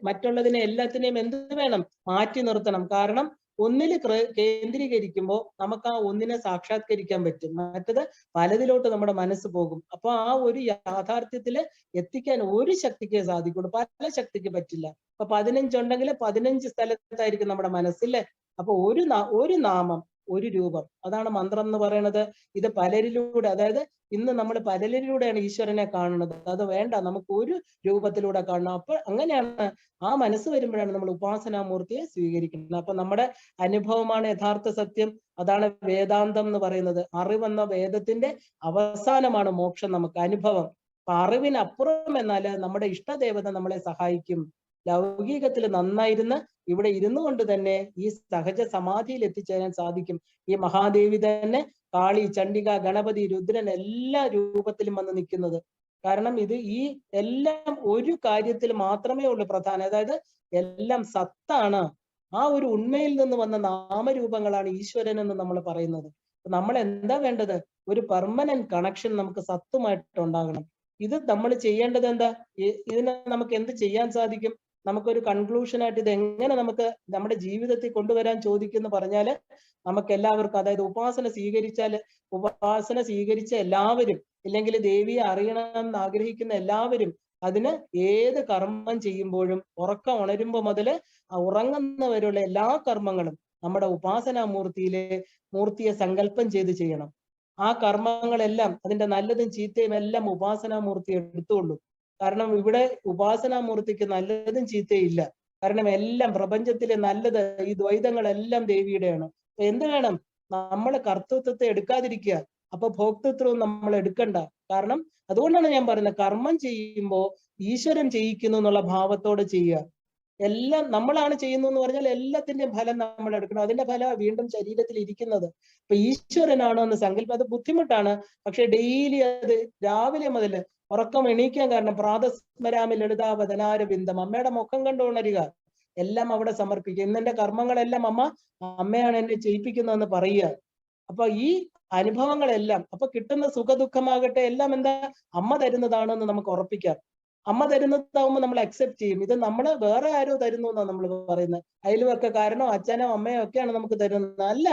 മറ്റുള്ളതിനെ എല്ലാത്തിനെയും എന്ത് വേണം? മാറ്റി നിർത്തണം. കാരണം ഒന്നിൽ കേന്ദ്രീകരിക്കുമ്പോൾ നമുക്ക് ആ ഒന്നിനെ സാക്ഷാത്കരിക്കാൻ പറ്റും. മറ്റത് പലതിലോട്ട് നമ്മുടെ മനസ്സ് പോകും. അപ്പൊ ആ ഒരു യാഥാർത്ഥ്യത്തില് എത്തിക്കാൻ ഒരു ശക്തിക്കേ സാധിക്കുള്ളൂ, പല ശക്തിക്ക് പറ്റില്ല. അപ്പൊ 15 ഉണ്ടെങ്കിൽ 15 സ്ഥലത്തായിരിക്കും നമ്മുടെ മനസ്സില്ലേ. അപ്പൊ ഒരു നാമം, ഒരു രൂപം, അതാണ് മന്ത്രം എന്ന് പറയുന്നത്. ഇത് പലരിലൂടെ, അതായത് ഇന്ന് നമ്മൾ പലരിലൂടെയാണ് ഈശ്വരനെ കാണുന്നത്. അത് വേണ്ട, നമുക്ക് ഒരു രൂപത്തിലൂടെ കാണണം. അപ്പൊ അങ്ങനെയാണ് ആ മനസ്സ് വരുമ്പോഴാണ് നമ്മൾ ഉപാസനാമൂർത്തിയെ സ്വീകരിക്കുന്നത്. അപ്പൊ നമ്മുടെ അനുഭവമാണ് യഥാർത്ഥ സത്യം. അതാണ് വേദാന്തം എന്ന് പറയുന്നത്. അറിവെന്ന വേദത്തിന്റെ അവസാനമാണ് മോക്ഷം, നമുക്ക് അനുഭവം. അപ്പൊ അറിവിനപ്പുറം എന്നാല് നമ്മുടെ ഇഷ്ടദേവത നമ്മളെ സഹായിക്കും. ലൗകികത്തിൽ നന്നായിരുന്ന് ഇവിടെ ഇരുന്നു കൊണ്ട് തന്നെ ഈ സഹജ സമാധിയിൽ എത്തിച്ചേരാൻ സാധിക്കും. ഈ മഹാദേവി തന്നെ കാളി, ചണ്ഡിക, ഗണപതി, രുദ്രൻ എല്ലാ രൂപത്തിലും വന്ന് നിൽക്കുന്നത്. കാരണം ഇത് ഈ എല്ലാം ഒരു കാര്യത്തിൽ മാത്രമേ ഉള്ളൂ പ്രധാനം, അതായത് എല്ലാം സത്താണ്. ആ ഒരു ഉണ്മയിൽ നിന്ന് വന്ന നാമരൂപങ്ങളാണ് ഈശ്വരൻ എന്ന് നമ്മൾ പറയുന്നത്. നമ്മൾ എന്താ വേണ്ടത്? ഒരു പെർമനന്റ് കണക്ഷൻ നമുക്ക് സത്തുമായിട്ട് ഉണ്ടാകണം. ഇത് നമ്മൾ ചെയ്യേണ്ടത് എന്താ? ഇതിനെ നമുക്ക് എന്ത് ചെയ്യാൻ സാധിക്കും? നമുക്കൊരു കൺക്ലൂഷനായിട്ട് ഇത് എങ്ങനെ നമുക്ക് നമ്മുടെ ജീവിതത്തിൽ കൊണ്ടുവരാൻ ചോദിക്കുന്നു പറഞ്ഞാല്, നമുക്ക് എല്ലാവർക്കും, അതായത് ഉപാസന സ്വീകരിച്ച എല്ലാവരും, ഇല്ലെങ്കിൽ ദേവിയെ അറിയണമെന്ന് ആഗ്രഹിക്കുന്ന എല്ലാവരും അതിന് ഏത് കർമ്മം ചെയ്യുമ്പോഴും ഉറക്കം ഉണരുമ്പോ മുതല് ഉറങ്ങുന്നവരുള്ള എല്ലാ കർമ്മങ്ങളും നമ്മുടെ മൂർത്തിയെ സങ്കല്പം ചെയ്ത് ചെയ്യണം. ആ കർമ്മങ്ങളെല്ലാം, അതിന്റെ നല്ലതും ചീത്തയും എല്ലാം ഉപാസനാമൂർത്തി എടുത്തുകൊള്ളൂ. കാരണം ഇവിടെ ഉപാസനാമൂർത്തിക്ക് നല്ലതും ചീത്തയും ഇല്ല. കാരണം എല്ലാം പ്രപഞ്ചത്തിലെ നല്ലത്, ഈ ദ്വൈതങ്ങളെല്ലാം ദേവിയുടെയാണ്. അപ്പൊ എന്ത് വേണം? നമ്മൾ കർത്തൃത്വത്തെ എടുക്കാതിരിക്കുക. അപ്പൊ ഭോക്തൃത്വം നമ്മൾ എടുക്കണ്ട. കാരണം അതുകൊണ്ടാണ് ഞാൻ പറയുന്നത്, കർമ്മം ചെയ്യുമ്പോൾ ഈശ്വരൻ ചെയ്യിക്കുന്നു എന്നുള്ള ഭാവത്തോടെ ചെയ്യുക. എല്ലാം നമ്മളാണ് ചെയ്യുന്നു എന്ന് പറഞ്ഞാൽ എല്ലാത്തിന്റെയും ഫലം നമ്മൾ എടുക്കണം. അതിന്റെ ഫലം വീണ്ടും ശരീരത്തിൽ ഇരിക്കുന്നത്. അപ്പൊ ഈശ്വരനാണോ എന്ന് സങ്കല്പം, അത് ബുദ്ധിമുട്ടാണ്. പക്ഷെ ഡെയിലി അത് രാവിലെ മുതൽ ഉറക്കം എണീക്കാൻ കാരണം പ്രാതസ്മരാമി ലളിതാവതനാരബിന്ദം, അമ്മയുടെ മുഖം കണ്ടു ഉണരുക, എല്ലാം അവിടെ സമർപ്പിക്കുക. ഇന്നെന്റെ കർമ്മങ്ങളെല്ലാം അമ്മയാണ് എന്നെ ചെയ്യിപ്പിക്കുന്നതെന്ന് പറയുക. അപ്പൊ ഈ അനുഭവങ്ങളെല്ലാം, അപ്പൊ കിട്ടുന്ന സുഖദുഃഖമാകട്ടെ എല്ലാം എന്താ? അമ്മ തരുന്നതാണെന്ന് നമുക്ക് ഉറപ്പിക്കാം. അമ്മ തരുന്നതാവുമ്പോൾ നമ്മൾ അക്സെപ്റ്റ് ചെയ്യും. ഇത് നമ്മള് വേറെ ആരോ തരുന്നു എന്നാണ് നമ്മൾ പറയുന്നത്. അയൽവക്കക്കാരനോ അച്ഛനോ അമ്മയോ ഒക്കെയാണ് നമുക്ക് തരുന്നത്. അല്ല,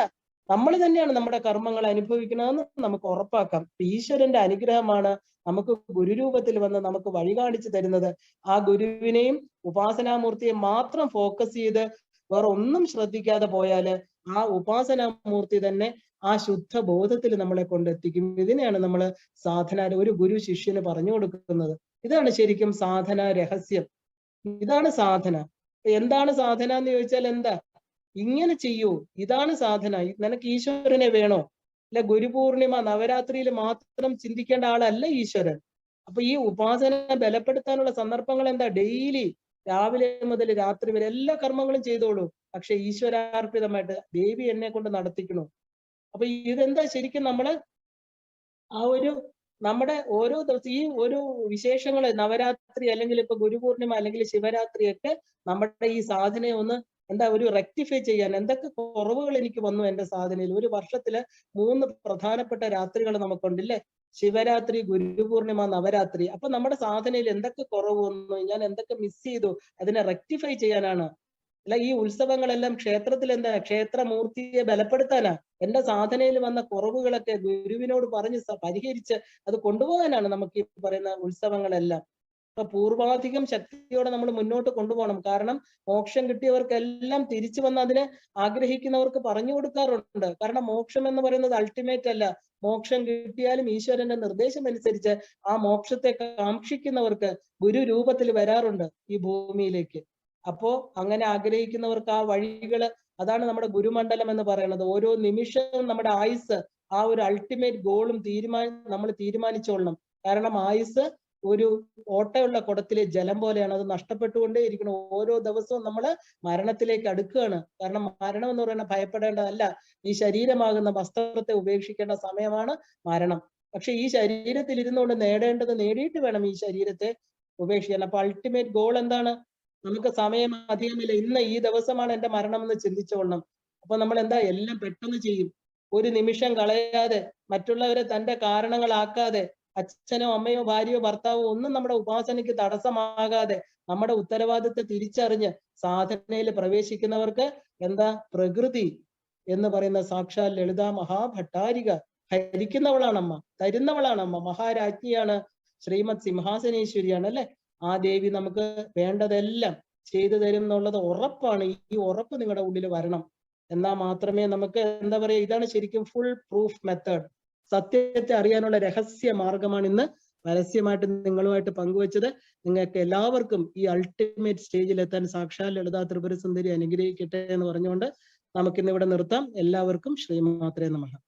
നമ്മൾ തന്നെയാണ് നമ്മുടെ കർമ്മങ്ങൾ അനുഭവിക്കണമെന്ന് നമുക്ക് ഉറപ്പാക്കാം. ഈശ്വരന്റെ അനുഗ്രഹമാണ് നമുക്ക് ഗുരുരൂപത്തിൽ വന്ന് നമുക്ക് വഴി കാണിച്ചു തരുന്നത്. ആ ഗുരുവിനെയും ഉപാസനാമൂർത്തിയെ മാത്രം ഫോക്കസ് ചെയ്ത് വേറെ ഒന്നും ശ്രദ്ധിക്കാതെ പോയാല് ആ ഉപാസനാമൂർത്തി തന്നെ ആ ശുദ്ധ ബോധത്തിൽ നമ്മളെ കൊണ്ടെത്തിക്കും. ഇതിനെയാണ് നമ്മൾ സാധന, ഒരു ഗുരു ശിഷ്യന് പറഞ്ഞു കൊടുക്കുന്നത്. ഇതാണ് ശരിക്കും സാധന രഹസ്യം. ഇതാണ് സാധന. എന്താണ് സാധന എന്ന് ചോദിച്ചാൽ എന്താ? ഇങ്ങനെ ചെയ്യൂ, ഇതാണ് സാധന. നിനക്ക് ഈശ്വരനെ വേണോ? അല്ല, ഗുരുപൂർണിമ നവരാത്രിയിൽ മാത്രം ചിന്തിക്കേണ്ട ആളല്ല ഈശ്വരൻ. അപ്പൊ ഈ ഉപാസന ബലപ്പെടുത്താനുള്ള സന്ദർഭങ്ങൾ എന്താ? ഡെയിലി രാവിലെ മുതൽ രാത്രി വരെ എല്ലാ കർമ്മങ്ങളും ചെയ്തോളൂ. പക്ഷെ ഈശ്വരാർപ്പിതമായിട്ട് ദേവി എന്നെ കൊണ്ട് നടത്തിക്കണു. അപ്പൊ ഇതെന്താ ശരിക്കും നമ്മള് ആ ഒരു നമ്മുടെ ഓരോ ദിവസം ഈ ഒരു വിശേഷങ്ങള്, നവരാത്രി അല്ലെങ്കിൽ ഇപ്പൊ ഗുരുപൂർണിമ അല്ലെങ്കിൽ ശിവരാത്രി ഒക്കെ നമ്മുടെ ഈ സാധനയെ ഒന്ന് എന്താ ഒരു റെക്ടിഫൈ ചെയ്യാൻ, എന്തൊക്കെ കുറവുകൾ എനിക്ക് വന്നു എന്റെ സാധനയിൽ. ഒരു വർഷത്തില് 3 പ്രധാനപ്പെട്ട രാത്രികൾ നമുക്കുണ്ടല്ലേ? ശിവരാത്രി, ഗുരുപൂർണിമ, നവരാത്രി. അപ്പൊ നമ്മുടെ സാധനയിൽ എന്തൊക്കെ കുറവ് വന്നു, ഞാൻ എന്തൊക്കെ മിസ് ചെയ്തു, അതിനെ റെക്ടിഫൈ ചെയ്യാനാണ്. അല്ല, ഈ ഉത്സവങ്ങളെല്ലാം ക്ഷേത്രത്തിൽ എന്താ? ക്ഷേത്രമൂർത്തിയെ ബലപ്പെടുത്താനാ. എന്റെ സാധനയിൽ വന്ന കുറവുകളൊക്കെ ഗുരുവിനോട് പറഞ്ഞ് പരിഹരിച്ച് അത് കൊണ്ടുപോകാനാണ് നമുക്ക് ഈ പറയുന്ന ഉത്സവങ്ങളെല്ലാം. അപ്പൊ പൂർവാധികം ശക്തിയോടെ നമ്മൾ മുന്നോട്ട് കൊണ്ടുപോകണം. കാരണം മോക്ഷം കിട്ടിയവർക്കെല്ലാം തിരിച്ചു വന്ന് അതിനെ ആഗ്രഹിക്കുന്നവർക്ക് പറഞ്ഞു കൊടുക്കാറുണ്ട്. കാരണം മോക്ഷം എന്ന് പറയുന്നത് അൾട്ടിമേറ്റ് അല്ല. മോക്ഷം കിട്ടിയാലും ഈശ്വരന്റെ നിർദ്ദേശം അനുസരിച്ച് ആ മോക്ഷത്തെ കാക്ഷിക്കുന്നവർക്ക് ഗുരു രൂപത്തിൽ വരാറുണ്ട് ഈ ഭൂമിയിലേക്ക്. അപ്പോ അങ്ങനെ ആഗ്രഹിക്കുന്നവർക്ക് ആ വഴികള്, അതാണ് നമ്മുടെ ഗുരുമണ്ഡലം എന്ന് പറയുന്നത്. ഓരോ നിമിഷവും നമ്മുടെ ആയുസ് ആ ഒരു അൾട്ടിമേറ്റ് ഗോളും നമ്മൾ തീരുമാനിച്ചോളണം. കാരണം ആയുസ് ഒരു ഓട്ടയുള്ള കുടത്തിലെ ജലം പോലെയാണ്, അത് നഷ്ടപ്പെട്ടുകൊണ്ടേ ഇരിക്കണം. ഓരോ ദിവസവും നമ്മൾ മരണത്തിലേക്ക് അടുക്കുകയാണ്. കാരണം മരണം എന്ന് പറയുന്നത് ഭയപ്പെടേണ്ടതല്ല. ഈ ശരീരമാകുന്ന വസ്ത്രത്തെ ഉപേക്ഷിക്കേണ്ട സമയമാണ് മരണം. പക്ഷെ ഈ ശരീരത്തിൽ ഇരുന്നുകൊണ്ട് നേടേണ്ടത് നേടിയിട്ട് വേണം ഈ ശരീരത്തെ ഉപേക്ഷിക്കാൻ. അപ്പൊ അൾട്ടിമേറ്റ് ഗോൾ എന്താണ്? നമുക്ക് സമയം അധികമില്ല, ഇന്ന് ഈ ദിവസമാണ് എന്റെ മരണം എന്ന് ചിന്തിച്ചോളണം. അപ്പൊ നമ്മൾ എന്താ എല്ലാം പെട്ടെന്ന് ചെയ്യും. ഒരു നിമിഷം കളയാതെ, മറ്റുള്ളവരെ തന്റെ കാരണങ്ങളാക്കാതെ, അച്ഛനോ അമ്മയോ ഭാര്യയോ ഭർത്താവോ ഒന്നും നമ്മുടെ ഉപാസനയ്ക്ക് തടസ്സമാകാതെ നമ്മുടെ ഉത്തരവാദിത്വം തിരിച്ചറിഞ്ഞ് സാധനയിൽ പ്രവേശിക്കുന്നവർക്ക് എന്താ പ്രകൃതി എന്ന് പറയുന്ന സാക്ഷാൽ ലളിത മഹാഭട്ടാരിക ഭരിക്കുന്നവളാണമ്മ, തരുന്നവളാണമ്മ, മഹാരാജ്ഞിയാണ്, ശ്രീമത് സിംഹാസനേശ്വരിയാണ് അല്ലെ. ആ ദേവി നമുക്ക് വേണ്ടതെല്ലാം ചെയ്തു തരും എന്നുള്ളത് ഉറപ്പാണ്. ഈ ഉറപ്പ് നിങ്ങളുടെ ഉള്ളിൽ വരണം. എന്നാൽ മാത്രമേ നമുക്ക് എന്താ പറയുക, ഇതാണ് ശരിക്കും ഫുൾ പ്രൂഫ് മെത്തേഡ്. സത്യത്തെ അറിയാനുള്ള രഹസ്യ മാർഗമാണ് ഇന്ന് പരസ്യമായിട്ട് നിങ്ങളുമായിട്ട് പങ്കുവച്ചത്. നിങ്ങൾക്ക് എല്ലാവർക്കും ഈ അൾട്ടിമേറ്റ് സ്റ്റേജിൽ എത്താൻ സാക്ഷാൽ ലളിതാ ത്രിപുര സുന്ദരി അനുഗ്രഹിക്കട്ടെ എന്ന് പറഞ്ഞുകൊണ്ട് നമുക്കിന്ന് ഇവിടെ നിർത്താം. എല്ലാവർക്കും ശ്രീമാത്രേ നമഃ.